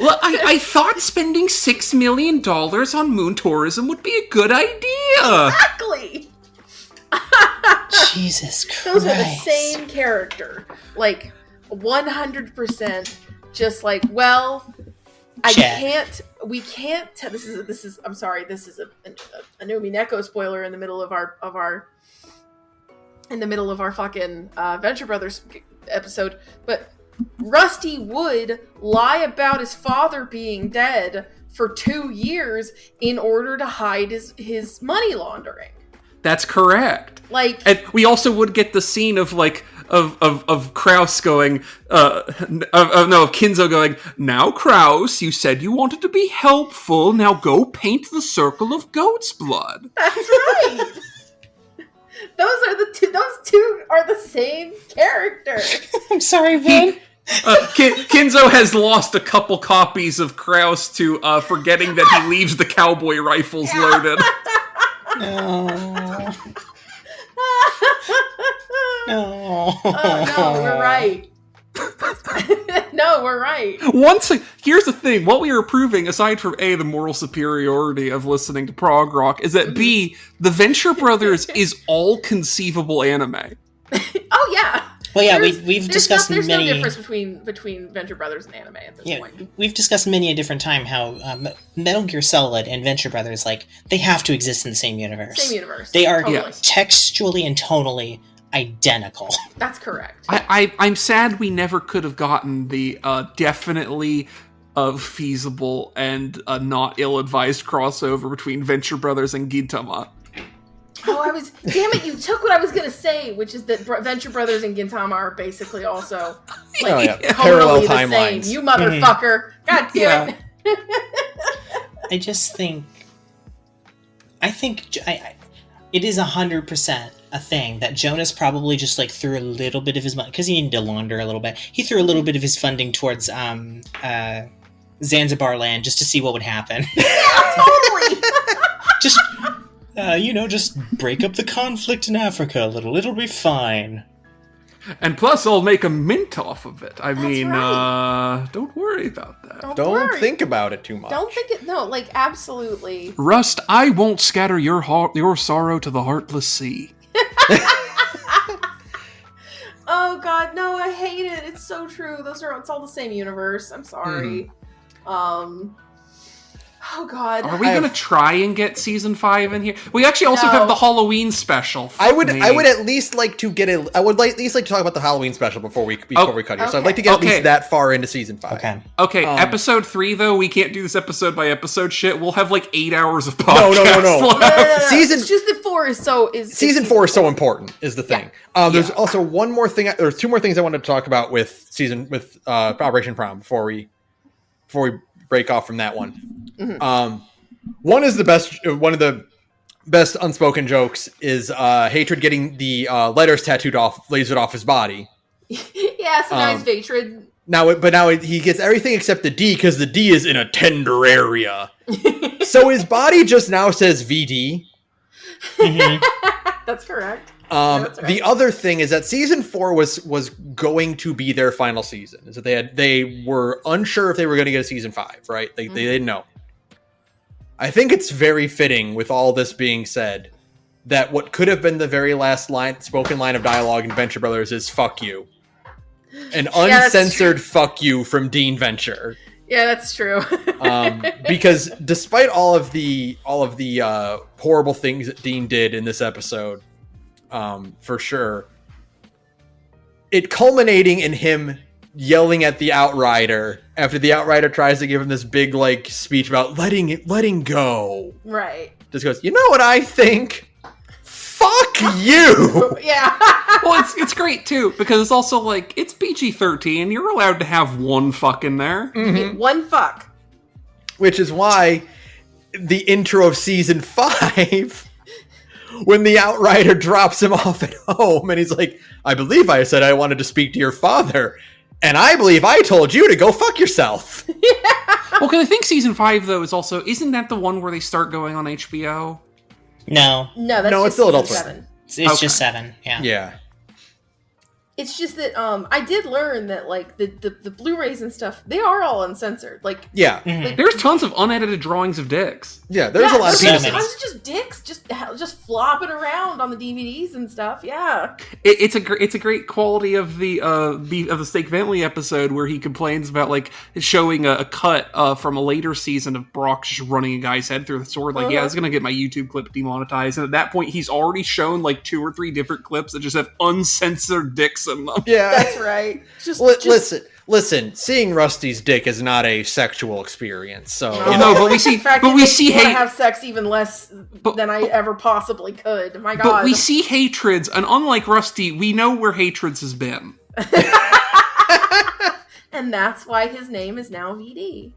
Well, I thought spending $6 million on moon tourism would be a good idea. Exactly. Jesus Christ. Those are the same character. Like, 100% just like, well, we can't, this is, I'm sorry, this is a Nomi Neko spoiler in the middle of our fucking Venture Brothers episode, but Rusty would lie about his father being dead for 2 years in order to hide his money laundering. That's correct. Like, and we also would get the scene of like of Kraus going, of Kinzo going, now Kraus, you said you wanted to be helpful. Now go paint the circle of goat's blood. That's right. Those two are the same character. I'm sorry, Vin. Kinzo has lost a couple copies of Kraus to forgetting that he leaves the cowboy rifles loaded. No. No. No, we're right. No, we're right. Here's the thing. What we are proving, aside from A, the moral superiority of listening to prog rock, is that B, the Venture Brothers is all conceivable anime. Oh, yeah. Well, yeah, we've discussed there's many. no difference between Venture Brothers and anime at this point. We've discussed many a different time how Metal Gear Solid and Venture Brothers, like, they have to exist in the same universe. Same universe. They are totally. Textually and tonally identical. That's correct. I'm sad we never could have gotten the definitely feasible and not ill-advised crossover between Venture Brothers and Gintama. Oh, damn it, you took what I was going to say, which is that Venture Brothers and Gintama are basically also like, parallel totally timelines. the same. You motherfucker. God damn it. I just think it is 100% a thing that Jonas probably just like threw a little bit of his money, because he needed to launder a little bit. He threw a little bit of his funding towards Zanzibar land just to see what would happen. Yeah, totally. Just break up the conflict in Africa a little. It'll be fine. And plus, I'll make a mint off of it. That's right. Don't worry about that. Don't think about it too much. Don't think it. No, like, absolutely. Rust, I won't scatter your sorrow to the heartless sea. Oh God, no! I hate it. It's so true. It's all the same universe. I'm sorry. Oh God. Are we gonna try and get season 5 in here? We actually also have the Halloween special. I would at least like to get at least like to talk about the Halloween special before we cut here. So I'd like to get at least that far into season 5. Okay. Episode 3 though, we can't do this episode by episode shit. We'll have like 8 hours of podcast. No. Season it's just that 4 season 4 is so important. Is the thing. There's also one more thing. There's 2 more things I wanted to talk about with Operation Prom before we break off from that one. Mm-hmm. One of the best unspoken jokes is Hatred getting the letters lasered off his body. Yeah, so now he's Hatred. Now he gets everything except the D, because the D is in a tender area. So his body just now says VD. Mm-hmm. That's correct. That's right. The other thing is that season 4 was going to be their final season. Is that they were unsure if they were going to get a season 5, right? They didn't know. I think it's very fitting, with all this being said, that what could have been the very last spoken line of dialogue in Venture Brothers is "fuck you," an uncensored "fuck you" from Dean Venture. Yeah, that's true. Because despite all of the horrible things that Dean did in this episode, for sure, it culminating in him yelling at the Outrider after the Outrider tries to give him this big like speech about letting go. Right. Just goes, you know what I think? Fuck you. Yeah. Well, it's great too, because it's also like, it's PG-13. You're allowed to have one fuck in there. Mm-hmm. One fuck. Which is why the intro of season 5, when the Outrider drops him off at home and he's like, I believe I said I wanted to speak to your father. And I believe I told you to go fuck yourself. Yeah. Well, because I think season 5, though, is also... Isn't that the one where they start going on HBO? No. No, that's it's still Adult Swim. 7. It's just 7, yeah. Yeah. It's just that I did learn that like the Blu-rays and stuff, they are all uncensored. Like Yeah. like, There's tons of unedited drawings of dicks. Yeah, there's a lot of there's pieces. tons of just dicks just flopping around on the DVDs and stuff. Yeah. It's a great quality of the Steak Bentley episode where he complains about like showing a cut from a later season of Brock just running a guy's head through the sword. Like, yeah, it's gonna get my YouTube clip demonetized. And at that point, he's already shown like 2 or 3 different clips that just have uncensored dicks in them. Yeah. That's right. Listen. Seeing Rusty's dick is not a sexual experience. So No, but we see, In fact, but it we makes see me wanna hate. have sex even less than I ever possibly could. My God. But we see hatreds, and unlike Rusty, we know where hatreds has been. And that's why his name is now VD.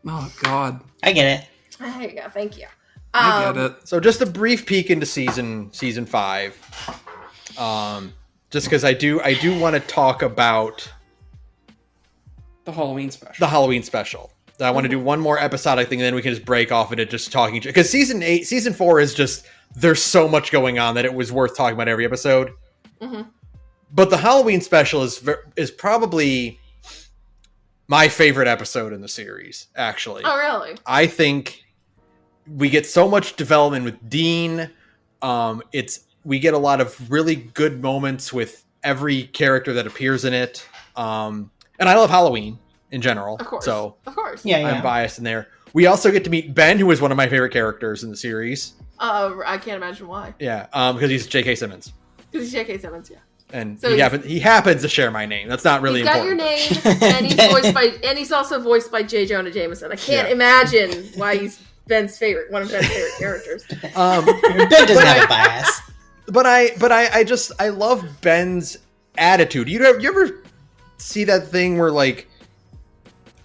Oh God, I get it. There you go. Thank you. I get it. So just a brief peek into season 5. Just because I do want to talk about The Halloween special. the Halloween special. I want to do one more episodic thing, and then we can just break off into just talking. Because season 4 is just, there's so much going on that it was worth talking about every episode. Mm-hmm. But the Halloween special is probably my favorite episode in the series, actually. Oh, really? I think we get so much development with Dean. We get a lot of really good moments with every character that appears in it. And I love Halloween in general. Of course. So Of course. Yeah, I'm biased in there. We also get to meet Ben, who is one of my favorite characters in the series. I can't imagine why. Yeah, because he's J.K. Simmons. Because he's J.K. Simmons, yeah. And So he happens to share my name. That's not really He's got important. your name, and he's also voiced by J. Jonah Jameson. I can't imagine why he's one of Ben's favorite characters. Ben doesn't have a bias. But I love Ben's attitude. You ever see that thing where like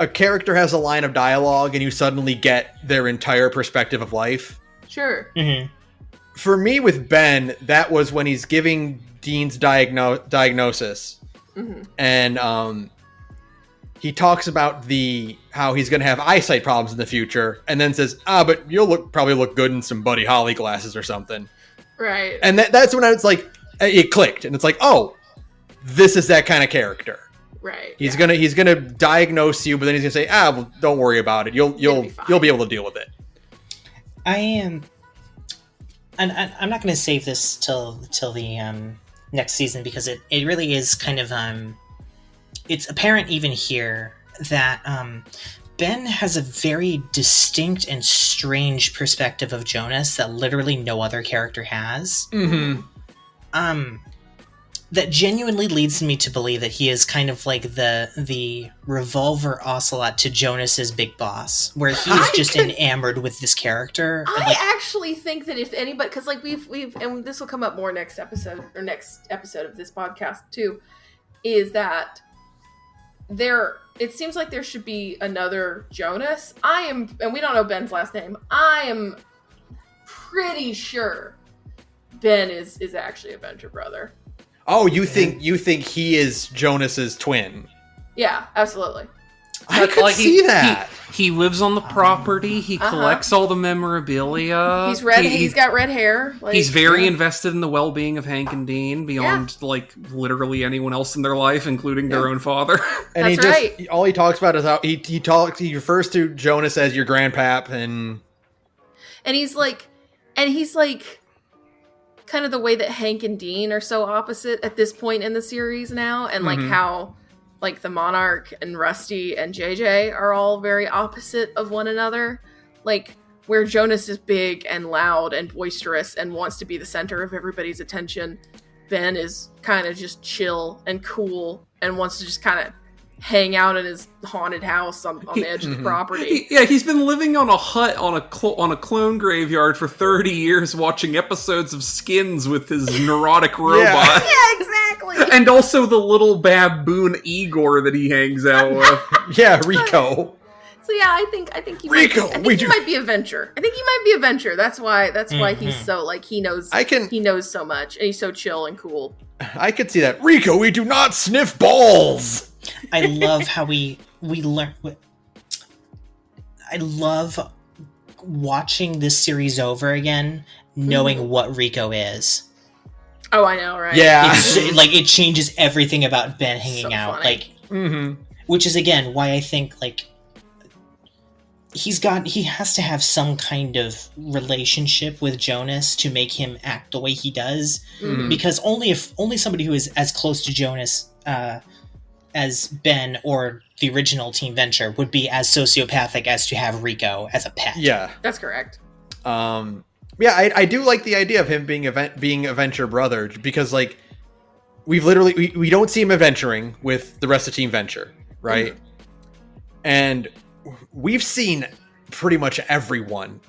a character has a line of dialogue and you suddenly get their entire perspective of life? Sure. Mm-hmm. For me with Ben, that was when he's giving Dean's diagnosis. Mm-hmm. And he talks about how he's going to have eyesight problems in the future, and then says, but you'll probably look good in some Buddy Holly glasses or something. Right. And that's when I was like, it clicked, and it's like, oh, this is that kind of character. Right. He's gonna diagnose you, but then he's gonna say, well, don't worry about it. You'll be able to deal with it. I am, and I'm not going to save this till the next season, because it really is kind of it's apparent even here that Ben has a very distinct and strange perspective of Jonas that literally no other character has. Mm-hmm. That genuinely leads me to believe that he is kind of like the Revolver Ocelot to Jonas's Big Boss, where he's just enamored with this character. I actually think that if anybody, because like we've and this will come up more next episode of this podcast too, is that it seems like there should be another Jonas. And we don't know Ben's last name. I am pretty sure Ben is actually a Venture brother. Oh, you think he is Jonas's twin? Yeah, absolutely. I could see that. He lives on the property. He collects all the memorabilia. He's red. He's got red hair. Like, he's very invested in the well-being of Hank and Dean beyond like literally anyone else in their life, including their own father. And That's all he talks about is how he refers to Jonas as your grandpap, and he's like kind of the way that Hank and Dean are so opposite at this point in the series now, and like how like the Monarch and Rusty and JJ are all very opposite of one another. Like where Jonas is big and loud and boisterous and wants to be the center of everybody's attention, Ben is kind of just chill and cool and wants to just kind of hang out in his haunted house on the edge of the property. He's been living on a hut on a clone graveyard for 30 years, watching episodes of Skins with his neurotic robot. Yeah, exactly. And also the little baboon Igor that he hangs out with. yeah, Rico. So yeah, I think he Rico, might be a Venture. I think he might be a Venture. That's why he's so like he knows so much and he's so chill and cool. I could see that. Rico, we do not sniff balls. I love how we learn. I love watching this series over again, knowing what Rico is. Oh, I know, right? Yeah. Like it changes everything about Ben hanging So out. funny. Like, Mm-hmm. which is again why I think like he has to have some kind of relationship with Jonas to make him act the way he does. Mhm. Because only somebody who is as close to Jonas as Ben or the original Team Venture would be as sociopathic as to have Rico as a pet. Yeah. That's correct. Yeah, I do like the idea of him being a Venture brother, because like we've literally we don't see him adventuring with the rest of Team Venture, right? And we've seen pretty much everyone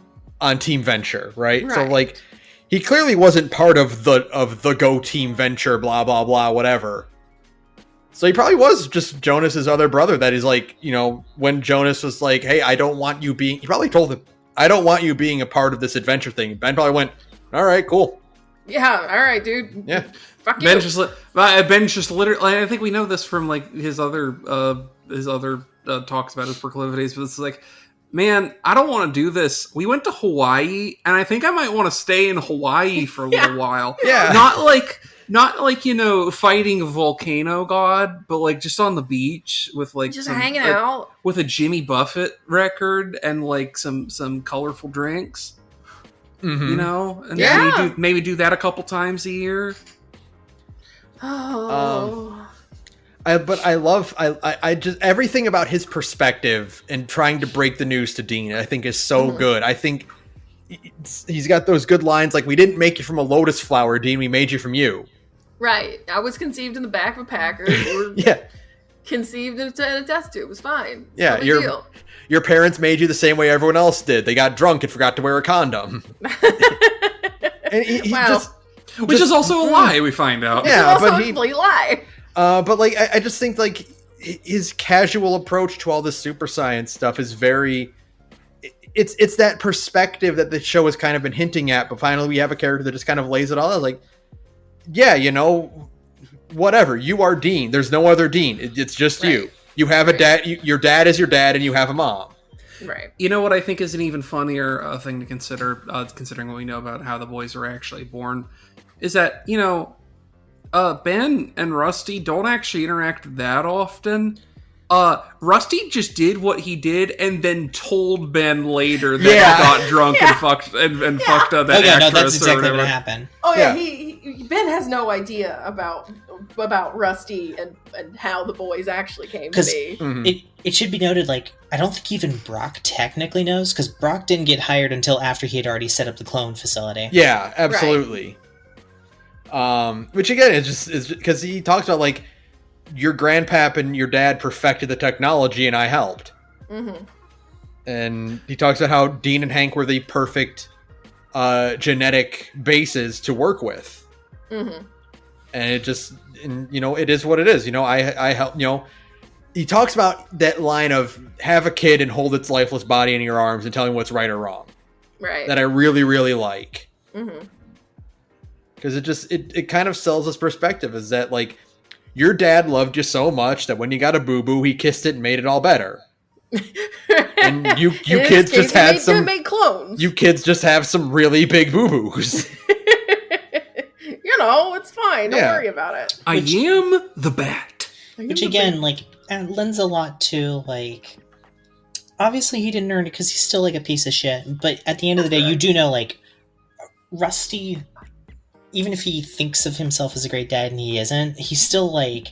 on Team Venture, right? So Right. like he clearly wasn't part of the Go Team Venture, blah blah blah, whatever. So he probably was just Jonas's other brother. That is like, you know, when Jonas was like, "Hey, I don't want you being," he probably told him, "I don't want you being a part of this adventure thing." Ben probably went, "All right, cool." Yeah, all right, dude. Yeah. Fuck you. Ben's just literally. I think we know this from like his other talks about his proclivities, but it's like, man, I don't want to do this. We went to Hawaii, and I think I might want to stay in Hawaii for a little while. Yeah. Not like, you know, fighting a volcano god, but like just on the beach with like Just some, hanging like, out. with a Jimmy Buffett record and like some colorful drinks. Mm-hmm. You know, and Yeah. maybe do that a couple times a year. Oh. I just everything about his perspective and trying to break the news to Dean, I think is so good. I think he's got those good lines like, "We didn't make you from a lotus flower, Dean. We made you from you." Right. I was conceived in the back of a Packard. Or Yeah. conceived in a test tube. It was fine. It's Yeah, no big you're- deal. Your parents made you the same way everyone else did. They got drunk and forgot to wear a condom. And he Wow. just, Which is also a lie, we find out. Yeah. It's also but a complete lie. but like I just think like his casual approach to all this super science stuff is very. It's that perspective that the show has kind of been hinting at, but finally we have a character that just kind of lays it all out. Like, yeah, you know, whatever. You are Dean. There's no other Dean. It's just you. You have a dad. Your dad is your dad, and you have a mom. Right. You know what I think is an even funnier thing to consider, considering what we know about how the boys were actually born, is that, you know, Ben and Rusty don't actually interact that often. Rusty just did what he did and then told Ben later that he got drunk and fucked and fucked up that Oh yeah, no, actress that's exactly or whatever. what happened. Oh yeah, Yeah. Ben has no idea about Rusty and how the boys actually came to 'Cause- be. Mhm. It should be noted, like, I don't think even Brock technically knows, because Brock didn't get hired until after he had already set up the clone facility. Yeah, absolutely. Which again is because he talks about like your grandpap and your dad perfected the technology and I helped. Mm-hmm. And he talks about how Dean and Hank were the perfect genetic bases to work with. Mm-hmm. And it just, and, you know, it is what it is. You know, I help, you know, he talks about that line of have a kid and hold its lifeless body in your arms and tell him what's right or wrong. Right. That I really, really like. Mm-hmm. Because it kind of sells this perspective is that, like, your dad loved you so much that when you got a boo-boo, he kissed it and made it all better. And you In kids this case, just had he some... made clones. You kids just have some really big boo-boos. You know, it's fine. Don't Yeah. worry about it. I am the bat. Which again, like, lends a lot to, like, obviously he didn't earn it because he's still, like, a piece of shit, but at the end of the day, you do know, like, Rusty, even if he thinks of himself as a great dad and he isn't, he's still, like,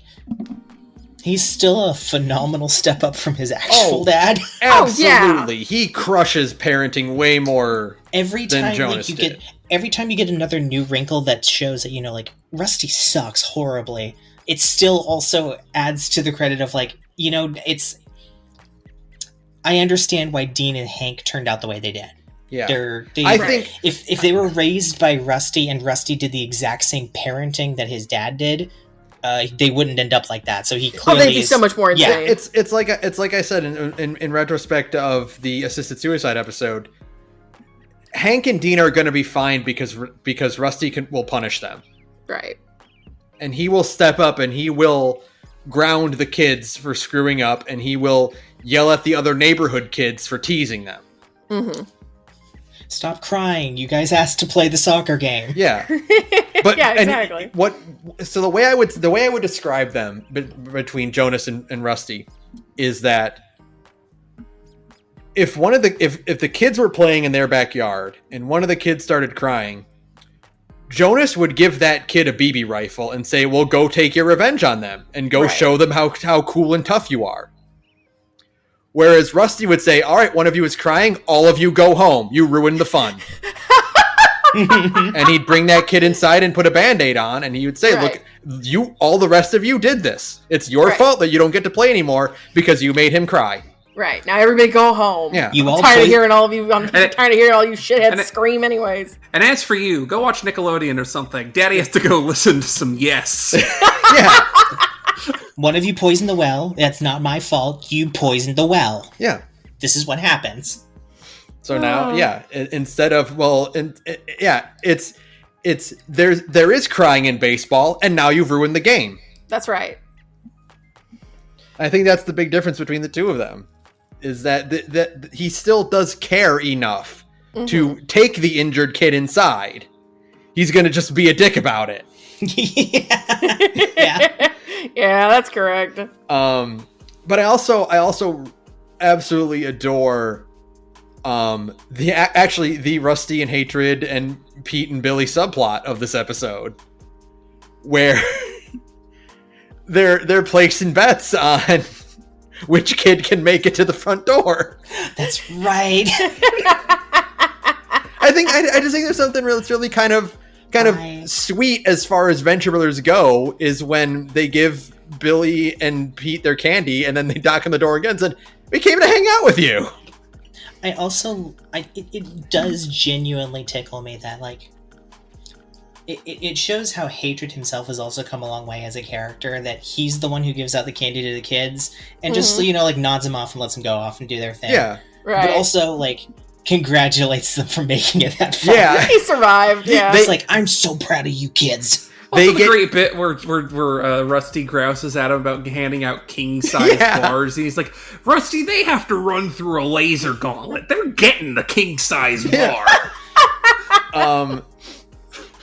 he's still a phenomenal step up from his actual dad. Absolutely. He crushes parenting way more Every than time, Jonas like, every time you get another new wrinkle that shows that, you know, like, Rusty sucks horribly, it still also adds to the credit of, like, you know, it's... I understand why Dean and Hank turned out the way they did. Yeah. I think... If they were raised by Rusty and Rusty did the exact same parenting that his dad did, they wouldn't end up like that. So he clearly they'd be so much more insane. Yeah, it's like I said in retrospect of the assisted suicide episode, Hank and Dean are going to be fine because Rusty will punish them. Right. And he will step up and he will ground the kids for screwing up and he will yell at the other neighborhood kids for teasing them. Mm-hmm. Stop crying. You guys asked to play the soccer game. Yeah. But Yeah, exactly. So the way I would describe them between Jonas and Rusty is that if the kids were playing in their backyard and one of the kids started crying, Jonas would give that kid a BB rifle and say, well, go take your revenge on them and go show them how cool and tough you are. Whereas Rusty would say, all right, one of you is crying, all of you go home. You ruined the fun. And he'd bring that kid inside and put a Band-Aid on, and he would say, look, all the rest of you did this. It's your fault that you don't get to play anymore because you made him cry. Right. Now everybody go home. Yeah. I'm tired of hearing all of you. I'm tired of hearing all you shitheads scream anyways. And as for you, go watch Nickelodeon or something. Daddy has to go listen to some Yes. Yeah. One of you poisoned the well. That's not my fault. You poisoned the well. Yeah. This is what happens. So now, instead of, there is crying in baseball, and now you've ruined the game. That's right. I think that's the big difference between the two of them, is that he still does care enough to take the injured kid inside. He's going to just be a dick about it. Yeah. Yeah, that's correct. But I also absolutely adore the Rusty and Hatred and Pete and Billy subplot of this episode, where they're placing bets on which kid can make it to the front door. That's right. I just think there's something really kind of sweet as far as Venture Brothers go, is when they give Billy and Pete their candy and then they knock on the door again and said, we came to hang out with you. It does genuinely tickle me that, like, it shows how Hatred himself has also come a long way as a character, that he's the one who gives out the candy to the kids and just, nods them off and lets them go off and do their thing. Yeah. Right. But also, like, congratulates them for making it that far. Yeah. He survived, yeah. It's like, I'm so proud of you kids. Also, the great bit where Rusty grouses at him about handing out king-size bars. And he's like, Rusty, they have to run through a laser gauntlet. They're getting the king-size bar.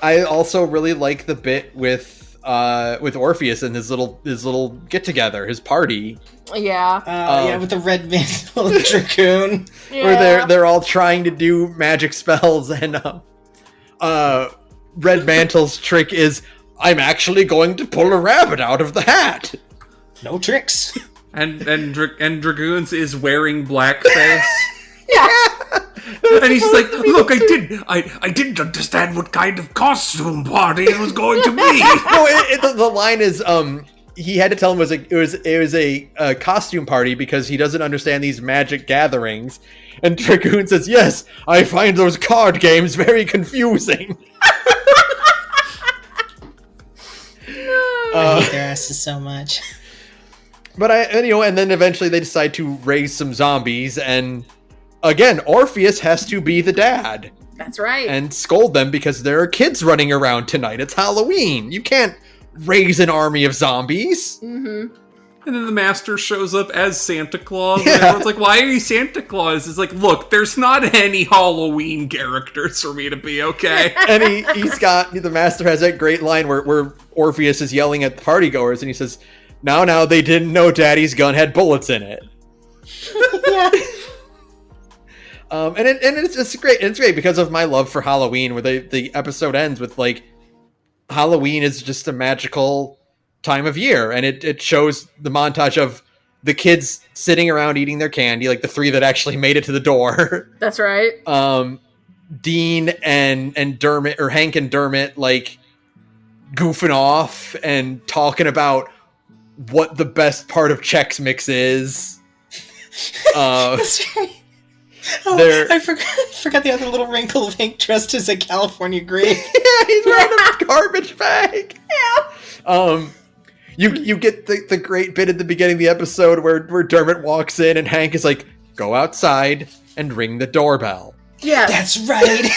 I also really like the bit with Orpheus and his little get-together, his party. Yeah. With the red mantle and Dragoon. Where they're all trying to do magic spells, and Red Mantle's trick is, I'm actually going to pull a rabbit out of the hat. No tricks. And Dragoon's is wearing blackface. Yeah. And he's like, look, I didn't understand what kind of costume party it was going to be. No, the line is, he had to tell him it was a costume party because he doesn't understand these magic gatherings. And Dragoon says, yes, I find those card games very confusing. I hate their asses so much. But and then eventually they decide to raise some zombies, and again, Orpheus has to be the dad. That's right. And scold them because there are kids running around tonight. It's Halloween. You can't raise an army of zombies. Mm-hmm. And then the master shows up as Santa Claus. And everyone's like, why are you Santa Claus? It's like, look, there's not any Halloween characters for me to be, okay? And the master has that great line where Orpheus is yelling at the partygoers, and he says, now, they didn't know Daddy's gun had bullets in it. Yeah. And it's great. It's great because of my love for Halloween, where the episode ends with, like, Halloween is just a magical time of year, and it shows the montage of the kids sitting around eating their candy, like the three that actually made it to the door. That's right. Dean and Dermot, or Hank and Dermot, like goofing off and talking about what the best part of Chex Mix is. That's right. I forgot the other little wrinkle of Hank dressed as a California grape. Yeah, he's wearing a garbage bag. Yeah. You get the great bit at the beginning of the episode where Dermot walks in and Hank is like, go outside and ring the doorbell. Yeah. That's right.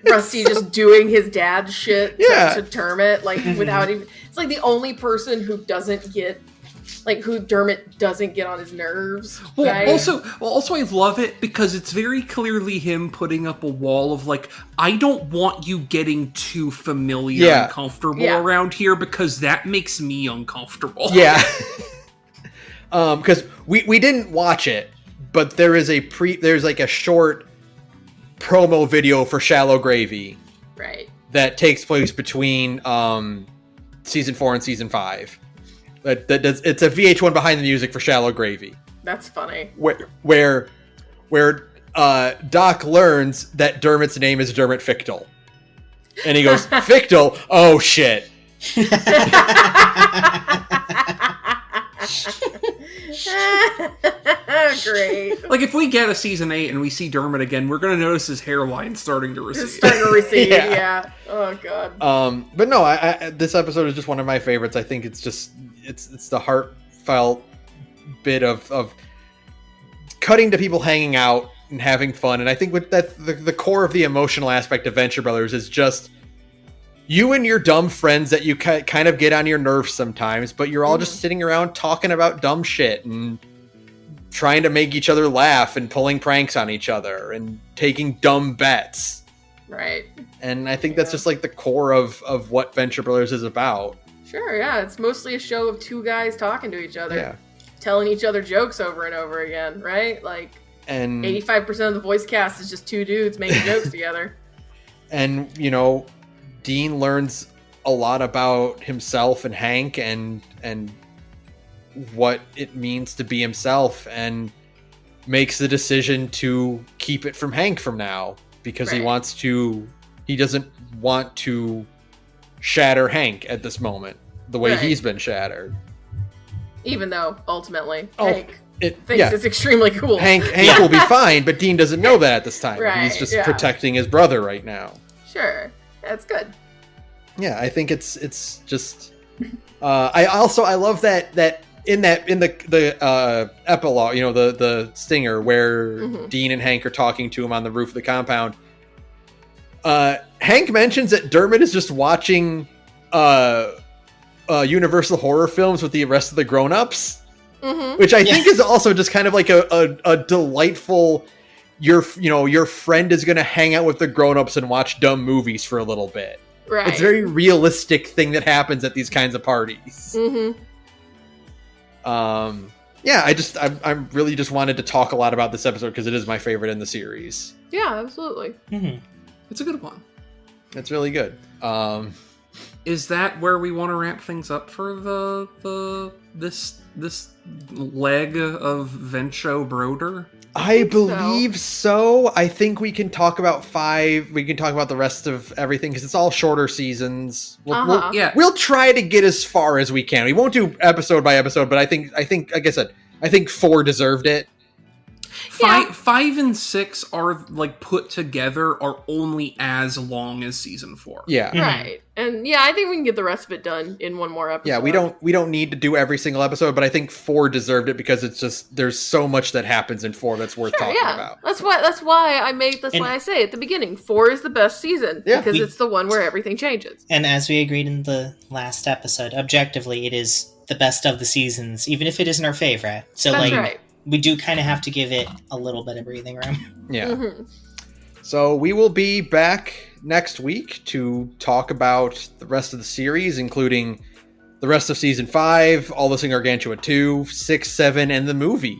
Rusty just doing his dad shit Yeah. to Dermot, like, without even... It's like the only person who doesn't get like who Dermot doesn't get on his nerves. Well, right? also, I love it because it's very clearly him putting up a wall of like, I don't want you getting too familiar and comfortable around here because that makes me uncomfortable. Yeah. Because we didn't watch it, but there's like a short promo video for Shallow Gravy, right? That takes place between season 4 and season 5. It's a VH1 behind the music for Shallow Gravy. That's funny. Where Doc learns that Dermot's name is Dermot Fichtel, and he goes, "Fichtel? Oh shit!" Great. Like if we get a season 8 and we see Dermot again, we're gonna notice his hairline starting to recede. It's starting to recede. Yeah. Oh god. But no, I this episode is just one of my favorites. I think it's just it's the heartfelt bit of cutting to people hanging out and having fun, and I think with that the core of the emotional aspect of Venture Brothers is just you and your dumb friends that you kind of get on your nerves sometimes, but you're all just sitting around talking about dumb shit and trying to make each other laugh and pulling pranks on each other and taking dumb bets. Right. And I think that's just like the core of what Venture Brothers is about. Sure, yeah. It's mostly a show of two guys talking to each other. Yeah. Telling each other jokes over and over again, right? Like, and 85% of the voice cast is just two dudes making jokes together. And, you know, Dean learns a lot about himself and Hank and what it means to be himself, and makes the decision to keep it from Hank from now because he doesn't want to shatter Hank at this moment the way he's been shattered. Even though ultimately Hank thinks yeah. it's extremely cool. Hank will be fine, but Dean doesn't know that at this time. Right, He's just protecting his brother right now. Sure, that's good. Yeah, I think it's just. I love that in the epilogue, you know, the stinger where Dean and Hank are talking to him on the roof of the compound. Hank mentions that Dermot is just watching Universal horror films with the rest of the grown-ups, which I think is also just kind of like a delightful. Your friend is going to hang out with the grown-ups and watch dumb movies for a little bit. Right. It's a very realistic thing that happens at these kinds of parties. Yeah, I really just wanted to talk a lot about this episode because it is my favorite in the series. Yeah, absolutely. It's a good one. It's really good. Is that where we want to ramp things up for this leg of Venture Broder? I believe so. I think we can talk about 5. We can talk about the rest of everything because it's all shorter seasons. We'll try to get as far as we can. We won't do episode by episode, but I think, like I said, I think 4 deserved it. 5 and 6 are like put together are only as long as season 4. Yeah. Right. And I think we can get the rest of it done in one more episode. Yeah, we don't need to do every single episode, but I think 4 deserved it because it's just there's so much that happens in 4 that's worth talking about. That's why I say at the beginning 4 is the best season because it's the one where everything changes. And as we agreed in the last episode, objectively it is the best of the seasons, even if it isn't our favorite. So that's right. We do kind of have to give it a little bit of breathing room. Yeah. So we will be back next week to talk about the rest of the series, including the rest of season 5, All This in Gargantua 2, 6, 7, and the movie.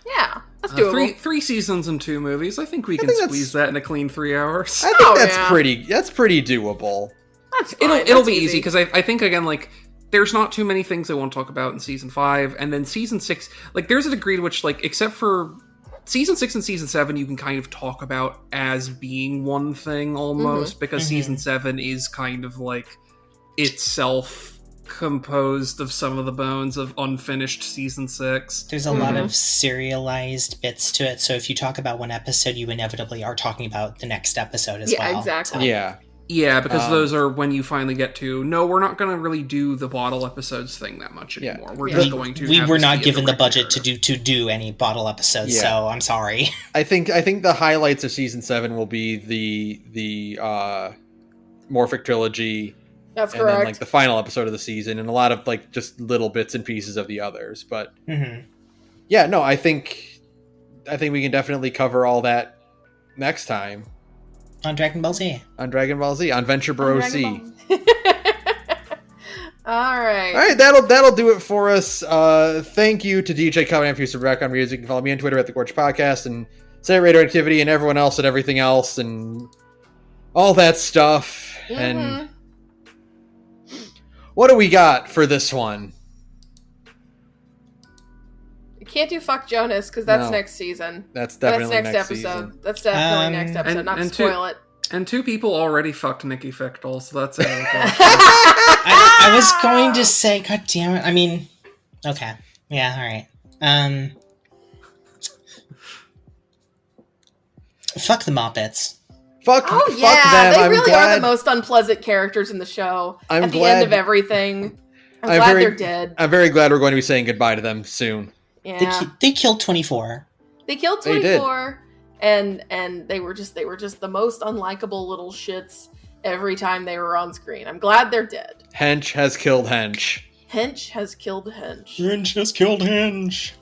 Yeah, that's doable. 3 seasons and 2 movies. I think we can squeeze that in a clean 3 hours. I think that's pretty doable. That's fine. It'll be easy because I think again like. There's not too many things I want to talk about in season 5, and then season 6, like there's a degree to which, like, except for season 6 and season 7, you can kind of talk about as being one thing almost, because season 7 is kind of like itself composed of some of the bones of unfinished season 6. There's a lot of serialized bits to it, so if you talk about one episode, you inevitably are talking about the next episode as well. Yeah, exactly. So. Yeah. Yeah, because those are when you finally get to, no, we're not going to really do the bottle episodes thing that much anymore. We're just going to we were not given the budget to do any bottle episodes, so I'm sorry. I think the highlights of season 7 will be the Morphic trilogy, That's and correct. then like the final episode of the season, and a lot of like just little bits and pieces of the others. But yeah, no, I think we can definitely cover all that next time On Dragon Ball Z. on Dragon Ball Z, on Venture Bro Z. All right. All right, that'll do it for us. Thank you to DJ Covenant for your background music. You can follow me on Twitter at the Gorge Podcast, and Sara Radioinactivity, and everyone else and everything else, and all that stuff. And what do we got for this one? You can't do Fuck Jonas because that's No. next season. That's definitely next episode. season. That's definitely next episode. Not to spoil it. And 2 people already fucked Nikki Fichtel, so that's it. I was going to say, God damn it. I mean, okay. Yeah, alright. Fuck the Muppets. Fuck Oh them. yeah, they I'm really glad, are the most unpleasant characters in the show. I'm At the glad- end of everything, I'm I'm glad very- they're dead. I'm very glad we're going to be saying goodbye to them soon. Yeah, They killed 24. they killed They did. 24, and they were just the most unlikable little shits every time they were on screen. I'm glad they're dead. Hench has killed Hench. Hench has killed Hench. Hench has killed Hench.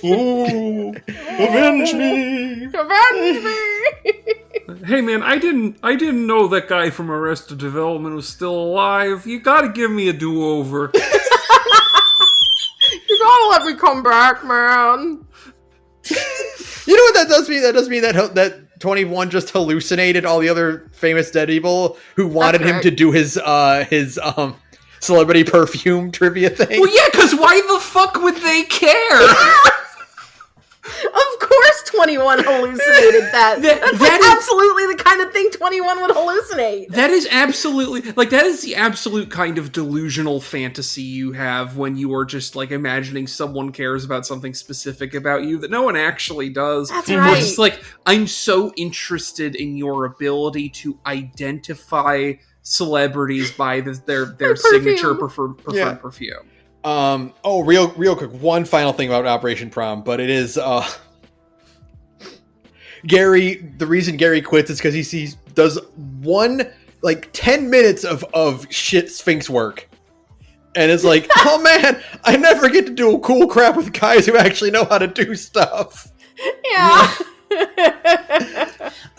Oh, avenge me. Avenge me! Hey man, I didn't know that guy from Arrested Development was still alive. You gotta give me a do-over. You gotta let me come back, man. You know what that does mean? That does mean that 21 just hallucinated all the other famous dead people who wanted him correct. to do his celebrity perfume trivia thing. Well, yeah, because why the fuck would they care? Of course 21 hallucinated that. That's that is- absolutely the kind of thing 21 would hallucinate. That is absolutely, like, that is the absolute kind of delusional fantasy you have when you are just, like, imagining someone cares about something specific about you that no one actually does. That's Or right. just like, I'm so interested in your ability to identify celebrities by their signature preferred Yeah. perfume. Real quick, one final thing about Operation Prom, but it is Gary. The reason Gary quits is because he does 10 minutes of shit Sphinx work, and it's like, oh man, I never get to do cool crap with guys who actually know how to do stuff. Yeah.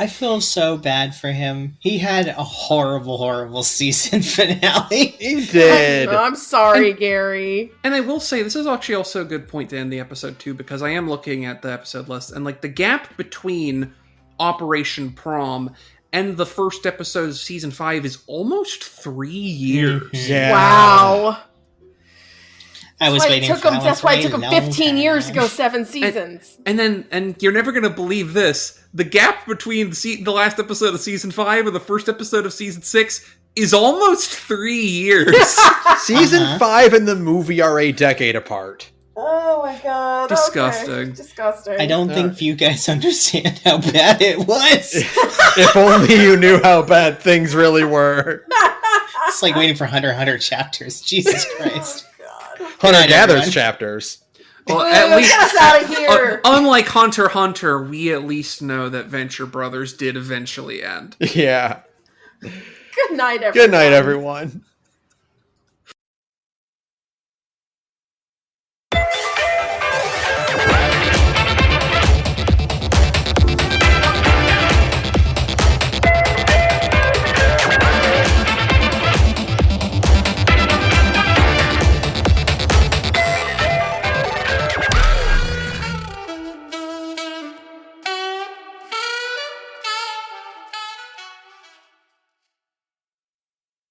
I feel so bad for him. He had a horrible, horrible season finale. He did. I'm sorry, Gary. And I will say, this is actually also a good point to end the episode too, because I am looking at the episode list, and like the gap between Operation Prom and the first episode of season 5 is almost 3 years. Yeah. Wow. I was waiting for that one That's for why a it took him long 15 years to time. go 7 seasons. And you're never gonna believe this. The gap between the last episode of season 5 and the first episode of season 6 is almost 3 years. Season 5 and the movie are a decade apart. Oh my god. Disgusting. Okay. Disgusting. I don't think you guys understand how bad it was. If only you knew how bad things really were. It's like waiting for Hunter x Hunter chapters. Jesus Christ. Hunter night, Gather's everyone. chapters. Well, at least, Get us out of here. unlike Hunter x Hunter, we at least know that Venture Brothers did eventually end. Yeah. Good night, everyone. Good night, everyone.